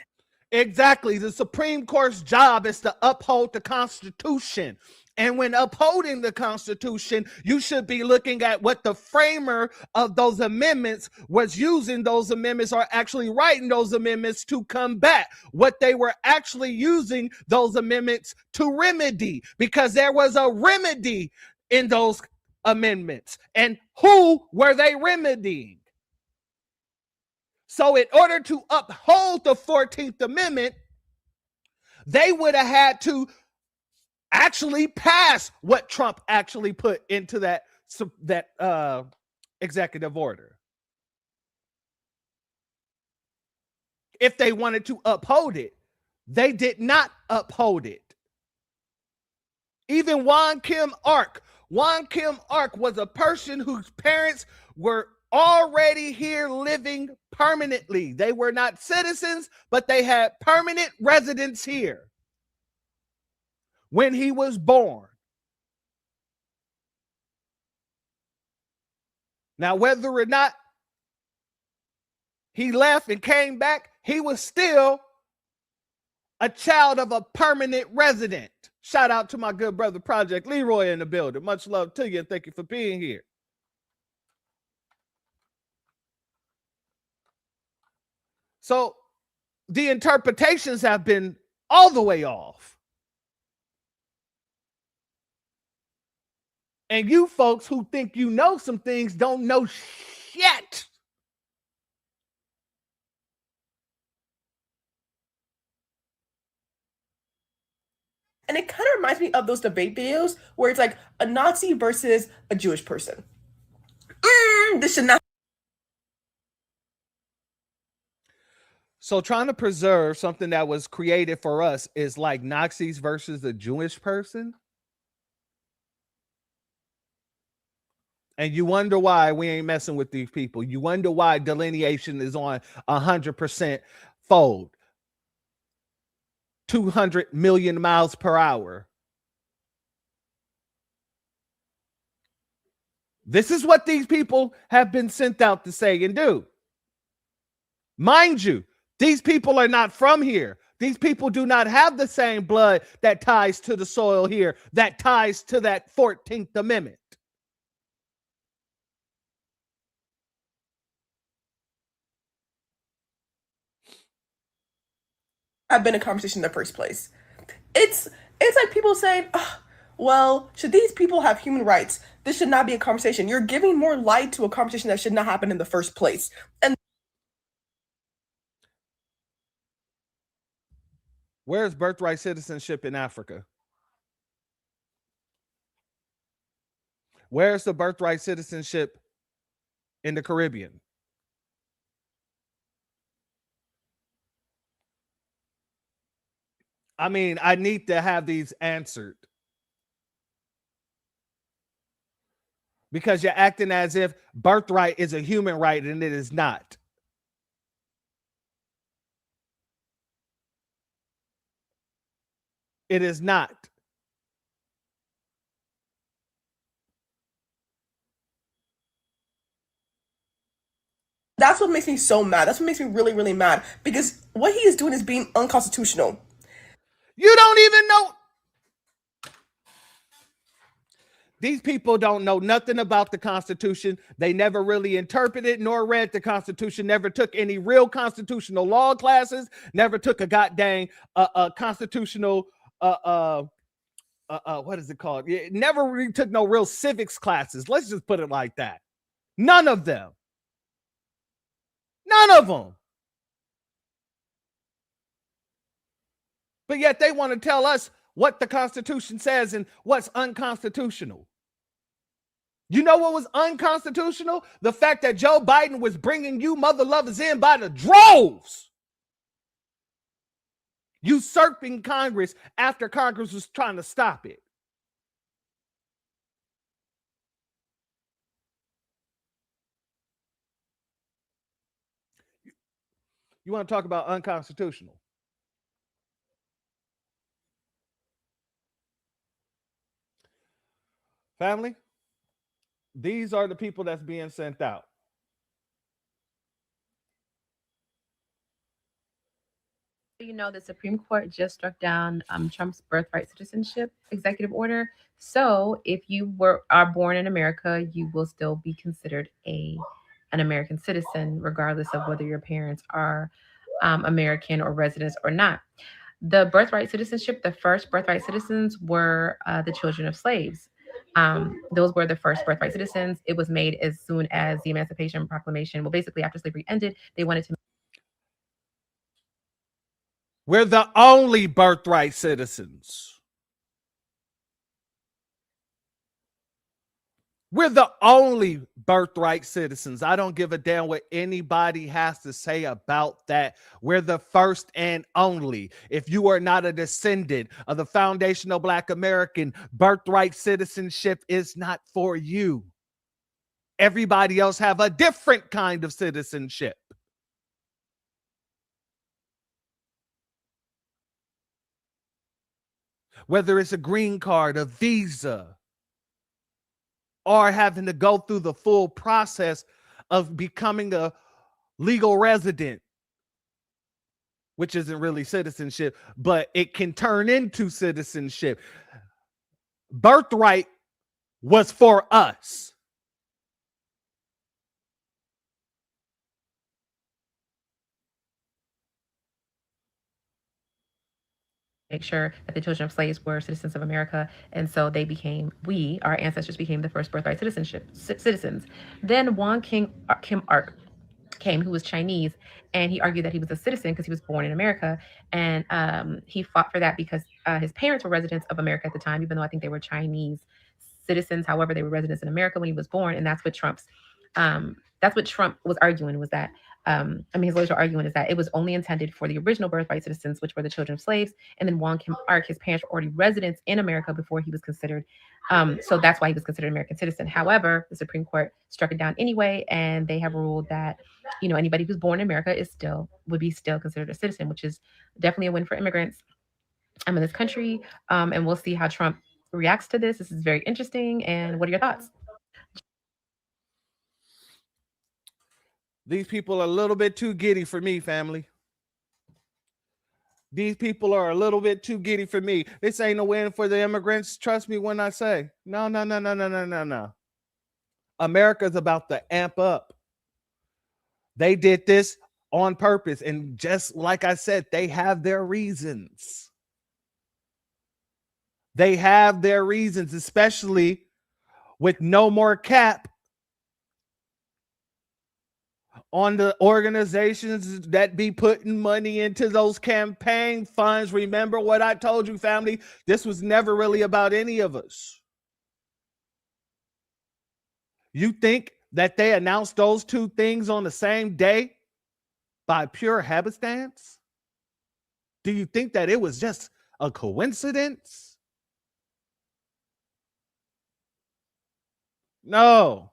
Exactly. The Supreme Court's job is to uphold the Constitution. And when upholding the Constitution, you should be looking at what the framer of those amendments was using those amendments, or actually writing those amendments to combat, what they were actually using those amendments to remedy, because there was a remedy in those amendments. And who were they remedying? So in order to uphold the 14th Amendment, they would have had to actually pass what Trump actually put into that executive order. If they wanted to uphold it, they did not uphold it. Even Juan Kim Ark was a person whose parents were already here living permanently. They were not citizens, but they had permanent residence here when he was born. Now, whether or not he left and came back, he was still a child of a permanent resident. Shout out to my good brother, Project Leroy, in the building. Much love to you, and thank you for being here. So the interpretations have been all the way off. And you folks who think you know some things don't know shit. And it kind of reminds me of those debate videos where it's like a Nazi versus a Jewish person. This should not. So trying to preserve something that was created for us is like Nazis versus a Jewish person. And you wonder why we ain't messing with these people. You wonder why delineation is on 100% fold. 200 million miles per hour. This is what these people have been sent out to say and do. Mind you, these people are not from here. These people do not have the same blood that ties to the soil here, that ties to that 14th Amendment. Have been a conversation in the first place. It's like people saying, oh, well, should these people have human rights? This should not be a conversation. You're giving more light to a conversation that should not happen in the first place. And where's birthright citizenship in Africa? Where's the birthright citizenship in the Caribbean? I mean, I need to have these answered. because you're acting as if birthright is a human right and it is not. It is not. That's what makes me so mad. That's what makes me really, really mad, because what he is doing is being unconstitutional. You don't even know. These people don't know nothing about the Constitution. They never really interpreted nor read the Constitution, never took any real constitutional law classes, never took a goddamn constitutional, what is it called? Never really took no real civics classes. Let's just put it like that. None of them. None of them. But yet they want to tell us what the Constitution says and what's unconstitutional. You know what was unconstitutional? The fact that Joe Biden was bringing you mother lovers in by the droves, usurping Congress after Congress was trying to stop it. You want to talk about unconstitutional? Family, these are the people that's being sent out. You know, the Supreme Court just struck down Trump's birthright citizenship executive order. So if you are born in America, you will still be considered an American citizen, regardless of whether your parents are American or residents or not. The birthright citizenship, the first birthright citizens were the children of slaves. Those were the first birthright citizens. It was made as soon as the Emancipation Proclamation. Well, basically after slavery ended, they wanted to. We're the only birthright citizens. We're the only birthright citizens. I don't give a damn what anybody has to say about that. We're the first and only. If you are not a descendant of the foundational Black American, birthright citizenship is not for you. Everybody else have a different kind of citizenship. Whether it's a green card, a visa, or having to go through the full process of becoming a legal resident, which isn't really citizenship, but it can turn into citizenship. Birthright was for us. Make sure that the children of slaves were citizens of America, and so they became, our ancestors became the first birthright citizens. Then Kim Ark came, who was Chinese, and he argued that he was a citizen because he was born in America, and he fought for that because his parents were residents of America at the time, even though I think they were Chinese citizens. However, they were residents in America when he was born, and that's what Trump was arguing, was that his lawyers were arguing is that it was only intended for the original birthright citizens, which were the children of slaves. And then Kim Ark, his parents were already residents in America before he was considered. So that's why he was considered an American citizen. However, the Supreme Court struck it down anyway, and they have ruled that, anybody who's born in America would be still considered a citizen, which is definitely a win for immigrants in this country. And we'll see how Trump reacts to this. This is very interesting. And what are your thoughts? These people are a little bit too giddy for me, family. These people are a little bit too giddy for me. This ain't a win for the immigrants. Trust me when I say, no. America's about to amp up. They did this on purpose. And just like I said, they have their reasons. They have their reasons, especially with no more cap on the organizations that be putting money into those campaign funds. Remember what I told you, family? This was never really about any of us. You think that they announced those two things on the same day by pure happenstance? Do you think that it was just a coincidence? No.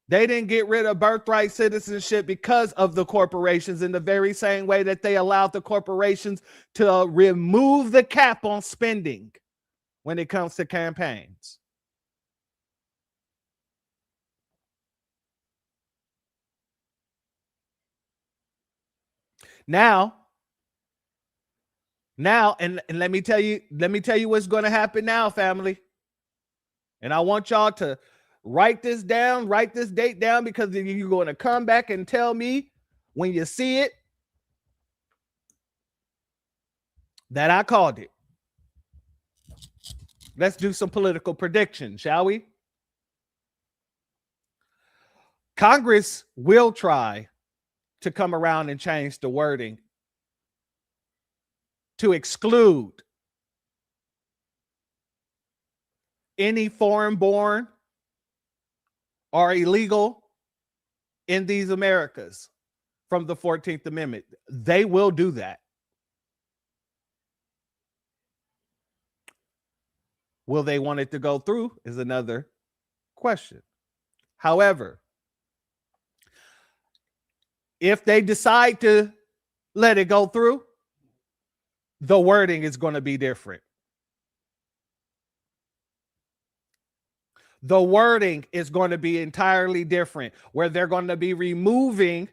They didn't get rid of birthright citizenship because of the corporations, in the very same way that they allowed the corporations to remove the cap on spending when it comes to campaigns. Now, and let me tell you what's going to happen now, family. And I want y'all to write this down, write this date down, because you're going to come back and tell me when you see it that I called it. Let's do some political prediction, shall we? Congress will try to come around and change the wording to exclude any foreign-born or illegal in these Americas from the 14th Amendment. They will do that. Will they want it to go through is another question. However, if they decide to let it go through, the wording is going to be different. The wording is going to be entirely different, where they're going to be removing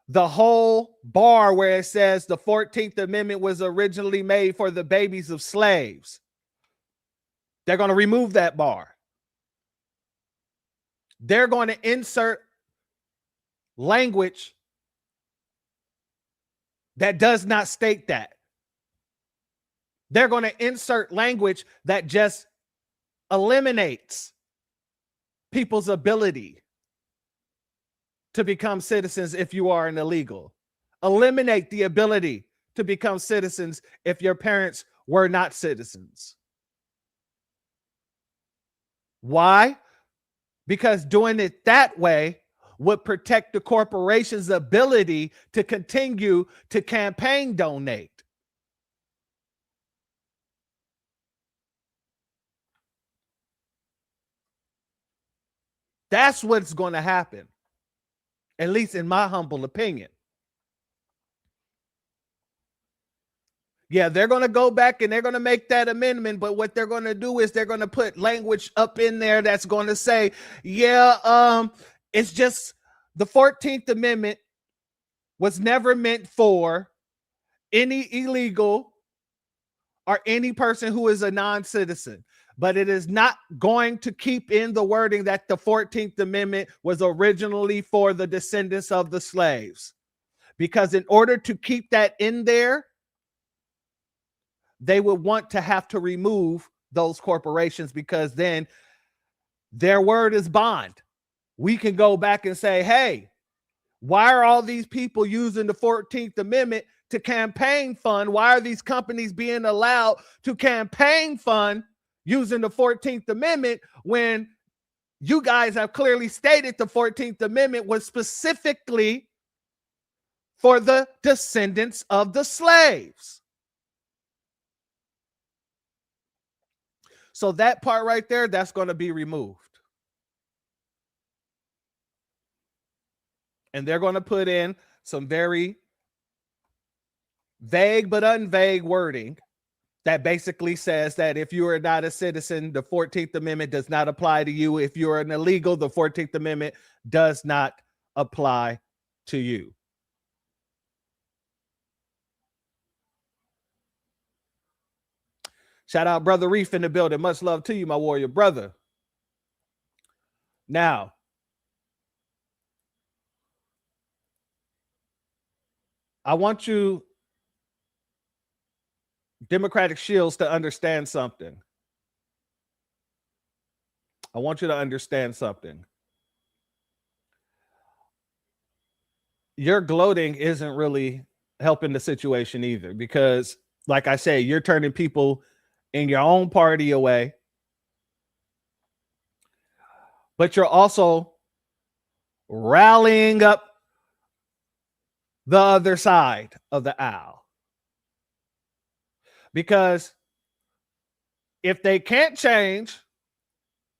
the whole bar where it says the 14th Amendment was originally made for the babies of slaves. They're going to remove that bar. They're going to insert language that does not state that. They're going to insert language that just eliminates people's ability to become citizens if you are an illegal. Eliminate the ability to become citizens if your parents were not citizens. Why? Because doing it that way would protect the corporation's ability to continue to campaign donate. That's what's going to happen, at least in my humble opinion. Yeah, they're going to go back and they're going to make that amendment, but what they're going to do is they're going to put language up in there that's going to say, yeah, it's just the 14th Amendment was never meant for any illegal or any person who is a non-citizen. But it is not going to keep in the wording that the 14th Amendment was originally for the descendants of the slaves. Because in order to keep that in there, they would want to have to remove those corporations, because then their word is bond. We can go back and say, hey, why are all these people using the 14th Amendment to campaign fund? Why are these companies being allowed to campaign fund using the 14th Amendment when you guys have clearly stated the 14th Amendment was specifically for the descendants of the slaves? So that part right there, that's going to be removed. And they're going to put in some very vague but unvague wording that basically says that if you are not a citizen, the 14th Amendment does not apply to you. If you're an illegal, the 14th Amendment does not apply to you. Shout out Brother Reef in the building. Much love to you, my warrior brother. Now, I want you, Democratic Shields, to understand something. I want you to understand something. Your gloating isn't really helping the situation either, because, like I say, you're turning people in your own party away, but you're also rallying up the other side of the aisle. Because if they can't change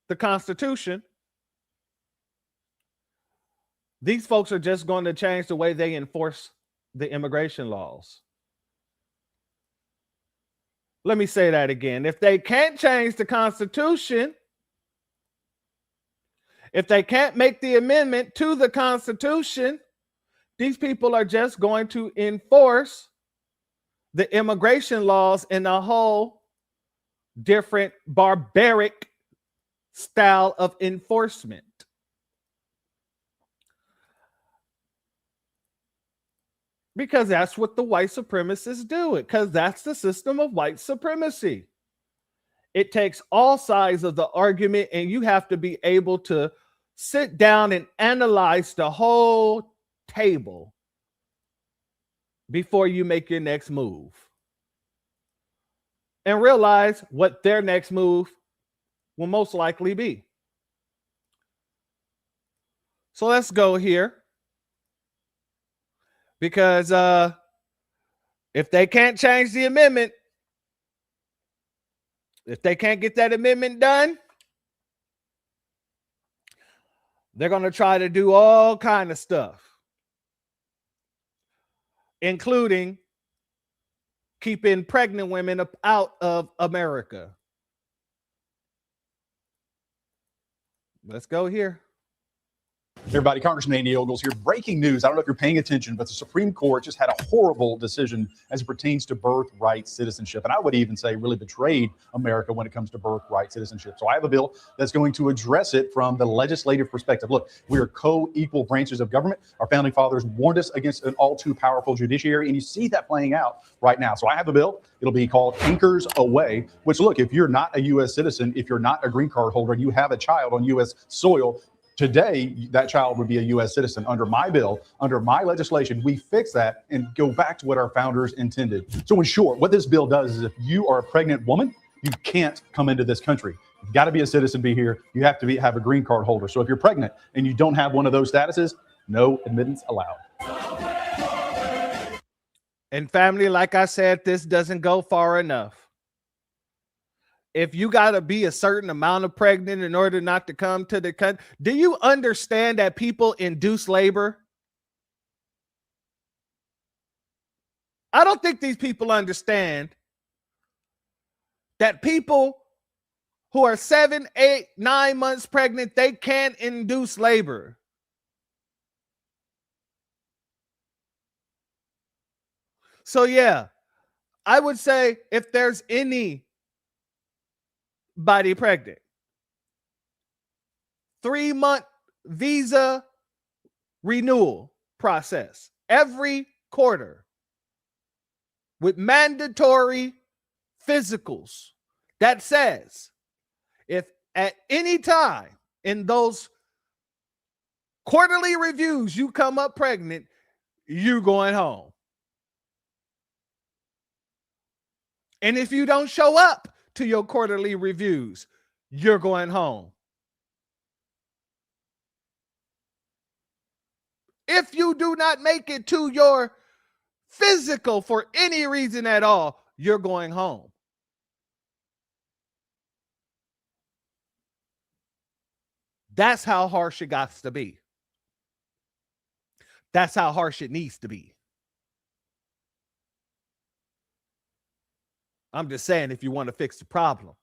the Constitution, these folks are just going to change the way they enforce the immigration laws. Let me say that again. If they can't change the Constitution, if they can't make the amendment to the Constitution, these people are just going to enforce the immigration laws in a whole different barbaric style of enforcement. Because that's what the white supremacists do. Because that's the system of white supremacy. It takes all sides of the argument, and you have to be able to sit down and analyze the whole table before you make your next move. And realize what their next move will most likely be. So let's go here. Because if they can't change the amendment, if they can't get that amendment done, they're going to try to do all kind of stuff, including keeping pregnant women out of America. Let's go here. Everybody, Congressman Andy Ogles here. Breaking news. I don't know if you're paying attention, but the Supreme Court just had a horrible decision as it pertains to birthright citizenship. And I would even say really betrayed America when it comes to birthright citizenship. So I have a bill that's going to address it from the legislative perspective. Look, we are co-equal branches of government. Our founding fathers warned us against an all too powerful judiciary, and you see that playing out right now. So I have a bill. It'll be called Anchors Away, which, look, if you're not a U.S. citizen, if you're not a green card holder, and you have a child on U.S. soil, today, that child would be a U.S. citizen. Under my bill, under my legislation, we fix that and go back to what our founders intended. So in short, what this bill does is if you are a pregnant woman, you can't come into this country. You've got to be a citizen, be here. You have to have a green card holder. So if you're pregnant and you don't have one of those statuses, no admittance allowed. And family, like I said, this doesn't go far enough. If you got to be a certain amount of pregnant in order not to come to the country, do you understand that people induce labor? I don't think these people understand that people who are 7, 8, 9 months pregnant, they can't induce labor. So yeah, I would say if there's anybody pregnant, 3-month visa renewal process every quarter with mandatory physicals that says if at any time in those quarterly reviews you come up pregnant, you're going home. And if you don't show up to your quarterly reviews, you're going home. If you do not make it to your physical for any reason at all, you're going home. That's how harsh it got to be. That's how harsh it needs to be. I'm just saying, if you want to fix the problem.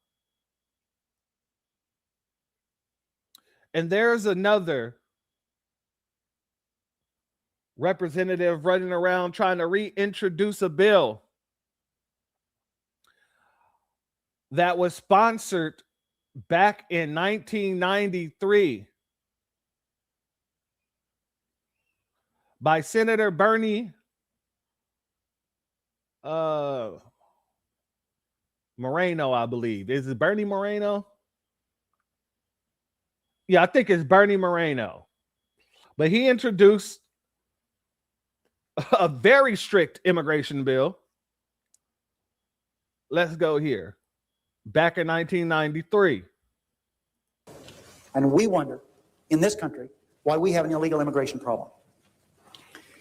And there's another representative running around trying to reintroduce a bill that was sponsored back in 1993 by Senator Bernie Moreno, I believe. Is it Bernie Moreno? Yeah, I think it's Bernie Moreno. But he introduced a very strict immigration bill. Let's go here. Back in 1993. And we wonder, in this country, why we have an illegal immigration problem.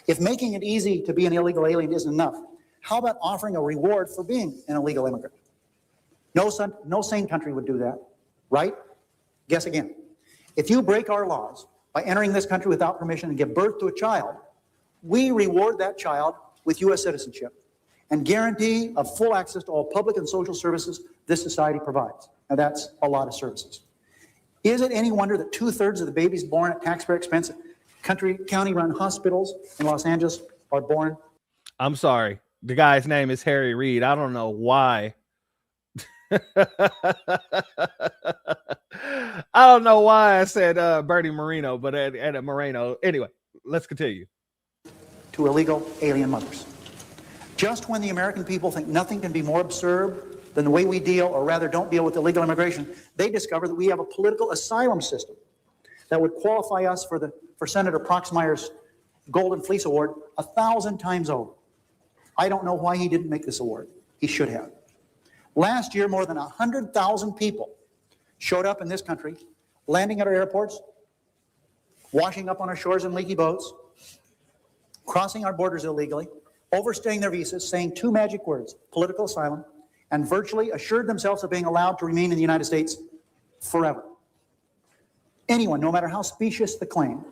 If making it easy to be an illegal alien isn't enough, how about offering a reward for being an illegal immigrant? No sane country would do that, right? Guess again. If you break our laws by entering this country without permission and give birth to a child, we reward that child with U.S. citizenship and guarantee of full access to all public and social services this society provides. Now that's a lot of services. Is it any wonder that 2/3 of the babies born at taxpayer expense at county-run hospitals in Los Angeles are born? I'm sorry. The guy's name is Harry Reid. I don't know why. I don't know why I said Bernie Moreno, but at Moreno. Anyway, let's continue. To illegal alien mothers. Just when the American people think nothing can be more absurd than the way we deal, or rather don't deal, with illegal immigration, they discover that we have a political asylum system that would qualify us for Senator Proxmire's Golden Fleece Award 1,000 times over. I don't know why he didn't make this award. He should have. Last year, more than 100,000 people showed up in this country, landing at our airports, washing up on our shores in leaky boats, crossing our borders illegally, overstaying their visas, saying two magic words, political asylum, and virtually assured themselves of being allowed to remain in the United States forever. Anyone, no matter how specious the claim,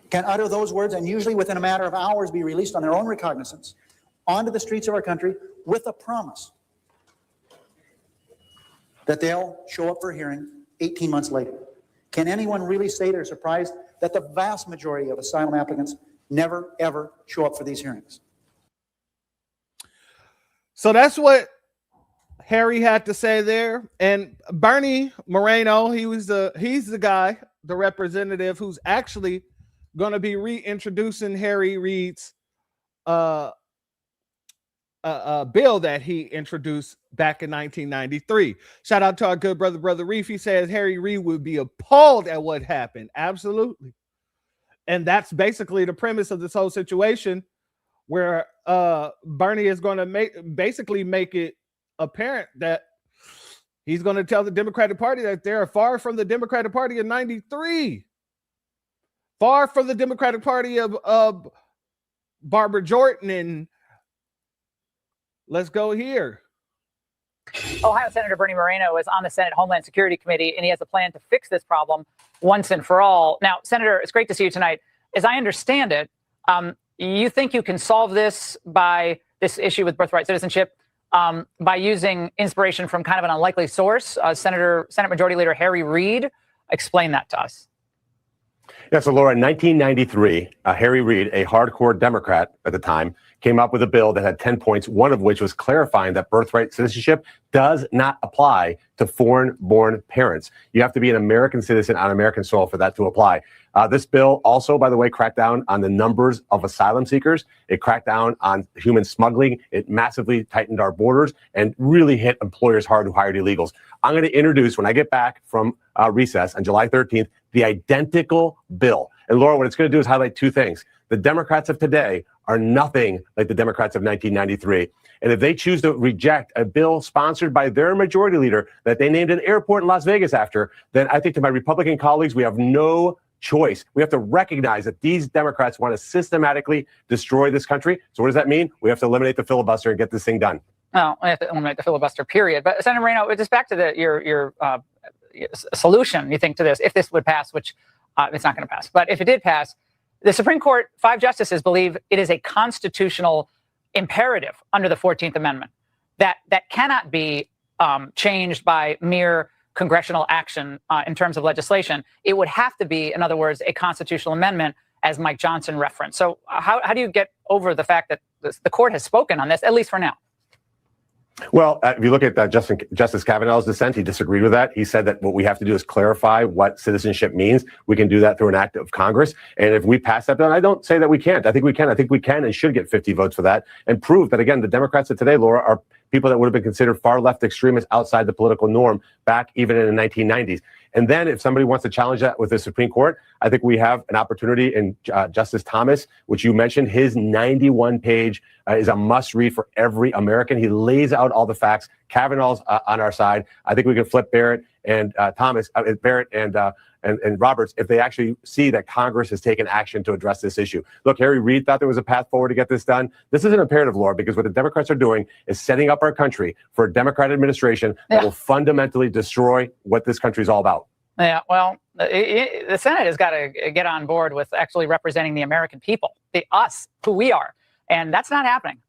can utter those words and usually within a matter of hours be released on their own recognizance onto the streets of our country with a promise that they'll show up for a hearing 18 months later. Can anyone really say they're surprised that the vast majority of asylum applicants never, ever show up for these hearings? So that's what Harry had to say there. And Bernie Moreno, he's the guy, the representative who's actually going to be reintroducing Harry Reid's bill that he introduced back in 1993. Shout out to our good brother Reef. He says Harry Reid would be appalled at what happened. Absolutely. And that's basically the premise of this whole situation, where Bernie is going to make it apparent that he's going to tell the Democratic Party that they're far from the Democratic Party in 93. Far from the Democratic Party of Barbara Jordan. And let's go here. Ohio Senator Bernie Moreno is on the Senate Homeland Security Committee, and he has a plan to fix this problem once and for all. Now, Senator, it's great to see you tonight. As I understand it, you think you can solve this issue with birthright citizenship by using inspiration from kind of an unlikely source, Senate Majority Leader Harry Reid. Explain that to us. Yeah, so Laura, in 1993, Harry Reid, a hardcore Democrat at the time, came up with a bill that had 10 points, one of which was clarifying that birthright citizenship does not apply to foreign-born parents. You have to be an American citizen on American soil for that to apply. This bill also, by the way, cracked down on the numbers of asylum seekers. It cracked down on human smuggling. It massively tightened our borders and really hit employers hard who hired illegals. I'm going to introduce, when I get back from recess on July 13th, the identical bill. And Laura, what it's going to do is highlight two things. The Democrats of today are nothing like the Democrats of 1993. And if they choose to reject a bill sponsored by their majority leader that they named an airport in Las Vegas after, then I think to my Republican colleagues, we have no choice. We have to recognize that these Democrats want to systematically destroy this country. So what does that mean? We have to eliminate the filibuster and get this thing done. Well, we have to eliminate the filibuster, period. But Senator Moreno, just back to your solution, you think, to this, if this would pass, which it's not going to pass. But if it did pass, the Supreme Court, 5 justices believe it is a constitutional imperative under the 14th Amendment that cannot be changed by mere congressional action in terms of legislation. It would have to be, in other words, a constitutional amendment, as Mike Johnson referenced. So how do you get over the fact that the court has spoken on this, at least for now? Well, if you look at Justice Kavanaugh's dissent, he disagreed with that. He said that what we have to do is clarify what citizenship means. We can do that through an act of Congress. And if we pass that bill, I don't say that we can't. I think we can. I think we can and should get 50 votes for that and prove that, again, the Democrats of today, Laura, are people that would have been considered far left extremists outside the political norm back even in the 1990s. And then if somebody wants to challenge that with the Supreme Court, I think we have an opportunity in Justice Thomas, which you mentioned. His 91-page is a must-read for every American. He lays out all the facts. Kavanaugh's on our side. I think we can flip Barrett and and Roberts if they actually see that Congress has taken action to address this issue. Look, Harry Reid thought there was a path forward to get this done. This is an imperative, Laura, because what the Democrats are doing is setting up our country for a Democratic administration that will fundamentally destroy what this country is all about. Yeah, well, the Senate has got to get on board with actually representing the American people, us, who we are. And that's not happening.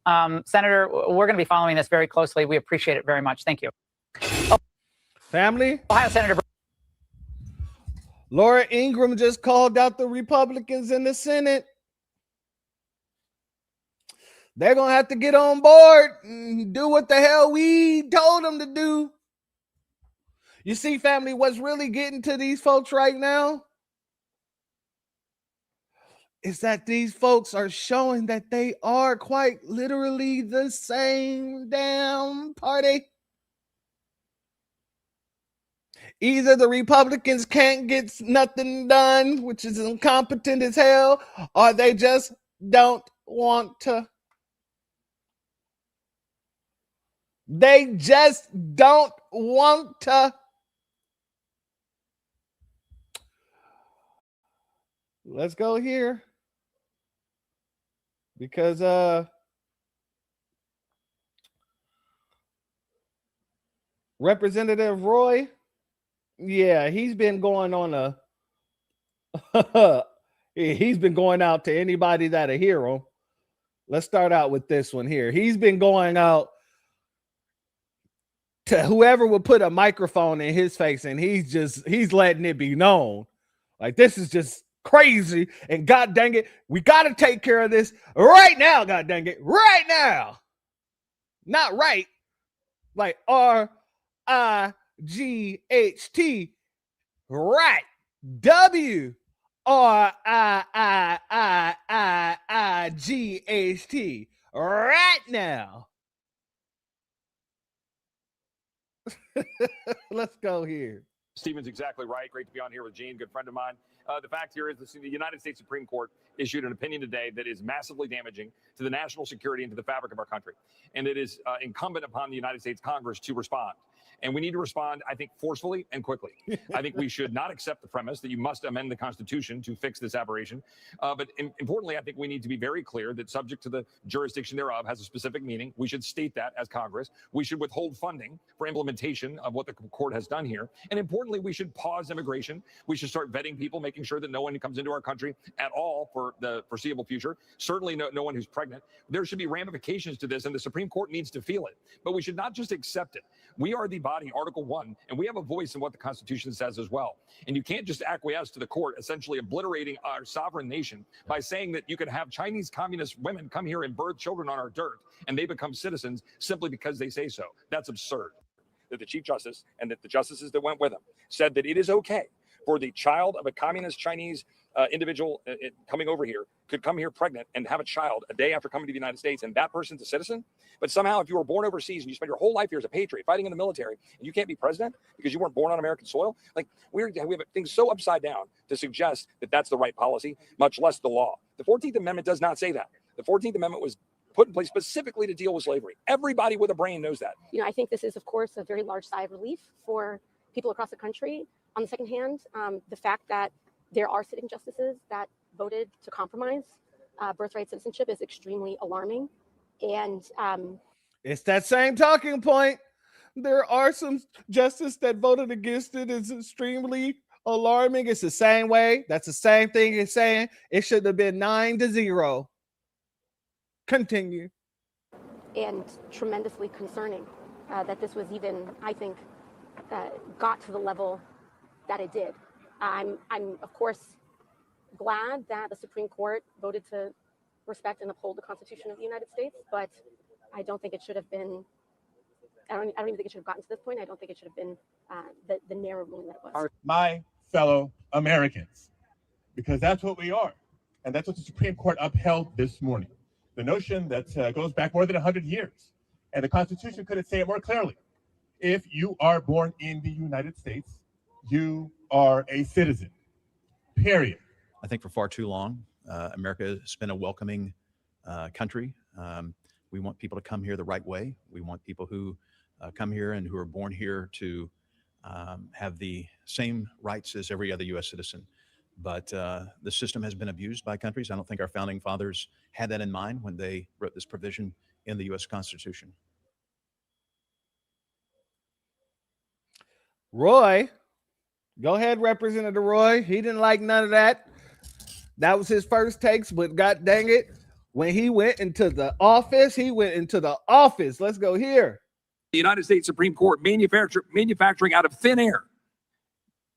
Senator, we're going to be following this very closely. We appreciate it very much. Thank you. Family? Ohio Senator. Laura Ingraham just called out the Republicans in the Senate. They're going to have to get on board and do what the hell we told them to do. You see, family, what's really getting to these folks right now is that these folks are showing that they are quite literally the same damn party. Either the Republicans can't get nothing done, which is incompetent as hell, or they just don't want to. They just don't want to. Let's go here. Because Representative Roy, yeah, he's been going on he's been going out to anybody that'll hear him. Let's start out with this one here. He's been going out to whoever would put a microphone in his face, and he's letting it be known. Like, this is just crazy, and god dang it, we got to take care of this right now. God dang it, right now. Not right, like RIGHT, right. WRIGHT, right now. Let's go here. Stephen's exactly right. Great to be on here with Gene, good friend of mine. The fact here is the United States Supreme Court issued an opinion today that is massively damaging to the national security and to the fabric of our country. And it is incumbent upon the United States Congress to respond. And we need to respond, I think, forcefully and quickly. I think we should not accept the premise that you must amend the Constitution to fix this aberration. But importantly, I think we need to be very clear that subject to the jurisdiction thereof has a specific meaning. We should state that as Congress. We should withhold funding for implementation of what the court has done here. And importantly, we should pause immigration. We should start vetting people, making sure that no one comes into our country at all for the foreseeable future. Certainly no one who's pregnant. There should be ramifications to this, and the Supreme Court needs to feel it. But we should not just accept it. We are the body, Article 1, and we have a voice in what the Constitution says as well. And you can't just acquiesce to the court essentially obliterating our sovereign nation by saying that you can have Chinese communist women come here and birth children on our dirt, and they become citizens simply because they say so. That's absurd. That the Chief Justice and that the justices that went with him said that it is okay for the child of a communist Chinese individual coming over here could come here pregnant and have a child a day after coming to the United States, and that person's a citizen. But somehow, if you were born overseas and you spend your whole life here as a patriot fighting in the military, and you can't be president because you weren't born on American soil, like we have things so upside down to suggest that that's the right policy, much less the law. The 14th Amendment does not say that. The 14th Amendment was put in place specifically to deal with slavery. Everybody with a brain knows that. You know, I think this is, of course, a very large sigh of relief for people across the country. On the second hand, the fact that there are sitting justices that voted to compromise birthright citizenship is extremely alarming. And it's that same talking point. There are some justices that voted against it. It's extremely alarming. It's the same way. That's the same thing as saying it should have been 9-0. Continue. And tremendously concerning that this was even, I think, got to the level that it did. I'm of course glad that the Supreme Court voted to respect and uphold the Constitution of the United States, but I don't think it should have been. I don't even think it should have gotten to this point. I don't think it should have been the narrow ruling that it was. My fellow Americans, because that's what we are, and that's what the Supreme Court upheld this morning. The notion that goes back more than 100 years, and the Constitution couldn't say it more clearly. If you are born in the United States, you are a citizen, period. I think for far too long, America has been a welcoming country. We want people to come here the right way. We want people who come here and who are born here to have the same rights as every other U.S. citizen. But the system has been abused by countries. I don't think our founding fathers had that in mind when they wrote this provision in the U.S. Constitution. Roy, go ahead, Representative Roy. He didn't like none of that. That was his first takes, but God dang it, when he went into the office, he went into the office. Let's go here. The United States Supreme Court manufacturing out of thin air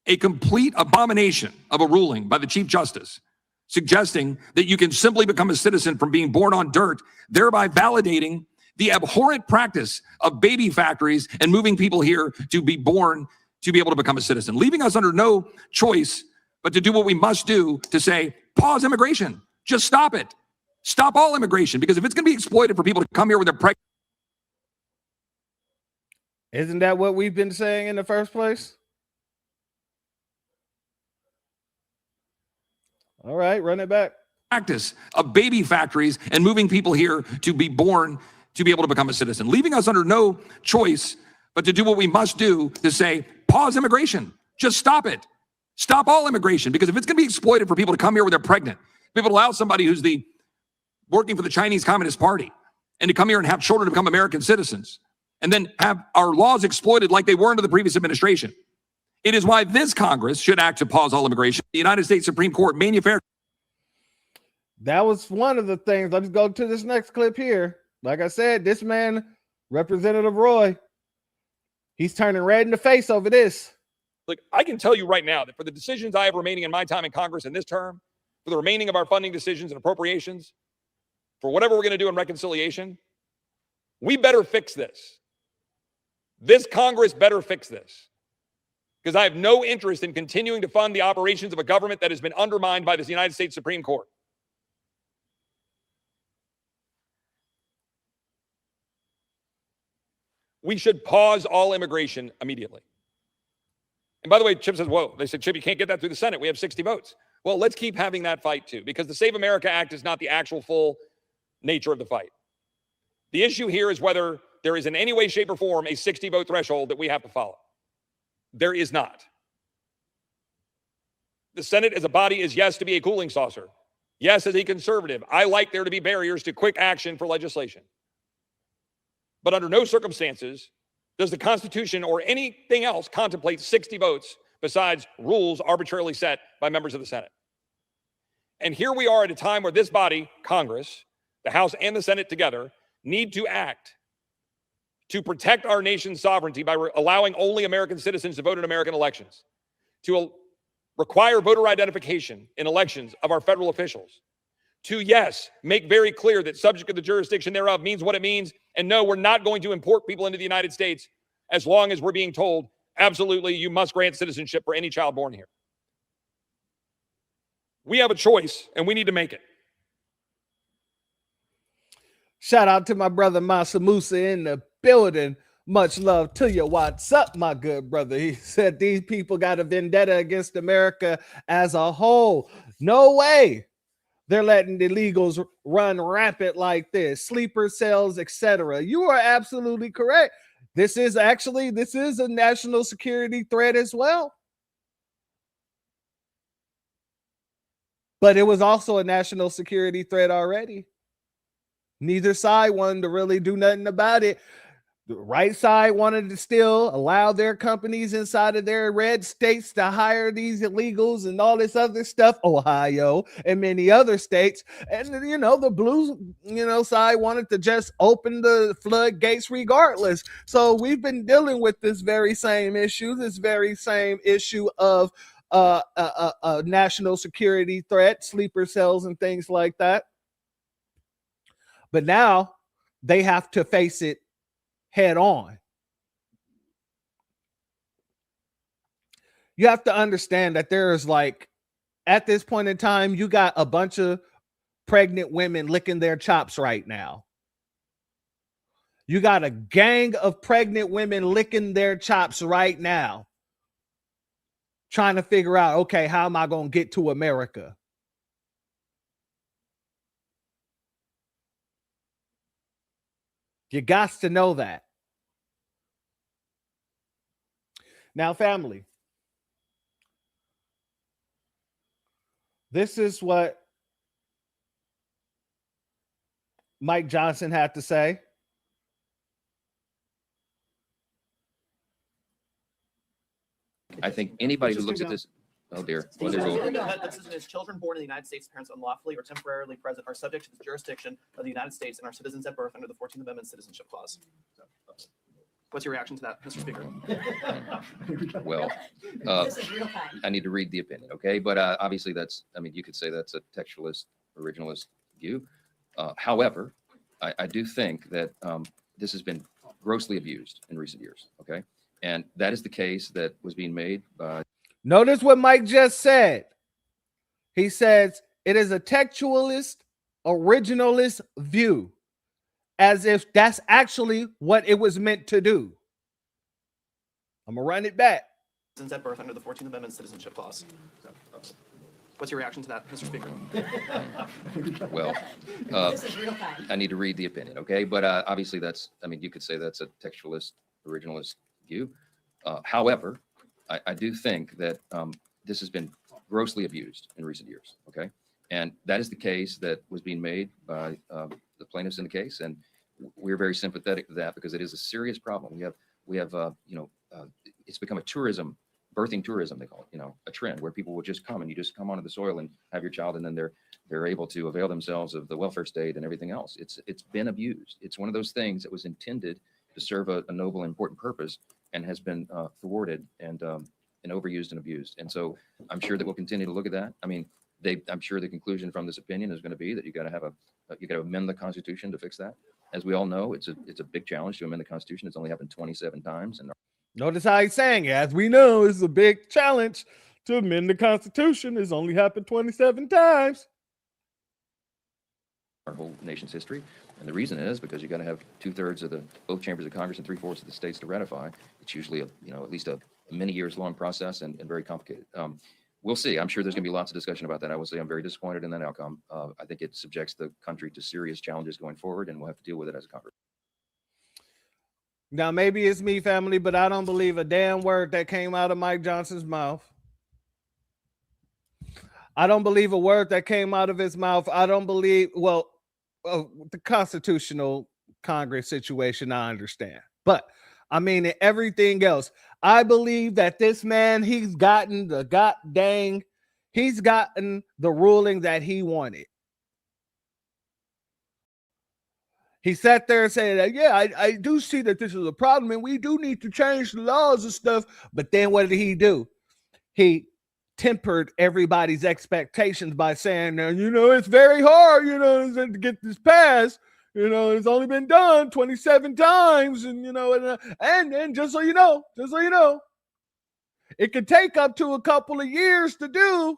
a complete abomination of a ruling by the Chief Justice, suggesting that you can simply become a citizen from being born on dirt, thereby validating the abhorrent practice of baby factories and moving people here to be born to be able to become a citizen, leaving us under no choice but to do what we must do to say, pause immigration, just stop it. Stop all immigration, because if it's going to be exploited for people to come here when they're pregnant. Isn't that what we've been saying in the first place? All right, run it back. Practice of baby factories and moving people here to be born to be able to become a citizen, leaving us under no choice but to do what we must do to say, pause immigration, just stop it. Stop all immigration, because if it's going to be exploited for people to come here when they're pregnant, people to allow somebody who's working for the Chinese Communist Party and to come here and have children to become American citizens, and then have our laws exploited like they were under the previous administration. It is why this Congress should act to pause all immigration. The United States Supreme Court manufactured. That was one of the things. Let's go to this next clip here. Like I said, this man, Representative Roy, he's turning red in the face over this. Look, I can tell you right now that for the decisions I have remaining in my time in Congress in this term, for the remaining of our funding decisions and appropriations, for whatever we're going to do in reconciliation, we better fix this. This Congress better fix this, because I have no interest in continuing to fund the operations of a government that has been undermined by this United States Supreme Court. We should pause all immigration immediately. And by the way, Chip says, whoa, they said, Chip, you can't get that through the Senate. We have 60 votes. Well, let's keep having that fight too, because the Save America Act is not the actual full nature of the fight. The issue here is whether there is in any way, shape, or form a 60-vote threshold that we have to follow. There is not. The Senate as a body is, yes, to be a cooling saucer. Yes, as a conservative, I like there to be barriers to quick action for legislation. But under no circumstances does the Constitution or anything else contemplate 60 votes besides rules arbitrarily set by members of the Senate. And here we are at a time where this body, Congress, the House and the Senate together, need to act to protect our nation's sovereignty by allowing only American citizens to vote in American elections, to require voter identification in elections of our federal officials, to, yes, make very clear that subject to the jurisdiction thereof means what it means, and no, we're not going to import people into the United States as long as we're being told, absolutely, you must grant citizenship for any child born here. We have a choice, and we need to make it. Shout out to my brother Masa Musa in the building. Much love to you. What's up, my good brother? He said these people got a vendetta against America as a whole. No way they're letting the illegals run rampant like this, sleeper cells, etc. You are absolutely correct. This is a national security threat as well. But it was also a national security threat already. Neither side wanted to really do nothing about it. The right side wanted to still allow their companies inside of their red states to hire these illegals and all this other stuff, Ohio and many other states. And, the blue, side wanted to just open the floodgates regardless. So we've been dealing with this very same issue of a national security threat, sleeper cells and things like that. But now they have to face it head on. You have to understand that there's at this point in time, you got a bunch of pregnant women licking their chops right now. You got a gang of pregnant women licking their chops right now, trying to figure out, okay, how am I going to get to America? You got to know that. Now, family, this is what Mike Johnson had to say. I think anybody who looks at this, oh dear, well, there's a- That citizen is children born in the United States, parents unlawfully or temporarily present are subject to the jurisdiction of the United States and are citizens at birth under the 14th Amendment Citizenship Clause. So, what's your reaction to that, Mr. Speaker? well, I need to read the opinion, okay? But obviously that's, I mean, you could say that's a textualist, originalist view. However, I do think that this has been grossly abused in recent years, okay? And that is the case that was being made by... Notice what Mike just said. He says it is a textualist, originalist view, as if that's actually what it was meant to do. I'm going to run it back. Citizens at birth under the 14th Amendment Citizenship Clause. So, what's your reaction to that, Mr. Speaker? well, I need to read the opinion, okay? But obviously that's, I mean, you could say that's a textualist, originalist view. However, I do think that this has been grossly abused in recent years, okay? And that is the case that was being made by the plaintiffs in the case, and we're very sympathetic to that because it is a serious problem. We have you know, it's become a tourism, birthing tourism, they call it, you know, a trend where people will just come and you just come onto the soil and have your child, and then they're able to avail themselves of the welfare state and everything else. It's been abused. It's one of those things that was intended to serve a noble and important purpose and has been thwarted and overused and abused. And so I'm sure that we'll continue to look at that. I mean, I'm sure the conclusion from this opinion is going to be that you got to amend the Constitution to fix that. As we all know, it's a big challenge to amend the Constitution. It's only happened 27 times. And notice how he's saying it. As we know, it's a big challenge to amend the Constitution. It's only happened 27 times. Our whole nation's history. And the reason is because you got to have 2/3 of both chambers of Congress and 3/4 of the states to ratify. It's usually at least a many years long process and very complicated. We'll see. I'm sure there's going to be lots of discussion about that. I will say I'm very disappointed in that outcome. I think it subjects the country to serious challenges going forward, and we'll have to deal with it as a Congress. Now, maybe it's me, family, but I don't believe a damn word that came out of Mike Johnson's mouth. I don't believe a word that came out of his mouth. I don't believe, the constitutional Congress situation, I understand. But I mean, in everything else, I believe that this man, he's gotten the ruling that he wanted. He sat there and said, that, yeah, I do see that this is a problem and we do need to change the laws and stuff. But then what did he do? He tempered everybody's expectations by saying, it's very hard, to get this passed. It's only been done 27 times. And, and just so you know, it could take up to a couple of years to do.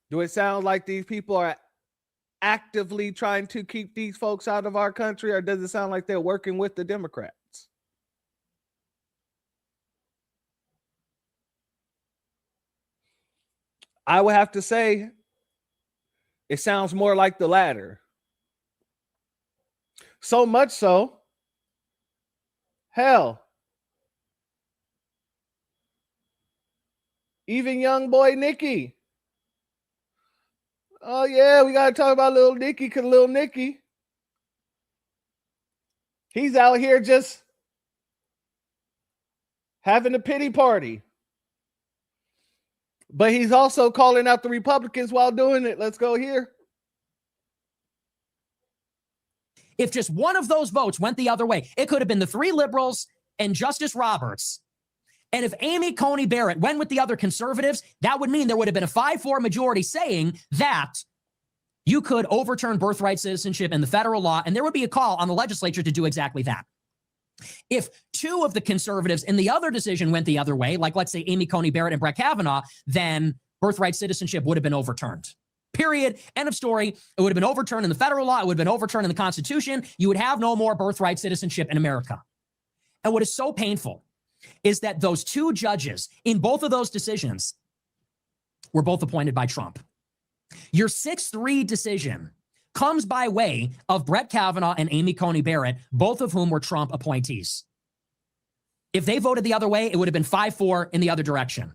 Do it sound like these people are actively trying to keep these folks out of our country, or does it sound like they're working with the Democrats? I would have to say it sounds more like the latter. So much so, hell, even young boy Nikki. Oh, yeah, we got to talk about little Nicky, because little Nicky, he's out here just having a pity party. But he's also calling out the Republicans while doing it. Let's go here. If just one of those votes went the other way, it could have been the 3 liberals and Justice Roberts. And if Amy Coney Barrett went with the other conservatives, that would mean there would have been a 5-4 majority saying that you could overturn birthright citizenship in the federal law, and there would be a call on the legislature to do exactly that. If 2 of the conservatives in the other decision went the other way, like let's say Amy Coney Barrett and Brett Kavanaugh, then birthright citizenship would have been overturned. Period. End of story. It would have been overturned in the federal law. It would have been overturned in the Constitution. You would have no more birthright citizenship in America. And what is so painful is that those 2 judges in both of those decisions were both appointed by Trump. Your 6-3 decision comes by way of Brett Kavanaugh and Amy Coney Barrett, both of whom were Trump appointees. If they voted the other way, it would have been 5-4 in the other direction.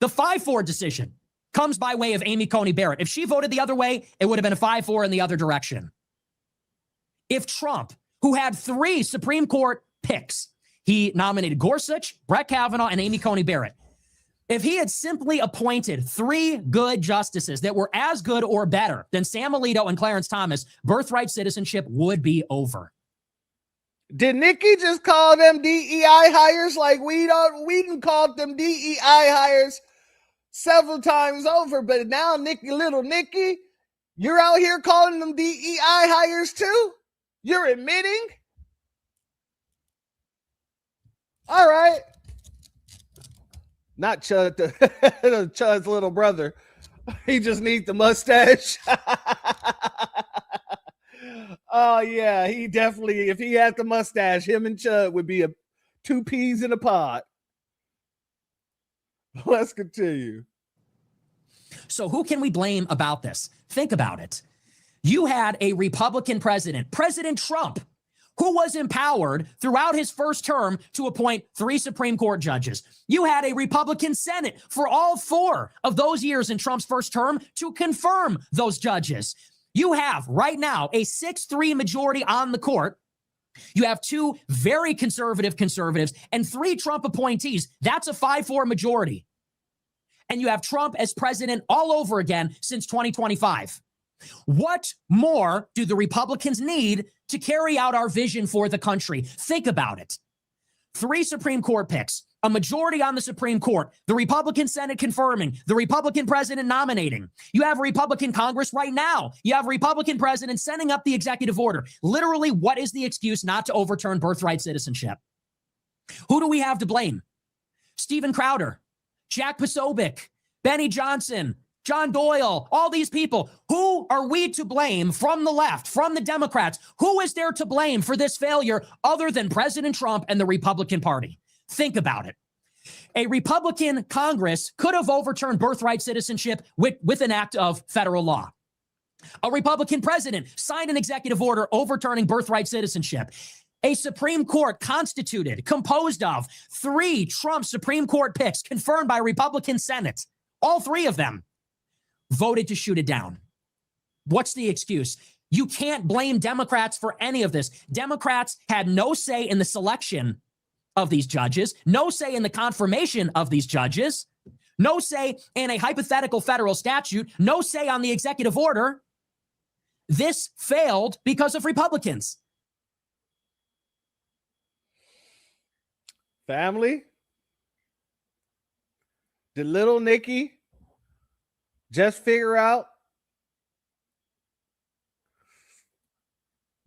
The 5-4 decision comes by way of Amy Coney Barrett. If she voted the other way, it would have been a 5-4 in the other direction. If Trump, who had 3 Supreme Court picks, he nominated Gorsuch, Brett Kavanaugh, and Amy Coney Barrett. If he had simply appointed 3 good justices that were as good or better than Sam Alito and Clarence Thomas, birthright citizenship would be over. Did Nikki just call them DEI hires like we done called them DEI hires several times over, but now little Nikki, you're out here calling them DEI hires too? You're admitting? All right. Not Chud, Chud's little brother. He just needs the mustache. Oh, yeah, he definitely, if he had the mustache, him and Chud would be 2 peas in a pod. Let's continue. So who can we blame about this? Think about it. You had a Republican president, President Trump, who was empowered throughout his first term to appoint 3 Supreme Court judges. You had a Republican Senate for all 4 of those years in Trump's first term to confirm those judges. You have right now a 6-3 majority on the court. You have 2 very conservatives and 3 Trump appointees. That's a 5-4 majority. And you have Trump as president all over again since 2025. What more do the Republicans need to carry out our vision for the country? Think about it. 3 Supreme Court picks, a majority on the Supreme Court, the Republican Senate confirming, the Republican president nominating. You have a Republican Congress right now. You have a Republican president sending up the executive order. Literally, what is the excuse not to overturn birthright citizenship? Who do we have to blame? Stephen Crowder, Jack Posobiec, Benny Johnson, John Doyle, all these people. Who are we to blame from the left, from the Democrats? Who is there to blame for this failure other than President Trump and the Republican Party? Think about it. A Republican Congress could have overturned birthright citizenship with an act of federal law. A Republican president signed an executive order overturning birthright citizenship. A Supreme Court constituted, composed of 3 Trump Supreme Court picks confirmed by a Republican Senate. All 3 of them voted to shoot it down. What's the excuse? You can't blame Democrats for any of this. Democrats had no say in the selection of these judges, no say in the confirmation of these judges, no say in a hypothetical federal statute, no say on the executive order. This failed because of Republicans. Family, did little Nikki just figure out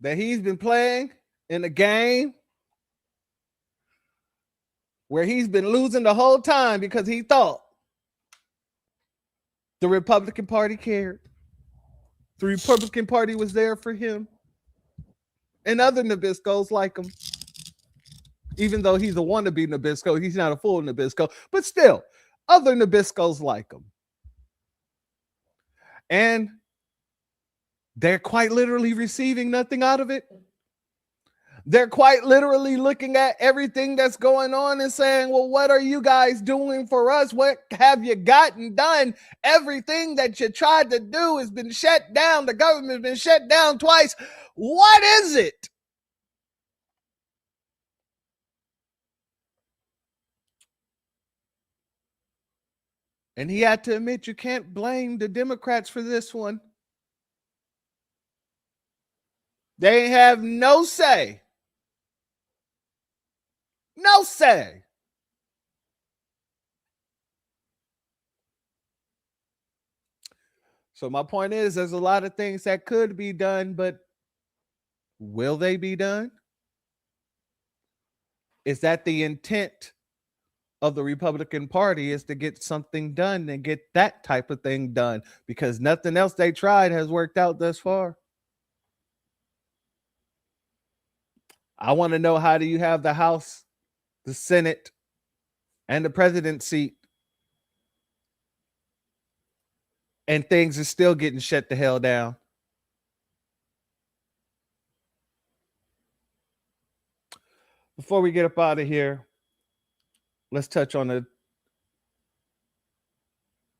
that he's been playing in a game where he's been losing the whole time because he thought the Republican Party cared? The Republican Party was there for him and other Nabiscos like him. Even though he's a wannabe Nabisco, he's not a full Nabisco, but still, other Nabiscos like him. And they're quite literally receiving nothing out of it. They're quite literally looking at everything that's going on and saying, well, what are you guys doing for us? What have you gotten done? Everything that you tried to do has been shut down. The government has been shut down twice. What is it? And he had to admit, you can't blame the Democrats for this one. They have no say. No say. So my point is, there's a lot of things that could be done, but will they be done? Is that the intent of the Republican Party, is to get something done and get that type of thing done? Because nothing else they tried has worked out thus far. I want to know, how do you have the House, the Senate, and the president's seat, and things are still getting shut the hell down? Before we get up out of here, let's touch on the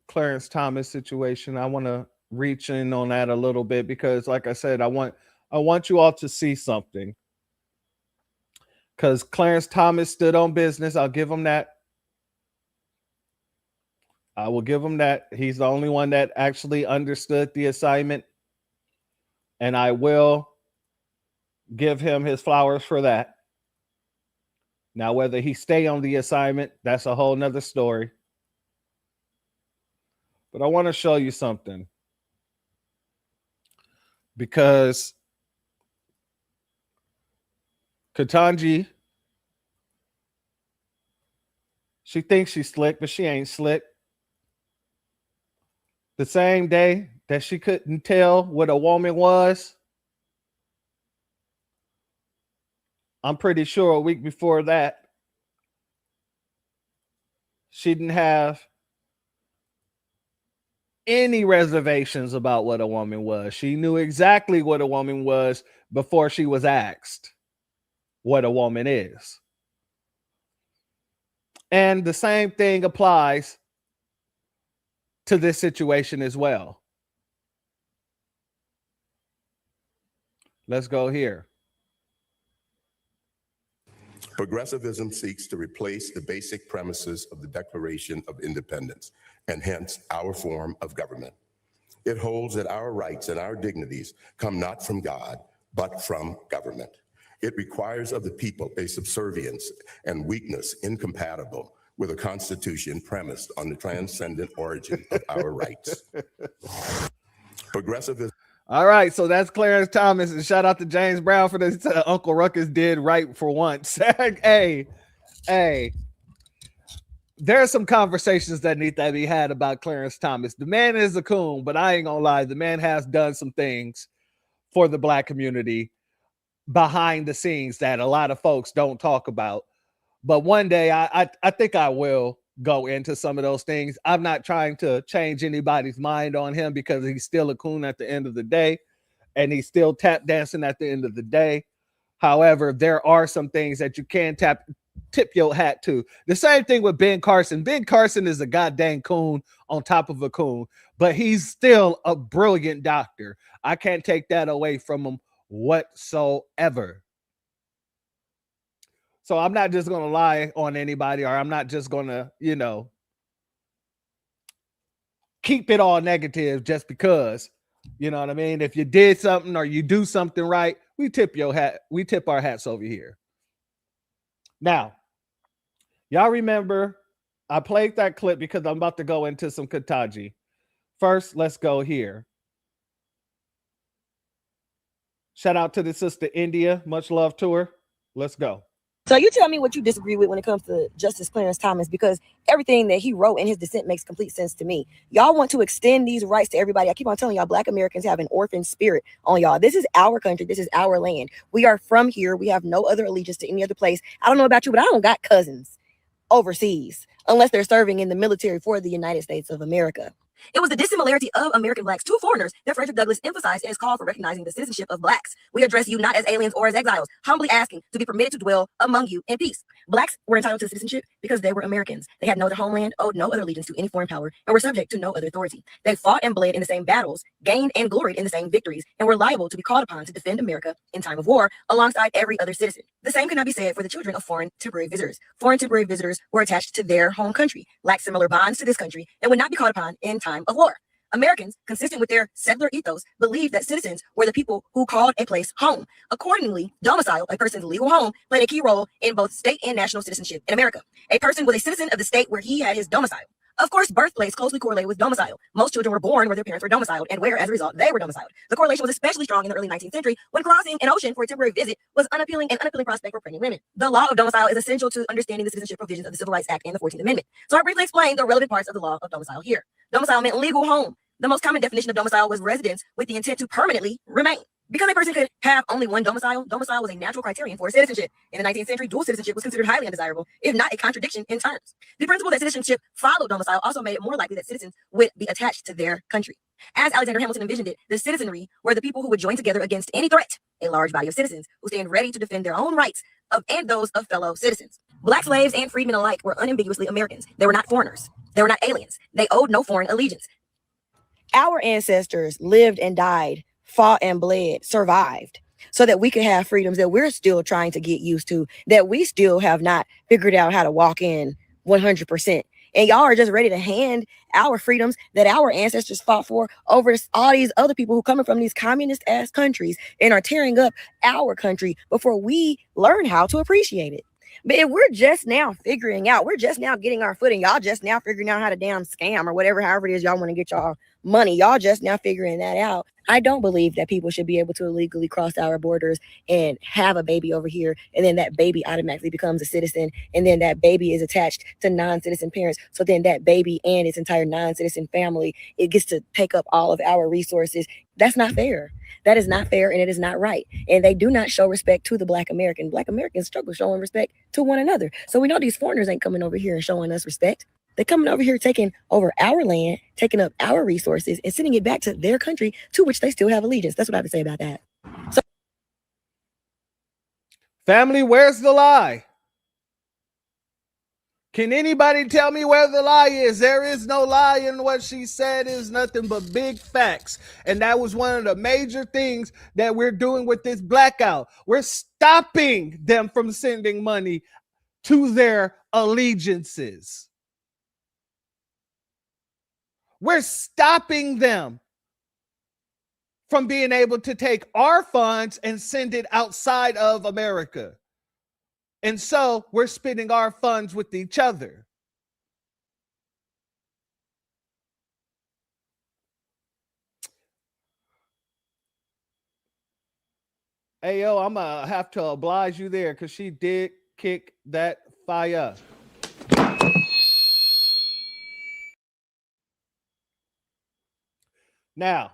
Clarence Thomas situation. I want to reach in on that a little bit because, like I said, I want you all to see something. Because Clarence Thomas stood on business. I'll give him that. I will give him that. He's the only one that actually understood the assignment. And I will give him his flowers for that. Now, whether he stay on the assignment, that's a whole nother story. But I want to show you something. Because Ketanji, she thinks she's slick, but she ain't slick. The same day that she couldn't tell what a woman was, I'm pretty sure a week before that, she didn't have any reservations about what a woman was. She knew exactly what a woman was before she was asked what a woman is. And the same thing applies to this situation as well. Let's go here. Progressivism seeks to replace the basic premises of the Declaration of Independence, and hence our form of government. It holds that our rights and our dignities come not from God, but from government. It requires of the people a subservience and weakness incompatible with a constitution premised on the transcendent origin of our rights. Progressivism. All right, so that's Clarence Thomas, and shout out to James Brown for this. Uncle Ruckus did right for once. hey, there are some conversations that need to be had about Clarence Thomas. The man is a coon, but I ain't gonna lie, the man has done some things for the Black community behind the scenes that a lot of folks don't talk about. But one day, I think I will go into some of those things. I'm not trying to change anybody's mind on him because he's still a coon at the end of the day, and he's still tap dancing at the end of the day. However, there are some things that you can tip your hat to. The same thing with Ben Carson. Ben Carson is a goddamn coon on top of a coon, but he's still a brilliant doctor. I can't take that away from him whatsoever. So I'm not just going to lie on anybody, or I'm not just going to, keep it all negative just because, you know what I mean? If you did something or you do something right, we tip our hats over here. Now, y'all remember I played that clip because I'm about to go into some Ketanji. First, let's go here. Shout out to the sister India. Much love to her. Let's go. So you tell me what you disagree with when it comes to Justice Clarence Thomas, because everything that he wrote in his dissent makes complete sense to me. Y'all want to extend these rights to everybody. I keep on telling y'all, Black Americans have an orphan spirit on y'all. This is our country. This is our land. We are from here. We have no other allegiance to any other place. I don't know about you, but I don't got cousins overseas unless they're serving in the military for the United States of America. It was the dissimilarity of American Blacks to foreigners that Frederick Douglass emphasized in his call for recognizing the citizenship of Blacks. We address you not as aliens or as exiles, humbly asking to be permitted to dwell among you in peace. Blacks were entitled to citizenship because they were Americans. They had no other homeland, owed no other allegiance to any foreign power, and were subject to no other authority. They fought and bled in the same battles, gained and gloried in the same victories, and were liable to be called upon to defend America in time of war alongside every other citizen. The same cannot be said for the children of foreign temporary visitors. Foreign temporary visitors were attached to their home country, lacked similar bonds to this country, and would not be called upon in time of war. Americans, consistent with their settler ethos, believed that citizens were the people who called a place home. Accordingly, domicile, a person's legal home, played a key role in both state and national citizenship in America. A person was a citizen of the state where he had his domicile. Of course, birthplace closely correlated with domicile. Most children were born where their parents were domiciled and where, as a result, they were domiciled. The correlation was especially strong in the early 19th century when crossing an ocean for a temporary visit was an unappealing prospect for pregnant women. The law of domicile is essential to understanding the citizenship provisions of the Civil Rights Act and the 14th Amendment. So I briefly explained the relevant parts of the law of domicile here. Domicile meant legal home. The most common definition of domicile was residence with the intent to permanently remain. Because a person could have only one domicile, domicile was a natural criterion for citizenship. In the 19th century, dual citizenship was considered highly undesirable, if not a contradiction in terms. The principle that citizenship followed domicile also made it more likely that citizens would be attached to their country. As Alexander Hamilton envisioned it, the citizenry were the people who would join together against any threat, a large body of citizens who stand ready to defend their own rights and those of fellow citizens. Black slaves and freedmen alike were unambiguously Americans. They were not foreigners. They were not aliens. They owed no foreign allegiance. Our ancestors lived and died, fought and bled, survived, so that we could have freedoms that we're still trying to get used to, that we still have not figured out how to walk in 100%. And y'all are just ready to hand our freedoms that our ancestors fought for over all these other people who coming from these communist ass countries and are tearing up our country before we learn how to appreciate it. But if we're just now figuring out, we're just now getting our footing, y'all just now figuring out how to damn scam or whatever, however it is y'all want to get y'all money, y'all just now figuring that out. I don't believe that people should be able to illegally cross our borders and have a baby over here, and then that baby automatically becomes a citizen, and then that baby is attached to non-citizen parents. So then that baby and its entire non-citizen family, it gets to take up all of our resources. That's not fair. That is not fair, and it is not right. And they do not show respect to the Black American. Black Americans struggle showing respect to one another. So we know these foreigners ain't coming over here and showing us respect. They're coming over here, taking over our land, taking up our resources, and sending it back to their country, to which they still have allegiance. That's what I have to say about that. So, family, where's the lie? Can anybody tell me where the lie is? There is no lie in what she said. Is nothing but big facts. And that was one of the major things that we're doing with this blackout. We're stopping them from sending money to their allegiances. We're stopping them from being able to take our funds and send it outside of America. And so we're spending our funds with each other. Hey, yo, I'm going to have to oblige you there because she did kick that fire. Now,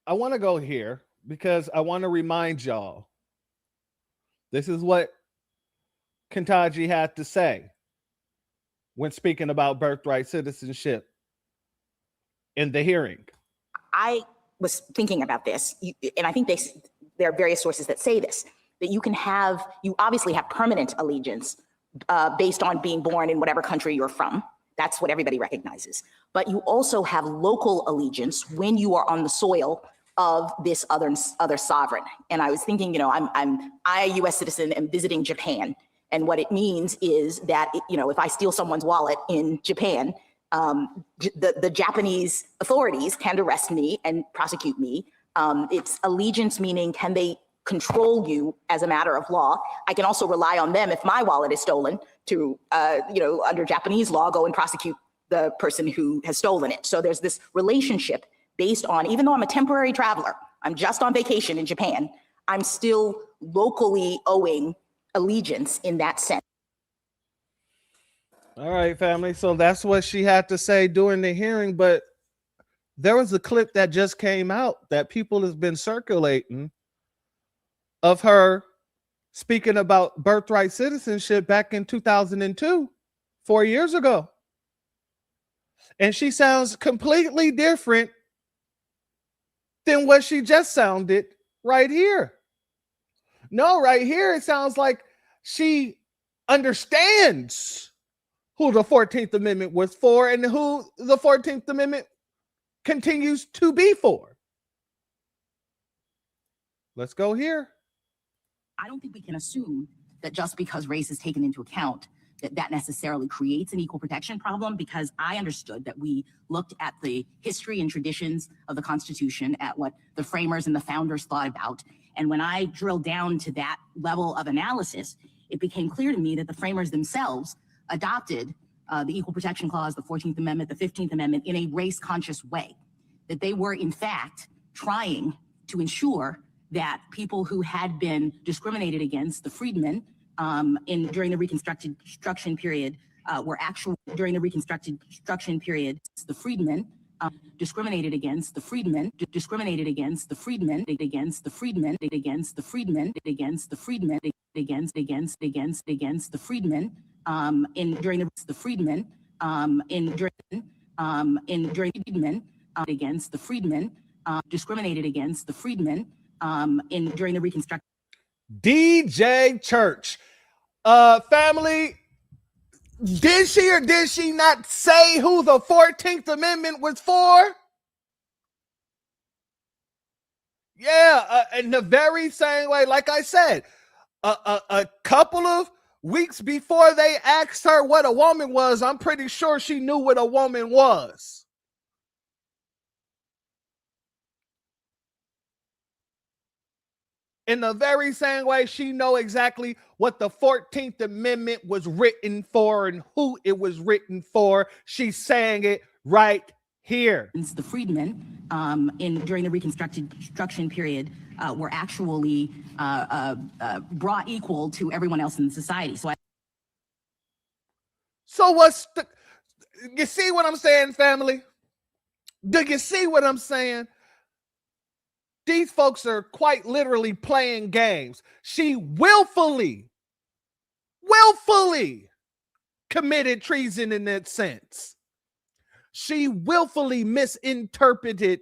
I want to go here because I want to remind y'all, this is what Ketanji had to say when speaking about birthright citizenship in the hearing. I was thinking about this, and I think there are various sources that say this, that you obviously have permanent allegiance based on being born in whatever country you're from. That's what everybody recognizes. But you also have local allegiance when you are on the soil of this other sovereign. And I was thinking, I, a U.S. citizen, am visiting Japan. And what it means is that, if I steal someone's wallet in Japan, the Japanese authorities can arrest me and prosecute me. It's allegiance, meaning can they control you as a matter of law. I can also rely on them if my wallet is stolen to, under Japanese law, go and prosecute the person who has stolen it. So there's this relationship based on, even though I'm a temporary traveler, I'm just on vacation in Japan, I'm still locally owing allegiance in that sense. All right, family. So that's what she had to say during the hearing. But there was a clip that just came out that people has been circulating of her speaking about birthright citizenship back in 2002, 4 years ago. And she sounds completely different than what she just sounded right here. No, right here, it sounds like she understands who the 14th Amendment was for and who the 14th Amendment continues to be for. Let's go here. I don't think we can assume that just because race is taken into account, that necessarily creates an equal protection problem, because I understood that we looked at the history and traditions of the Constitution, at what the framers and the founders thought about. And when I drilled down to that level of analysis, it became clear to me that the framers themselves adopted the Equal Protection Clause, the 14th Amendment, the 15th Amendment in a race-conscious way, that they were in fact trying to ensure that people who had been discriminated against, the freedmen, during the Reconstruction period, were actually during the Reconstruction period, the freedmen discriminated against the freedmen, discriminated against the freedmen, against the freedmen, against the freedmen, against the freedmen, against the freedmen, during the freedmen, during freedmen, against the freedmen, discriminated against the freedmen during the Reconstruction. DJ Church. Family, did she or did she not say who the 14th Amendment was for? Yeah, in the very same way, like I said, a couple of weeks before they asked her what a woman was, I'm pretty sure she knew what a woman was. In the very same way, she know exactly what the 14th Amendment was written for and who it was written for. She's saying it right here. The freedmen during the Reconstruction period were actually brought equal to everyone else in society. So what's the, you see what I'm saying, family? Do you see what I'm saying? These folks are quite literally playing games. She willfully committed treason in that sense. She willfully misinterpreted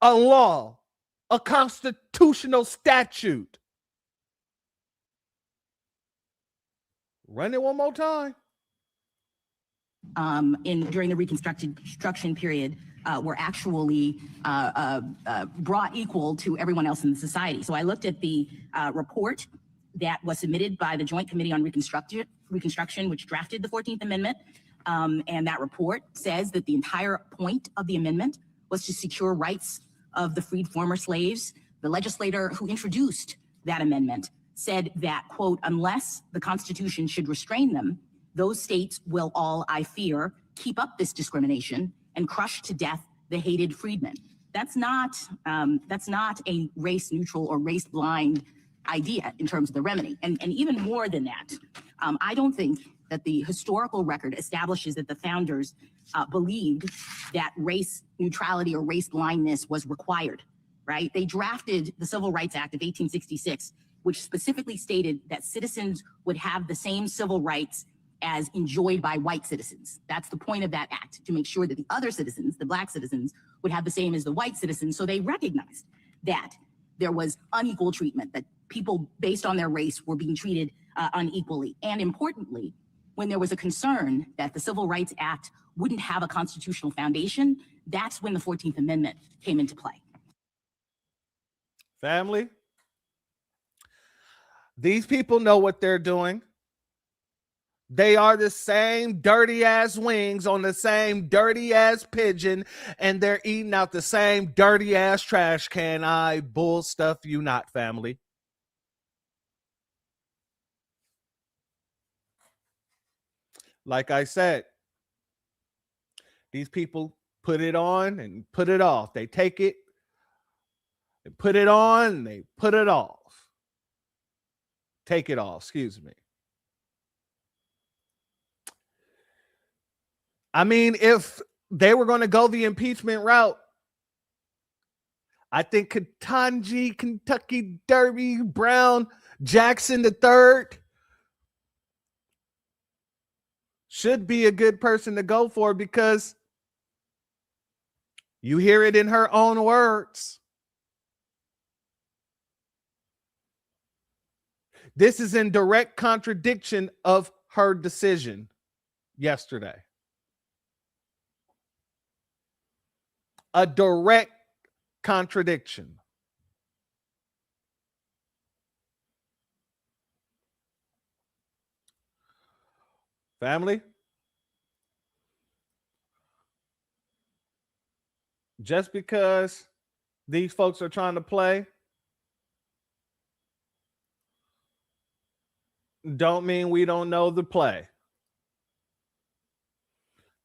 a law, a constitutional statute. Run it one more time. During the Reconstruction period were actually brought equal to everyone else in society. So I looked at the report that was submitted by the Joint Committee on Reconstruction, which drafted the 14th Amendment. And that report says that the entire point of the amendment was to secure rights of the freed former slaves. The legislator who introduced that amendment said that, quote, unless the Constitution should restrain them, those states will all, I fear, keep up this discrimination and crush to death the hated freedmen. That's not a race neutral or race blind idea in terms of the remedy. And even more than that, I don't think that the historical record establishes that the founders believed that race neutrality or race blindness was required, right? They drafted the Civil Rights Act of 1866, which specifically stated that citizens would have the same civil rights as enjoyed by white citizens. That's the point of that act, to make sure that the other citizens, the black citizens, would have the same as the white citizens. So they recognized that there was unequal treatment, that people based on their race were being treated unequally. And importantly, when there was a concern that the Civil Rights Act wouldn't have a constitutional foundation, that's when the 14th Amendment came into play. Family, these people know what they're doing. They are the same dirty ass wings on the same dirty ass pigeon, and they're eating out the same dirty ass trash can. I bull stuff you not, family. Like I said, these people put it on and put it off. They take it, they put it on, and they put it off. Take it off, excuse me. I mean, if they were going to go the impeachment route, I think Ketanji, Kentucky Derby, Brown, Jackson III should be a good person to go for, because you hear it in her own words. This is in direct contradiction of her decision yesterday. A direct contradiction. Family, just because these folks are trying to play don't mean we don't know the play.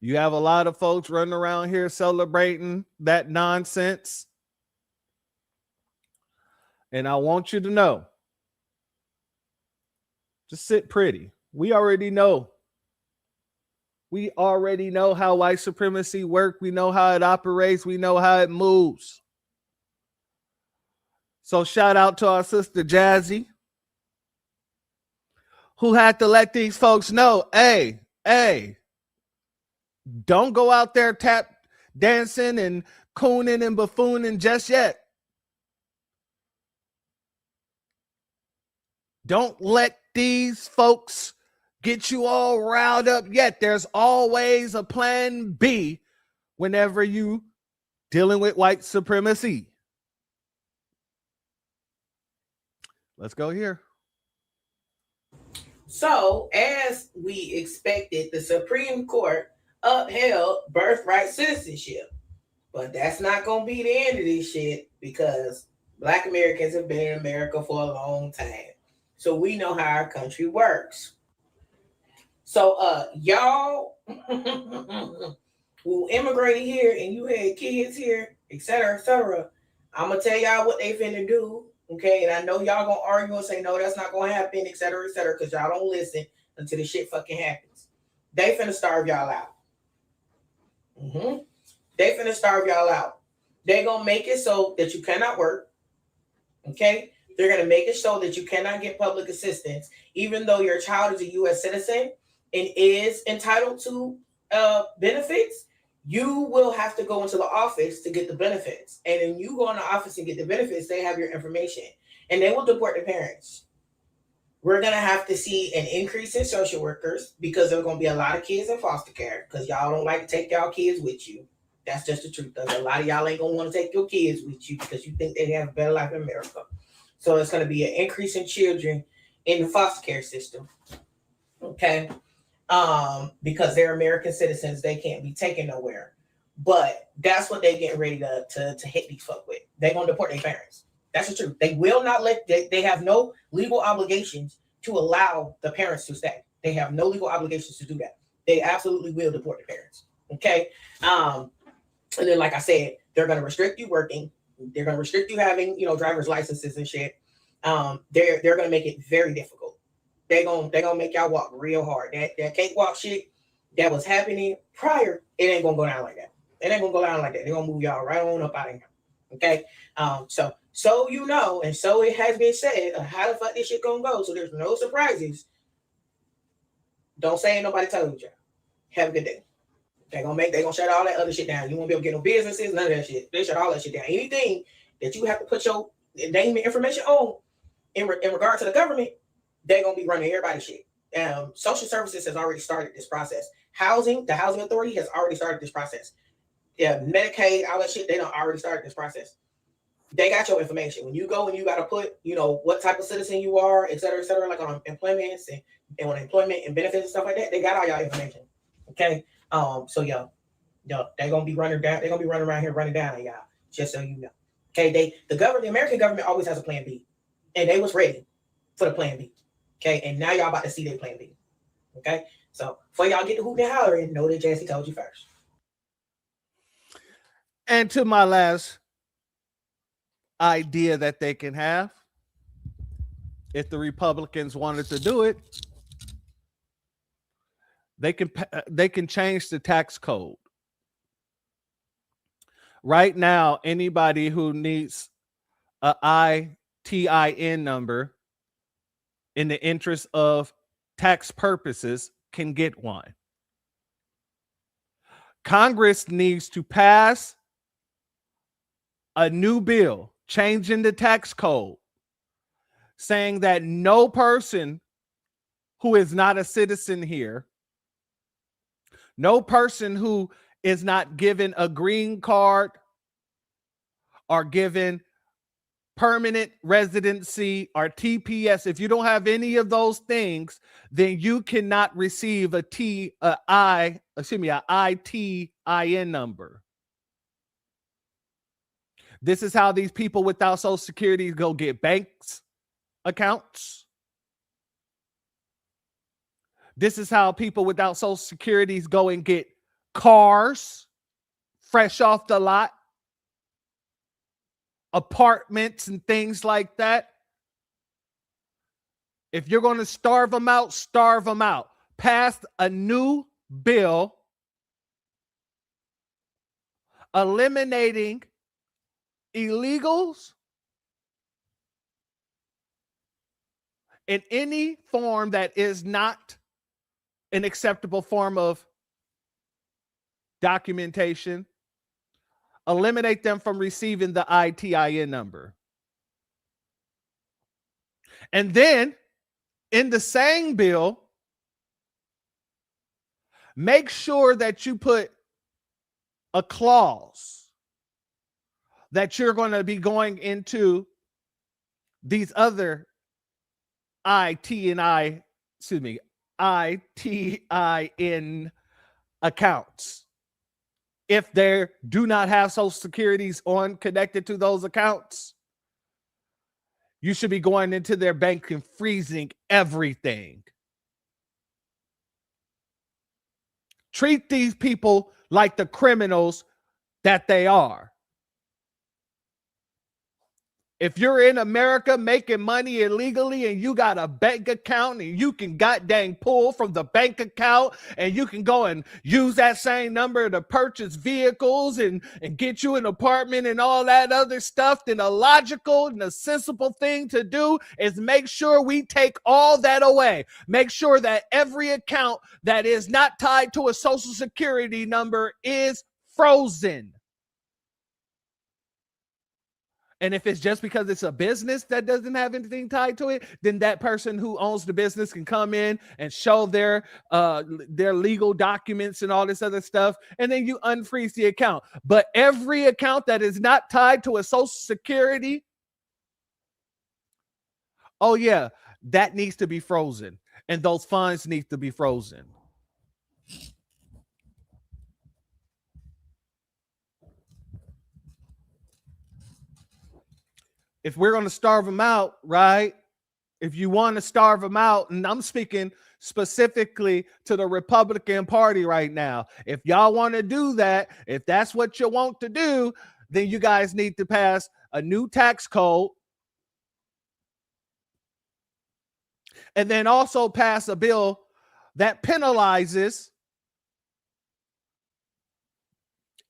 You have a lot of folks running around here celebrating that nonsense. And I want you to know, just sit pretty. We already know. We already know how white supremacy works. We know how it operates. We know how it moves. So shout out to our sister Jazzy, who had to let these folks know, hey, don't go out there tap dancing and cooning and buffooning just yet. Don't let these folks get you all riled up yet. There's always a plan B whenever you dealing with white supremacy. Let's go here. So, as we expected, the Supreme Court upheld birthright citizenship. But that's not going to be the end of this shit, because Black Americans have been in America for a long time. So we know how our country works. So y'all who immigrated here and you had kids here, etc., I'm going to tell y'all what they finna do. Okay, and I know y'all gonna argue and say, no, that's not gonna happen, etc., because y'all don't listen until the shit fucking happens. They finna starve y'all out. They finna starve y'all out. They're gonna make it so that you cannot work. Okay, they're gonna make it so that you cannot get public assistance, even though your child is a U.S. citizen and is entitled to benefits. You will have to go into the office to get the benefits. And when you go in the office and get the benefits, they have your information. And they will deport the parents. We're going to have to see an increase in social workers, because there are going to be a lot of kids in foster care, because y'all don't like to take y'all kids with you. That's just the truth. A lot of y'all ain't going to want to take your kids with you because you think they have a better life in America. So it's going to be an increase in children in the foster care system. Okay. Because they're American citizens, they can't be taken nowhere. But that's what they getting ready to hit these folk with. They're gonna deport their parents. That's the truth. They will not let. They have no legal obligations to allow the parents to stay. They have no legal obligations to do that. They absolutely will deport the parents. Okay. And then, like I said, they're gonna restrict you working. They're gonna restrict you having, driver's licenses and shit. They're gonna make it very difficult. They're gonna make y'all walk real hard. That cakewalk shit that was happening prior, it ain't gonna go down like that. It ain't gonna go down like that. They're gonna move y'all right on up out of here. Okay. So and so it has been said, how the fuck this shit gonna go? So there's no surprises. Don't say ain't nobody told you. Have a good day. They're gonna shut all that other shit down. You won't be able to get no businesses, none of that shit. They shut all that shit down. Anything that you have to put your name and information on in regard to the government, they're gonna be running everybody's shit. Social services has already started this process. The housing authority has already started this process. Yeah, Medicaid, all that shit, they done already started this process. They got your information. When you go and you gotta put, what type of citizen you are, et cetera, like on employment and on employment and benefits and stuff like that, they got all y'all information. Okay. So they're gonna be running down, they're gonna be running around here running down on y'all, just so you know. Okay, the American government always has a plan B. And they was ready for the plan B. Okay, and now y'all about to see their plan B. Okay, so before y'all get the hoop and hollering, know that Jesse told you first. And to my last idea that they can have, if the Republicans wanted to do it, they can change the tax code. Right now, anybody who needs a ITIN number in the interest of tax purposes can get one. Congress needs to pass a new bill changing the tax code, saying that no person who is not a citizen here, no person who is not given a green card or given permanent residency or TPS, if you don't have any of those things, then you cannot receive a ITIN number. This is how these people without Social Security go get banks accounts. This is how people without Social Securities go and get cars fresh off the lot, apartments and things like that. If you're going to starve them out, starve them out. Pass a new bill eliminating illegals in any form that is not an acceptable form of documentation, eliminate them from receiving the ITIN number. And then in the same bill, make sure that you put a clause that you're going to be going into these other ITIN accounts. If they do not have Social Securities connected to those accounts, you should be going into their bank and freezing everything. Treat these people like the criminals that they are. If you're in America making money illegally and you got a bank account and you can goddamn pull from the bank account and you can go and use that same number to purchase vehicles and get you an apartment and all that other stuff, then a logical and a sensible thing to do is make sure we take all that away. Make sure that every account that is not tied to a Social Security number is frozen. And if it's just because it's a business that doesn't have anything tied to it, then that person who owns the business can come in and show their legal documents and all this other stuff, and then you unfreeze the account. But every account that is not tied to a Social Security, oh yeah, that needs to be frozen, and those funds need to be frozen. If we're going to starve them out, right? If you want to starve them out, and I'm speaking specifically to the Republican Party right now, if y'all want to do that, if that's what you want to do, then you guys need to pass a new tax code and then also pass a bill that penalizes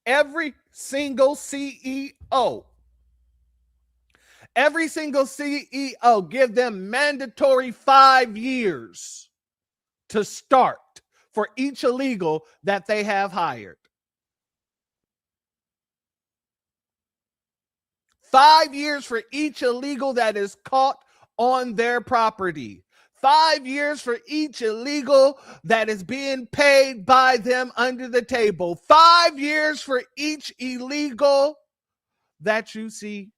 every single CEO. Every single CEO, give them mandatory 5 years to start for each illegal that they have hired. 5 years for each illegal that is caught on their property. 5 years for each illegal that is being paid by them under the table. 5 years for each illegal that you see.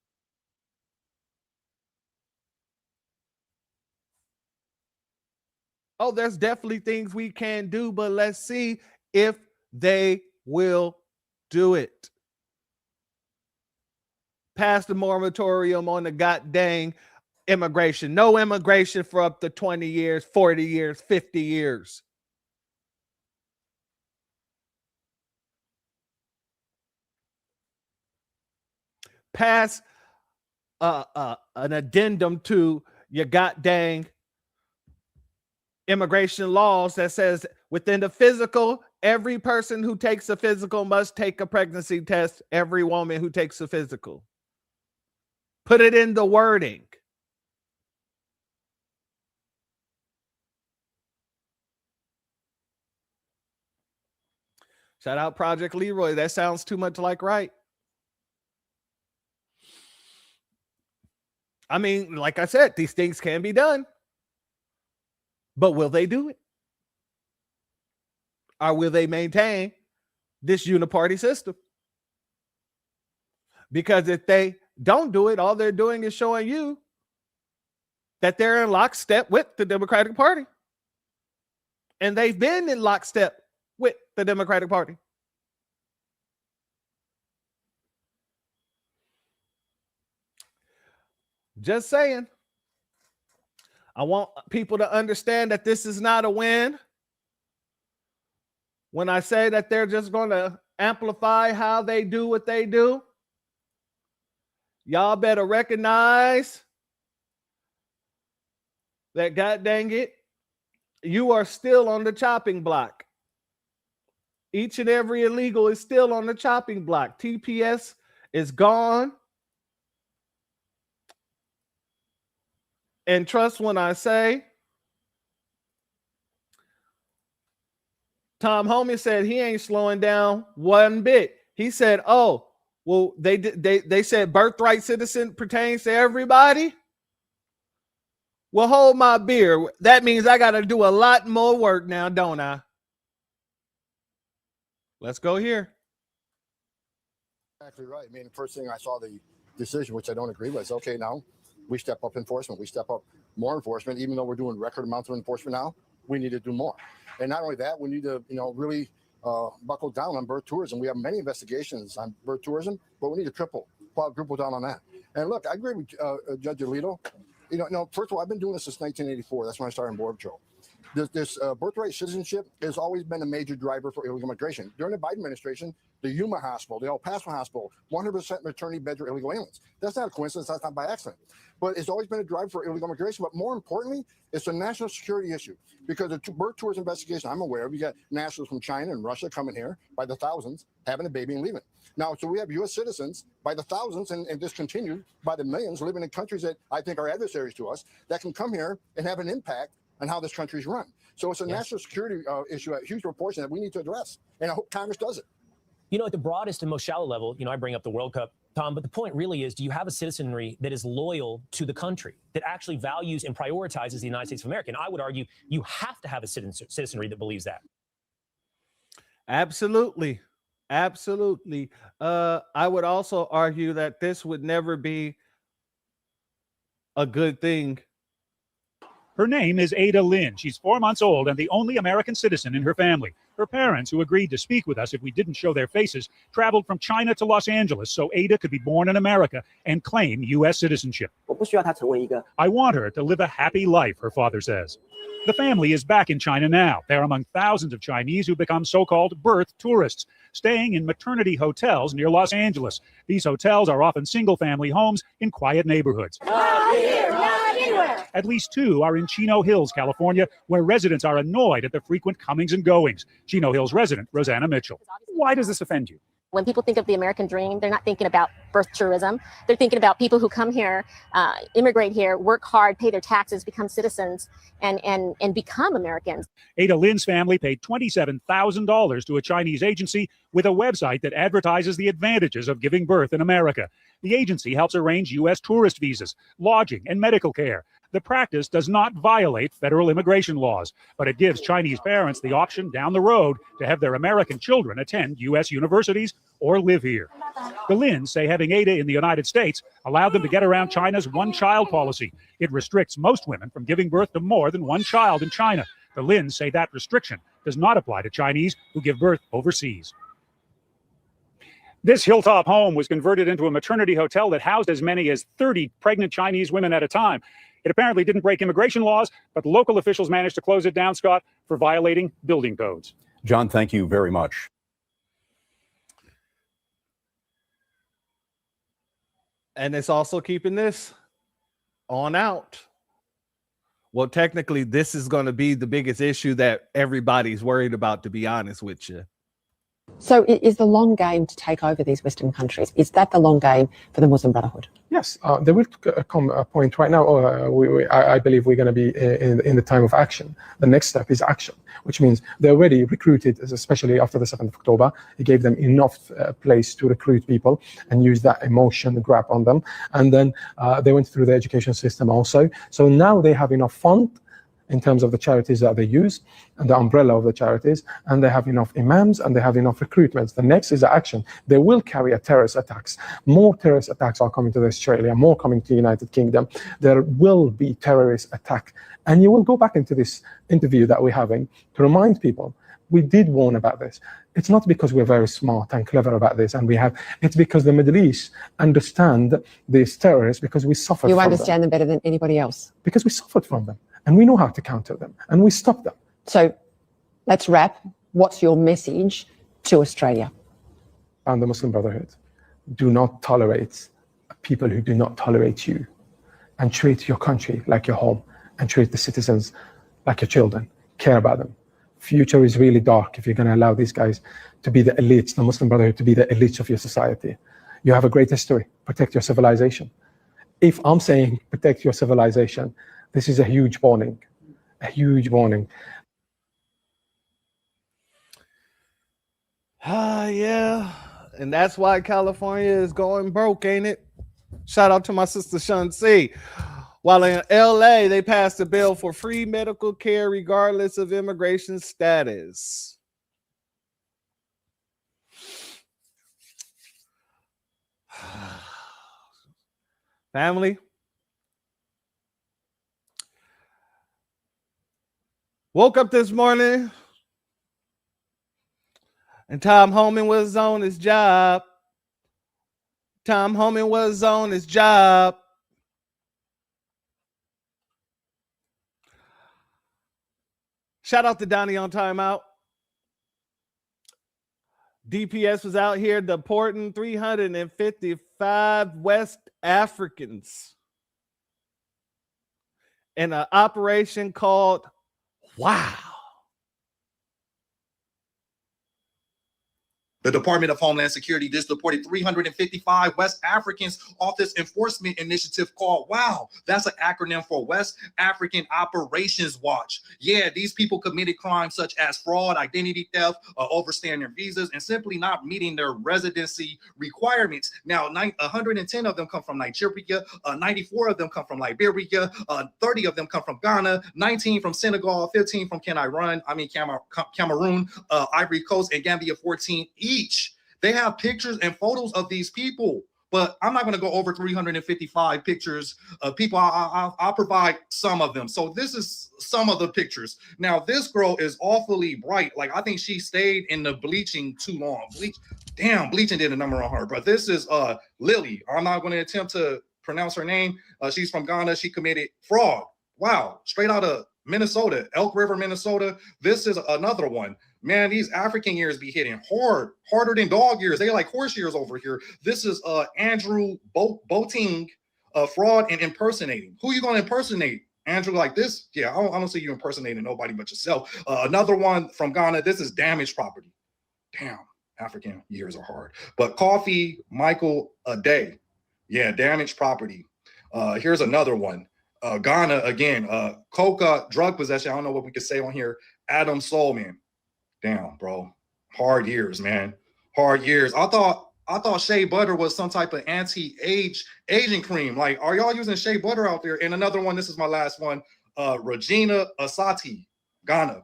Oh, there's definitely things we can do, but let's see if they will do it. Pass the moratorium on the goddamn immigration. No immigration for up to 20 years, 40 years, 50 years. Pass an addendum to your goddamn immigration laws that says within the physical, every person who takes a physical must take a pregnancy test. Every woman who takes a physical. Put it in the wording. Shout out Project Leroy. That sounds too much like right. I mean, like I said, these things can be done. But will they do it? Or will they maintain this uniparty system? Because if they don't do it, all they're doing is showing you that they're in lockstep with the Democratic Party. And they've been in lockstep with the Democratic Party. Just saying. I want people to understand that this is not a win. When I say that they're just going to amplify how they do what they do, y'all better recognize that, god dang it, you are still on the chopping block. Each and every illegal is still on the chopping block. TPS is gone. And trust when I say, Tom Homie said he ain't slowing down one bit. He said, oh, Well, they said birthright citizen pertains to everybody. Well, hold my beer. That means I got to do a lot more work now, don't I? Let's go here. Exactly right. I mean, the first thing I saw the decision, which I don't agree with, is okay, now we step up enforcement. We step up more enforcement, even though we're doing record amounts of enforcement now. We need to do more. And not only that, we need to, really buckle down on birth tourism. We have many investigations on birth tourism, but we need to quadruple down on that. And look, I agree with Judge Alito. First of all, I've been doing this since 1984. That's when I started on Border Patrol. This birthright citizenship has always been a major driver for illegal immigration. During the Biden administration, the Yuma Hospital, the El Paso Hospital, 100% maternity beds are illegal aliens. That's not a coincidence. That's not by accident. But it's always been a driver for illegal immigration. But more importantly, it's a national security issue because the birth tours investigation I'm aware of, you got nationals from China and Russia coming here by the thousands, having a baby and leaving. Now, so we have U.S. citizens by the thousands and this continued by the millions living in countries that I think are adversaries to us that can come here and have an impact on how this country is run. So it's a national security issue, a huge proportion that we need to address. And I hope Congress does it. At the broadest and most shallow level, I bring up the World Cup, Tom, but the point really is, do you have a citizenry that is loyal to the country, that actually values and prioritizes the United States of America? And I would argue you have to have a citizenry that believes that. Absolutely. Absolutely. I would also argue that this would never be a good thing. Her name is Ada Lynn. She's 4 months old and the only American citizen in her family. Her parents, who agreed to speak with us if we didn't show their faces, traveled from China to Los Angeles so Ada could be born in America and claim U.S. citizenship. I want her to live a happy life, her father says. The family is back in China now. They're among thousands of Chinese who become so-called birth tourists, staying in maternity hotels near Los Angeles. These hotels are often single-family homes in quiet neighborhoods. Not here, not anywhere. At least 2 are in Chino Hills, California, where residents are annoyed at the frequent comings and goings. Chino Hills resident Rosanna Mitchell. Why does this offend you? When people think of the American dream, they're not thinking about birth tourism. They're thinking about people who come here, immigrate here, work hard, pay their taxes, become citizens, and become Americans. Ada Lynn's family paid $27,000 to a Chinese agency with a website that advertises the advantages of giving birth in America. The agency helps arrange U.S. tourist visas, lodging, and medical care. The practice does not violate federal immigration laws, but it gives Chinese parents the option down the road to have their American children attend U.S. universities or live here. The Lynns say having Ada in the United States allowed them to get around China's one-child policy. It restricts most women from giving birth to more than one child in China. The Lynns say that restriction does not apply to Chinese who give birth overseas. This hilltop home was converted into a maternity hotel that housed as many as 30 pregnant Chinese women at a time. It apparently didn't break immigration laws, but local officials managed to close it down, Scott, for violating building codes. John, thank you very much. And it's also keeping this on out. Well, technically, this is going to be the biggest issue that everybody's worried about, to be honest with you. So is the long game to take over these Western countries? Is that the long game for the Muslim Brotherhood? Yes, there will come a point right now. I believe we're going to be in the time of action. The next step is action, which means they already recruited, especially after the 7th of October. It gave them enough place to recruit people and use that emotion grab on them. And then they went through the education system also. So now they have enough fund in terms of the charities that they use and the umbrella of the charities, and they have enough imams and they have enough recruitments. The next is the action. They will carry out terrorist attacks. More terrorist attacks are coming to Australia, more coming to the United Kingdom. There will be terrorist attack. And you will go back into this interview that we're having to remind people, we did warn about this. It's not because we're very smart and clever about this, and it's because the Middle East understand these terrorists because we suffered from them. You understand them better than anybody else. Because we suffered from them. And we know how to counter them, and we stop them. So let's wrap. What's your message to Australia? And the Muslim Brotherhood, do not tolerate people who do not tolerate you, and treat your country like your home, and treat the citizens like your children. Care about them. Future is really dark if you're going to allow these guys to be the elites, the Muslim Brotherhood to be the elites of your society. You have a great history. Protect your civilization. If I'm saying protect your civilization, this is a huge warning, a huge warning. Yeah, And that's why California is going broke, ain't it? Shout out to my sister Shun C. While in LA, they passed a bill for free medical care regardless of immigration status. Family, woke up this morning and Tom Homan was on his job. Tom Homan was on his job. Shout out to Donnie on timeout. DPS was out here deporting 355 West Africans in an operation called Wow. The Department of Homeland Security just deported 355 West Africans off this enforcement initiative called WOW. That's an acronym for West African Operations Watch. Yeah, these people committed crimes such as fraud, identity theft, overstaying their visas, and simply not meeting their residency requirements. Now, 110 of them come from Nigeria, 94 of them come from Liberia, 30 of them come from Ghana, 19 from Senegal, 15 from Cameroon, Ivory Coast, and Gambia 14 each. They have pictures and photos of these people, but I'm not going to go over 355 pictures of people. I'll provide some of them. So this is some of the pictures. Now, this girl is awfully bright. Like, I think she stayed in the bleaching too long. Bleaching did a number on her. But this is Lily. I'm not going to attempt to pronounce her name. She's from Ghana. She committed fraud. Wow. Straight out of Minnesota, Elk River, Minnesota. This is another one. Man, these African years be hitting harder than dog years. They like horse years over here. This is Andrew Boating, fraud and impersonating. Who you going to impersonate? Andrew like this? Yeah, I don't see you impersonating nobody but yourself. Another one from Ghana. This is damaged property. Damn, African years are hard. But Coffee Michael a day. Yeah, damaged property. Here's another one. Ghana again. Coca drug possession. I don't know what we could say on here. Adam Solman. Damn, bro. Hard years, man. Hard years. I thought shea butter was some type of anti-aging cream. Like, are y'all using shea butter out there? And another one, this is my last one. Regina Asati, Ghana.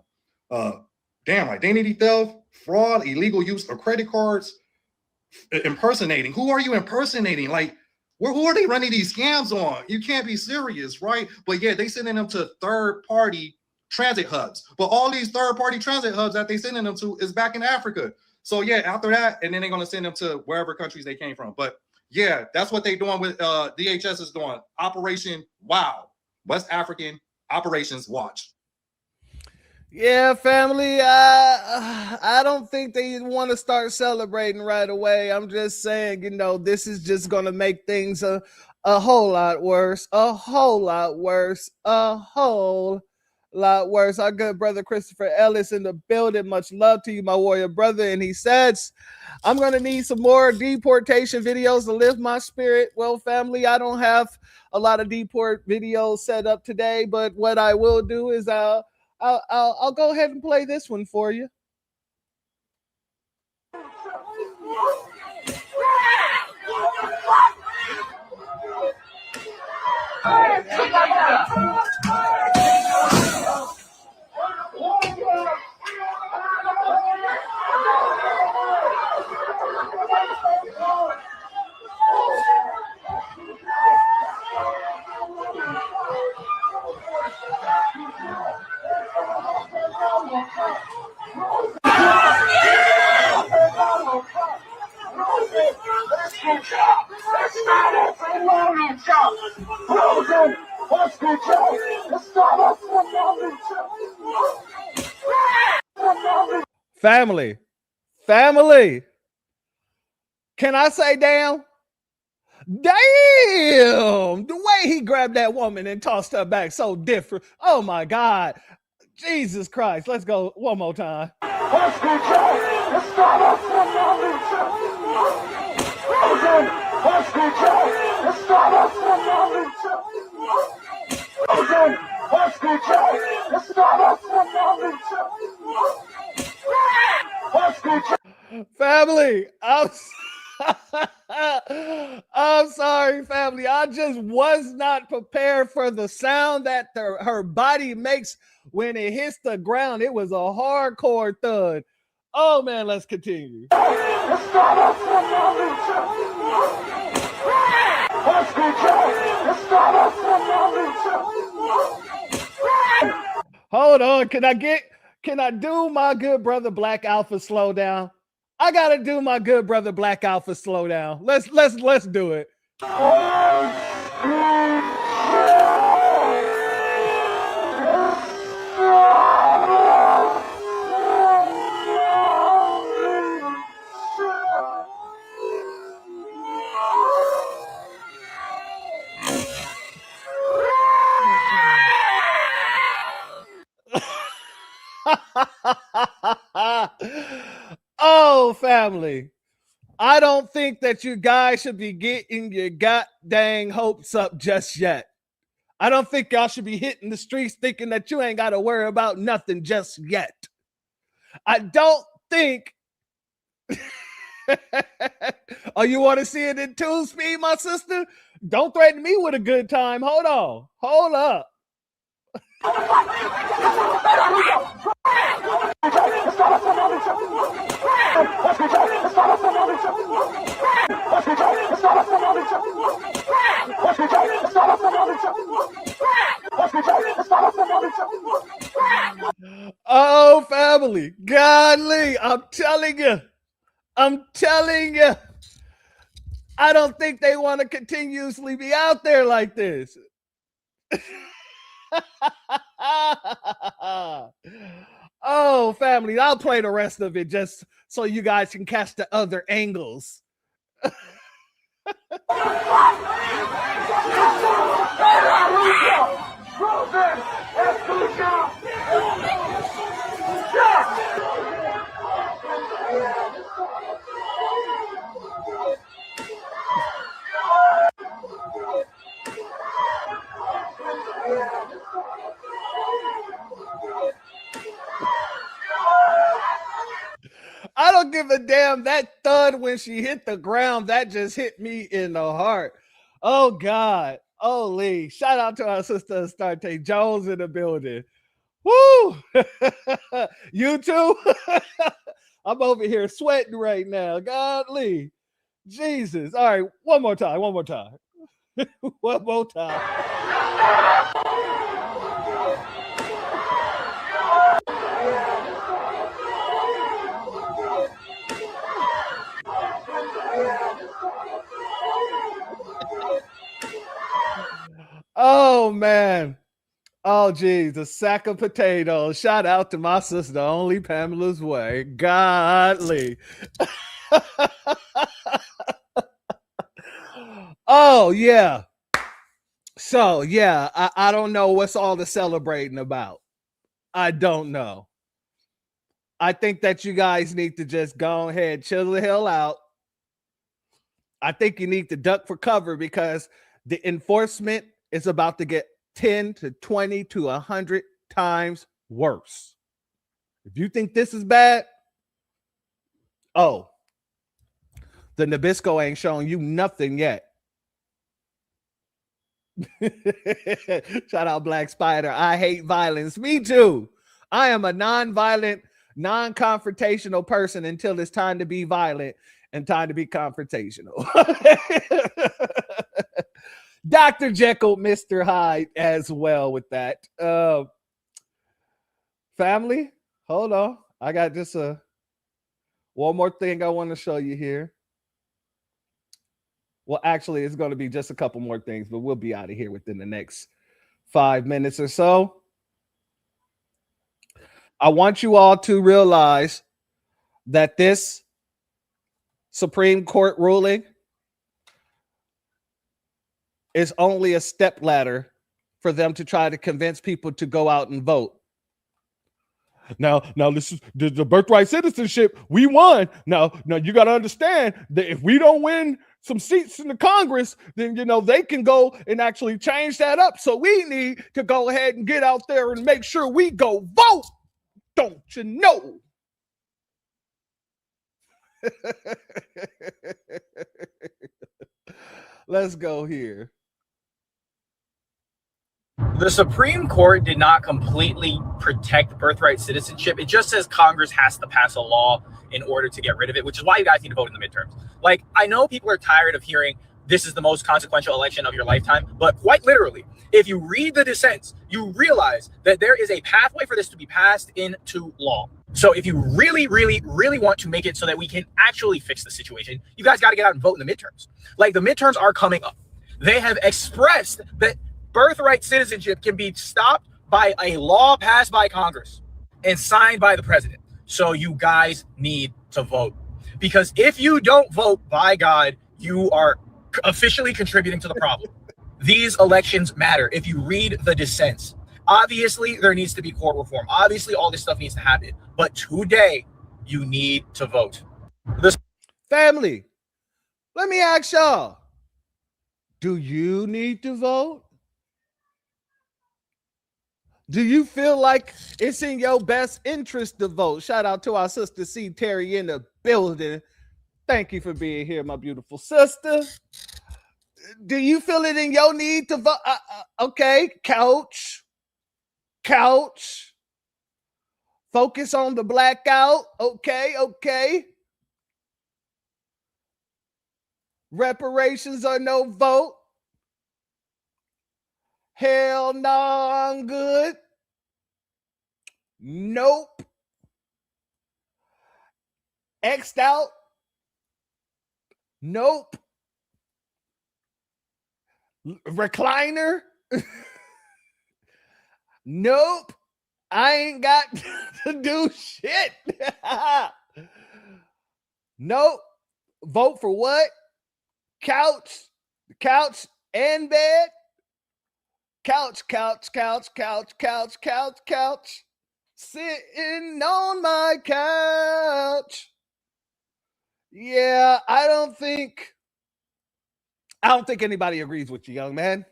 Damn, identity theft, fraud, illegal use of credit cards, impersonating. Who are you impersonating? Like, who are they running these scams on? You can't be serious, right? But yeah, they sending them to third-party transit hubs, but all these third-party transit hubs that they sending them to is back in Africa. So yeah, after that, and then they're going to send them to wherever countries they came from. But yeah, that's what they're doing with DHS is doing. Operation WOW, West African Operations Watch. Yeah, family, I don't think they want to start celebrating right away. I'm just saying, you know, this is just going to make things a whole lot worse, a whole lot worse, a whole lot worse. Our good brother Christopher Ellis in the building. Much love to you, my warrior brother. And he says, I'm going to need some more deportation videos to lift my spirit. Well, family, I don't have a lot of deport videos set up today, but what I will do is I'll go ahead and play this one for you. Family, can I say damn? Damn, the way he grabbed that woman and tossed her back so different. Oh my God, Jesus Christ. Let's go one more time. Family, family. I just was not prepared for the sound that her body makes when it hits the ground. It was a hardcore thud. Oh man, let's continue. Hold on, can I do my good brother Black Alpha slow down? I gotta do my good brother Black Alpha slow down. Let's do it. Oh, family. I don't think that you guys should be getting your goddamn hopes up just yet. I don't think y'all should be hitting the streets thinking that you ain't got to worry about nothing just yet. I don't think. Oh, you want to see it in 2 speed, my sister? Don't threaten me with a good time. Hold on. Hold up. Oh, family. Godly. I'm telling you. I don't think they want to continuously be out there like this. Oh, family, I'll play the rest of it just so you guys can catch the other angles. I don't give a damn. That thud when she hit the ground, that just hit me in the heart. Oh, God. Oh, Lee. Shout out to our sister Astarte Jones in the building. Woo! You too? I'm over here sweating right now. God, Lee. Jesus. All right. One more time. One more time. One more time. Oh, man. Oh, geez. A sack of potatoes. Shout out to my sister, Only Pamela's Way. Godly. Oh, yeah. So, yeah, I don't know what's all the celebrating about. I don't know. I think that you guys need to just go ahead, chill the hell out. I think you need to duck for cover because the enforcement is about to get 10 to 20 to 100 times worse. If you think this is bad, oh, the Nabisco ain't showing you nothing yet. Shout out Black Spider. I hate violence. Me too. I am a non-violent, non-confrontational person until it's time to be violent and time to be confrontational. Dr. Jekyll, Mr. Hyde as well with that. Family, hold on. I got just one more thing I want to show you here. Well, actually, it's going to be just a couple more things, but we'll be out of here within the next 5 minutes or so. I want you all to realize that this Supreme Court ruling is only a stepladder for them to try to convince people to go out and vote. Now, this is the birthright citizenship. We won. Now, you got to understand that if we don't win some seats in the Congress, then, they can go and actually change that up. So we need to go ahead and get out there and make sure we go vote. Don't you know? Let's go here. The Supreme Court did not completely protect birthright citizenship. It just says Congress has to pass a law in order to get rid of it, which is why you guys need to vote in the midterms. Like, I know people are tired of hearing this is the most consequential election of your lifetime, but quite literally, if you read the dissents, you realize that there is a pathway for this to be passed into law. So if you really, really, really want to make it so that we can actually fix the situation, you guys got to get out and vote in the midterms. Like, the midterms are coming up. They have expressed that birthright citizenship can be stopped by a law passed by Congress and signed by the president. So you guys need to vote, because if you don't vote, by God, you are officially contributing to the problem. These elections matter. If you read the dissents, obviously there needs to be court reform. Obviously all this stuff needs to happen, but today you need to vote. Family, let me ask y'all, do you need to vote? Do you feel like it's in your best interest to vote? Shout out to our sister C. Terry in the building. Thank you for being here, my beautiful sister. Do you feel it in your need to vote? Okay, couch. Focus on the blackout. Okay. Reparations or no vote? Hell no, I'm good. Nope. X'd out? Nope. Recliner? Nope. I ain't got to do shit. Nope. Vote for what? Couch and bed? Couch. Sitting on my couch. Yeah, I don't think anybody agrees with you, young man.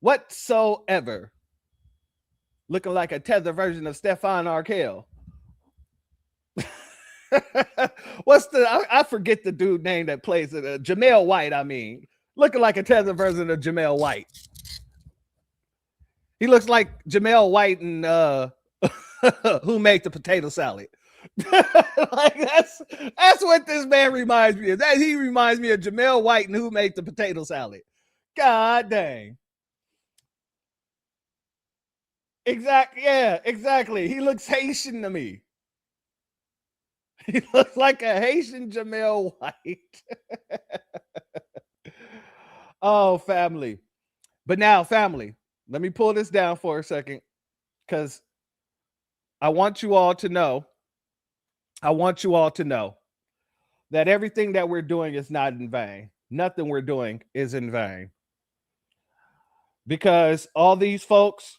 Whatsoever. Looking like a tether version of Stefan Arkell. I forget the dude name that plays it. Jamel White, I mean. Looking like a tether version of Jamel White. He looks like Jamel White and Who Made the Potato Salad. Like that's what this man reminds me of. That he reminds me of Jamel White and Who Made the Potato Salad. God dang. Exactly. He looks Haitian to me. He looks like a Haitian Jamel White. Oh, family. But now, family, let me pull this down for a second, because I want you all to know that everything that we're doing is not in vain. Nothing we're doing is in vain. Because all these folks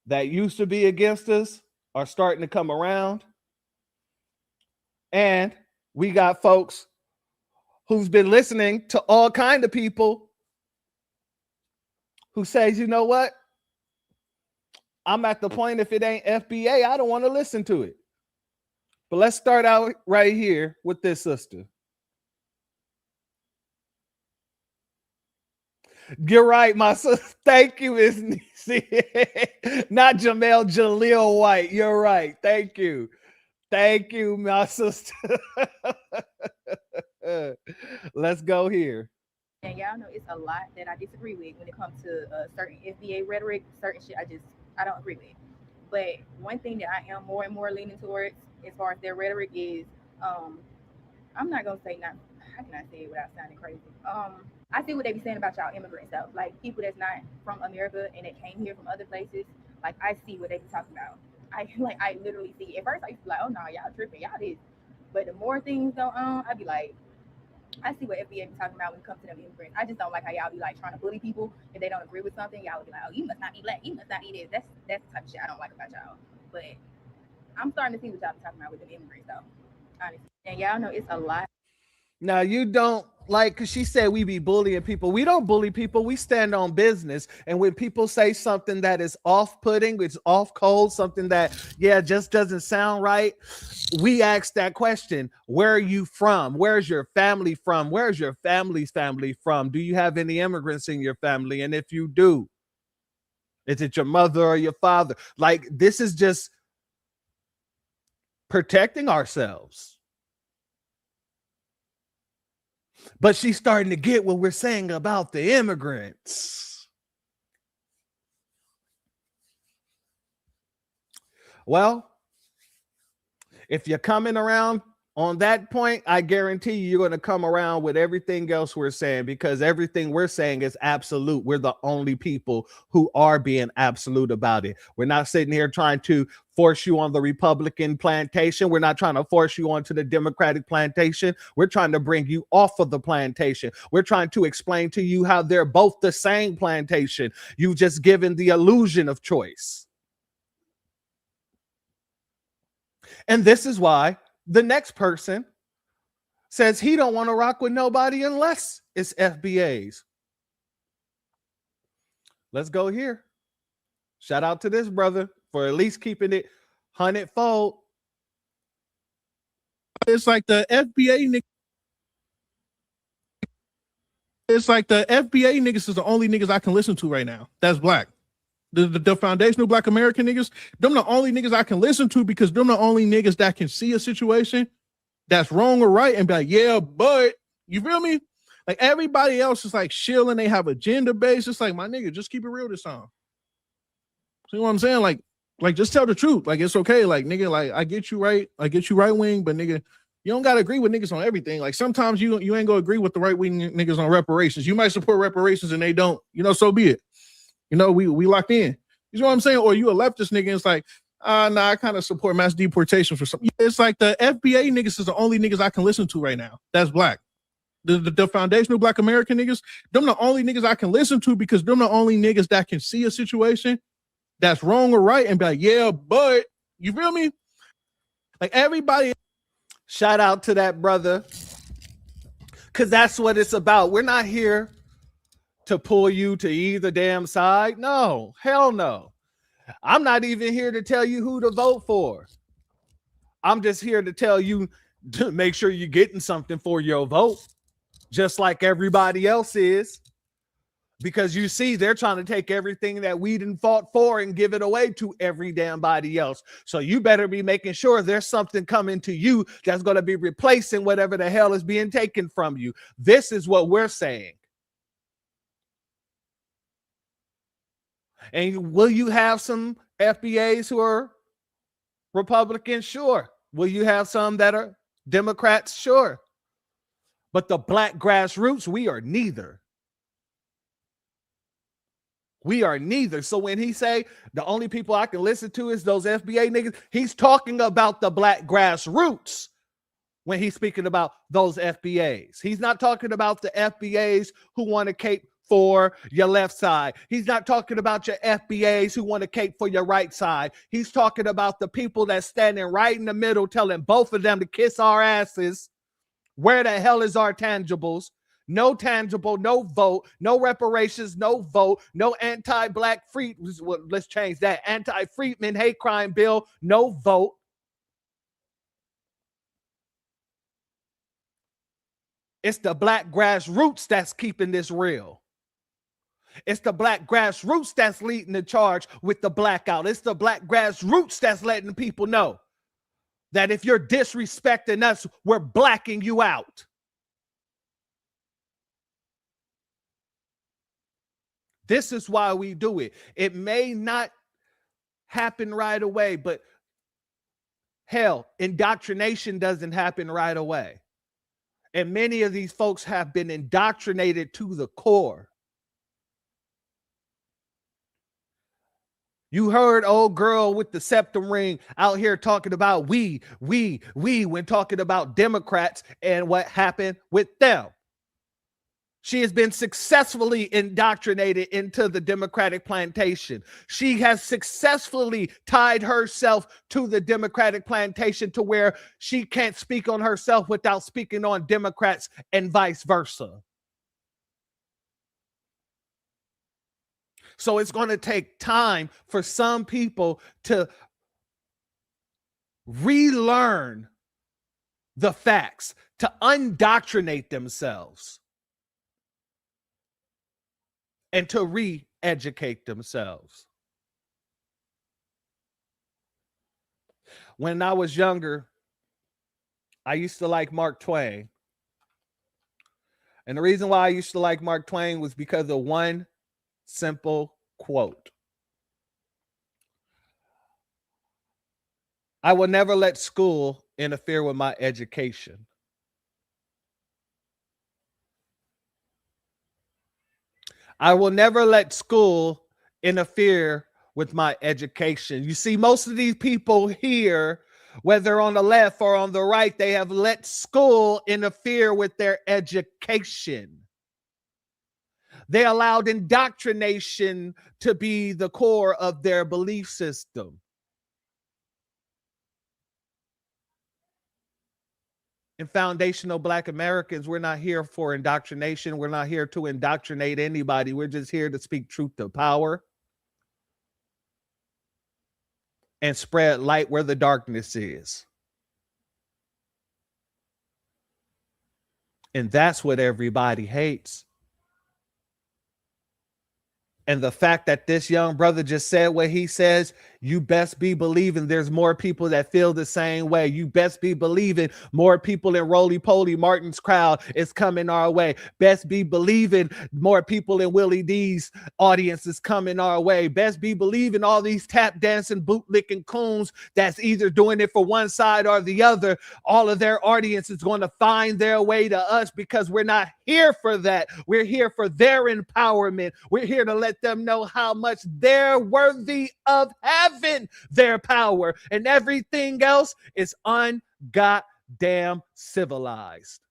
that used to be against us are starting to come around. And we got folks who's been listening to all kinds of people who says, you know what? I'm at the point, if it ain't FBA, I don't want to listen to it. But let's start out right here with this sister. You're right, my sister. Thank you, Miss Niecy. Not Jamel, Jaleel White. You're right. Thank you. Thank you, my sister. Let's go here. And y'all know it's a lot that I disagree with when it comes to certain FBA rhetoric, certain shit I don't agree with. But one thing that I am more and more leaning towards as far as their rhetoric is, I'm not gonna say not, how can I say it without sounding crazy? I see what they be saying about y'all immigrants though, like people that's not from America and that came here from other places. Like I see what they be talking about. I literally see. At first I used to be like, oh no, y'all tripping, y'all this. But the more things go on, I be like, I see what FBA be talking about when it comes to them immigrants. I just don't like how y'all be like trying to bully people if they don't agree with something. Y'all will be like, oh, you must not be black, you must not be this. That's the type of shit I don't like about y'all. But I'm starting to see what y'all be talking about with them immigrants though, honestly. And y'all know it's a lot. Now you don't like, because she said we be bullying people. We don't bully people. We stand on business. And when people say something that is off-putting, it's off code, something that just doesn't sound right, we ask that question: where are you from? Where's your family from? Where's your family's family from? Do you have any immigrants in your family? And if you do, is it your mother or your father? Like, this is just protecting ourselves. But she's starting to get what we're saying about the immigrants. Well, if you're coming around on that point, I guarantee you're going to come around with everything else we're saying, because everything we're saying is absolute. We're the only people who are being absolute about it. We're not sitting here trying to force you on the Republican plantation. We're not trying to force you onto the Democratic plantation. We're trying to bring you off of the plantation. We're trying to explain to you how they're both the same plantation. You've just given the illusion of choice. And this is why the next person says he don't want to rock with nobody unless it's FBAs. Let's go here. Shout out to this brother for at least keeping it 100-fold. It's like the FBA niggas is the only niggas I can listen to right now. That's black. The foundational black American niggas, them the only niggas I can listen to, because them the only niggas that can see a situation that's wrong or right and be like, yeah, but you feel me? Like, everybody else is like shilling, they have agenda base. It's like, my nigga, just keep it real this time. See what I'm saying? Like just tell the truth. Like, it's okay. Like, nigga, like, I get you right wing, but nigga, you don't gotta agree with niggas on everything. Like, sometimes you ain't gonna agree with the right wing niggas on reparations. You might support reparations and they don't, so be it. We locked in. You know what I'm saying? Or you a leftist nigga and it's like, nah, I kind of support mass deportation for something. It's like the FBA niggas is the only niggas I can listen to right now. That's black. The foundational black American niggas, them the only niggas I can listen to, because them the only niggas that can see a situation that's wrong or right and be like, yeah, but you feel me? Like, everybody. Shout out to that brother, because that's what it's about. We're not here to pull you to either damn side. No, hell no. I'm not even here to tell you who to vote for. I'm just here to tell you to make sure you're getting something for your vote, just like everybody else is. Because you see, they're trying to take everything that we done fought for and give it away to every damn body else. So you better be making sure there's something coming to you that's going to be replacing whatever the hell is being taken from you. This is what we're saying. And will you have some FBAs who are Republicans? Sure. Will you have some that are Democrats? Sure. But the black grassroots, we are neither. We are neither. So when he say the only people I can listen to is those FBA niggas, he's talking about the black grassroots when he's speaking about those FBAs. He's not talking about the FBAs who want to cape for your left side. He's not talking about your FBAs who want to cape for your right side. He's talking about the people that's standing right in the middle, telling both of them to kiss our asses. Where the hell is our tangibles? No tangible, no vote, no reparations, no vote, no anti-black free. Well, let's change that. Anti-Freedmen hate crime bill, no vote. It's the black grassroots that's keeping this real. It's the black grassroots that's leading the charge with the blackout. It's the black grassroots that's letting people know that if you're disrespecting us, we're blacking you out. This is why we do it. It may not happen right away, but hell, indoctrination doesn't happen right away. And many of these folks have been indoctrinated to the core. You heard old girl with the septum ring out here talking about we when talking about Democrats and what happened with them. She has been successfully indoctrinated into the Democratic plantation. She has successfully tied herself to the Democratic plantation to where she can't speak on herself without speaking on Democrats and vice versa. So it's going to take time for some people to relearn the facts, to undoctrinate themselves, and to re-educate themselves. When I was younger, I used to like Mark Twain. And the reason why I used to like Mark Twain was because of one simple quote. I will never let school interfere with my education. I will never let school interfere with my education. You see, most of these people here, whether on the left or on the right, they have let school interfere with their education. They allowed indoctrination to be the core of their belief system. And foundational Black Americans, we're not here for indoctrination. We're not here to indoctrinate anybody. We're just here to speak truth to power and spread light where the darkness is. And that's what everybody hates. And the fact that this young brother just said what he says, you best be believing there's more people that feel the same way. You best be believing more people in Roly Poly Martin's crowd is coming our way. Best be believing more people in Willie D's audience is coming our way. Best be believing all these tap dancing, bootlicking coons that's either doing it for one side or the other. All of their audience is going to find their way to us because we're not here for that. We're here for their empowerment. We're here to let them know how much they're worthy of having their power, and everything else is ungoddamn civilized.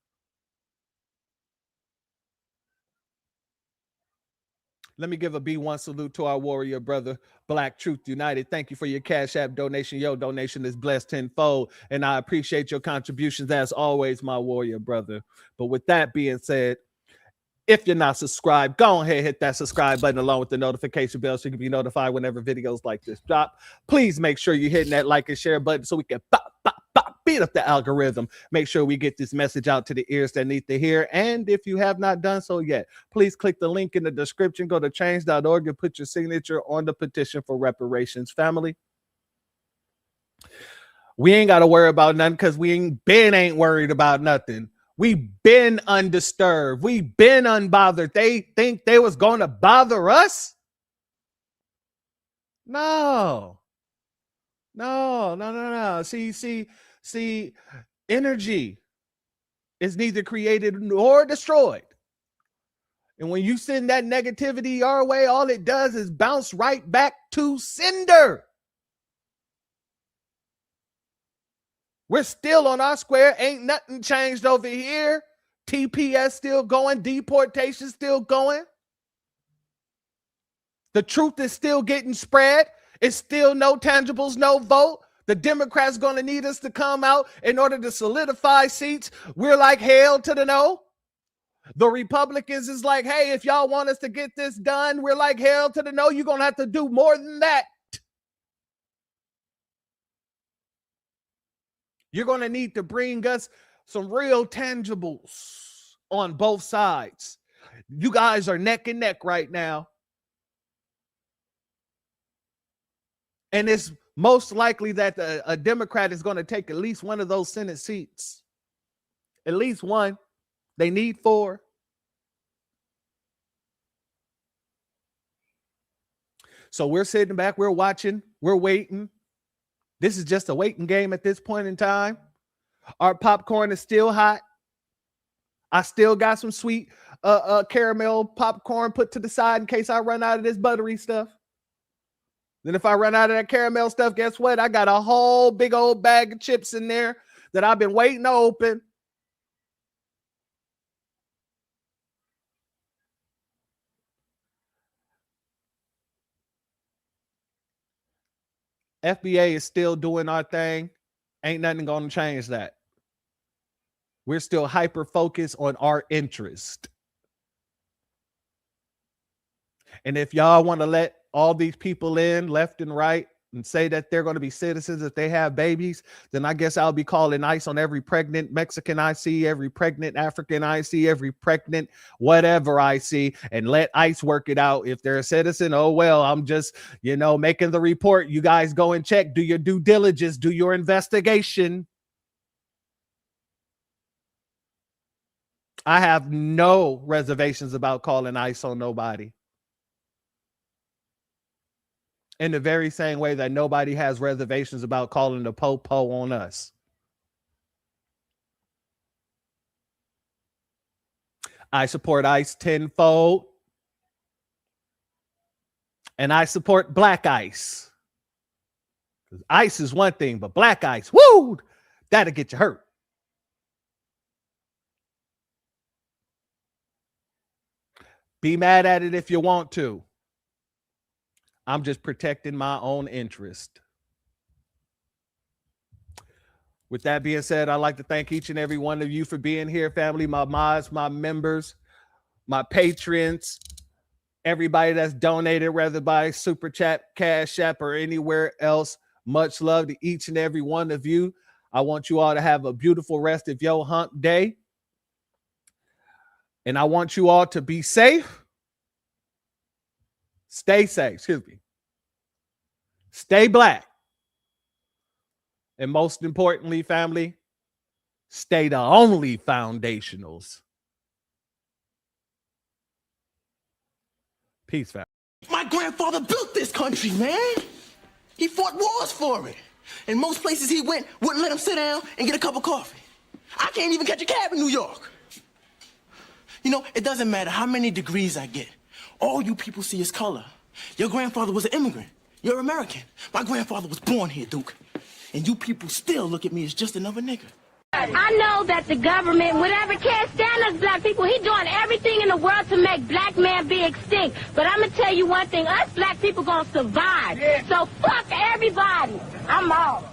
Let me give a B1 salute to our warrior brother, Black Truth United. Thank you for your Cash App donation. Your donation is blessed tenfold, and I appreciate your contributions as always, my warrior brother. But with that being said, if you're not subscribed, go ahead, hit that subscribe button along with the notification bell so you can be notified whenever videos like this drop. Please make sure you're hitting that like and share button so we can beat up the algorithm. Make sure we get this message out to the ears that need to hear. And if you have not done so yet, please click the link in the description. Go to change.org and put your signature on the petition for reparations. Family, we ain't got to worry about nothing because we ain't worried about nothing. We've been undisturbed. We've been unbothered. They think they was going to bother us? No. See, energy is neither created nor destroyed. And when you send that negativity our way, all it does is bounce right back to sender. We're still on our square. Ain't nothing changed over here. TPS still going. Deportation still going. The truth is still getting spread. It's still no tangibles, no vote. The Democrats going to need us to come out in order to solidify seats. We're like, hell to the no. The Republicans is like, hey, if y'all want us to get this done, we're like, hell to the no. You're going to have to do more than that. You're going to need to bring us some real tangibles on both sides. You guys are neck and neck right now. And it's most likely that a Democrat is going to take at least one of those Senate seats. At least one. They need 4. So we're sitting back, we're watching, we're waiting. This is just a waiting game at this point in time. Our popcorn is still hot. I still got some sweet caramel popcorn put to the side in case I run out of this buttery stuff. Then if I run out of that caramel stuff, guess what? I got a whole big old bag of chips in there that I've been waiting to open. FBA is still doing our thing. Ain't nothing going to change that. We're still hyper focused on our interest. And if y'all want to let all these people in left and right and say that they're going to be citizens if they have babies, then I guess I'll be calling ICE on every pregnant Mexican I see, every pregnant African I see, every pregnant whatever I see, and let ICE work it out. If they're a citizen, oh, well, I'm just, making the report. You guys go and check, do your due diligence, do your investigation. I have no reservations about calling ICE on nobody. In the very same way that nobody has reservations about calling the po-po on us. I support ICE tenfold. And I support black ICE. Because ICE is one thing, but black ICE, woo, that'll get you hurt. Be mad at it if you want to. I'm just protecting my own interest. With that being said, I'd like to thank each and every one of you for being here, family, my mods, my members, my patrons, everybody that's donated, whether by Super Chat, Cash App, or anywhere else. Much love to each and every one of you. I want you all to have a beautiful rest of your hump day. And I want you all to be safe. Stay safe, Stay black. And most importantly, family, stay the only foundationals. Peace, family. My grandfather built this country, man. He fought wars for it. And most places he went wouldn't let him sit down and get a cup of coffee. I can't even catch a cab in New York. It doesn't matter how many degrees I get. All you people see is color. Your grandfather was an immigrant. You're American. My grandfather was born here, Duke. And you people still look at me as just another nigga. I know that the government, whatever, can't stand us black people. He's doing everything in the world to make black man be extinct. But I'm going to tell you one thing. Us black people going to survive. So fuck everybody. I'm out.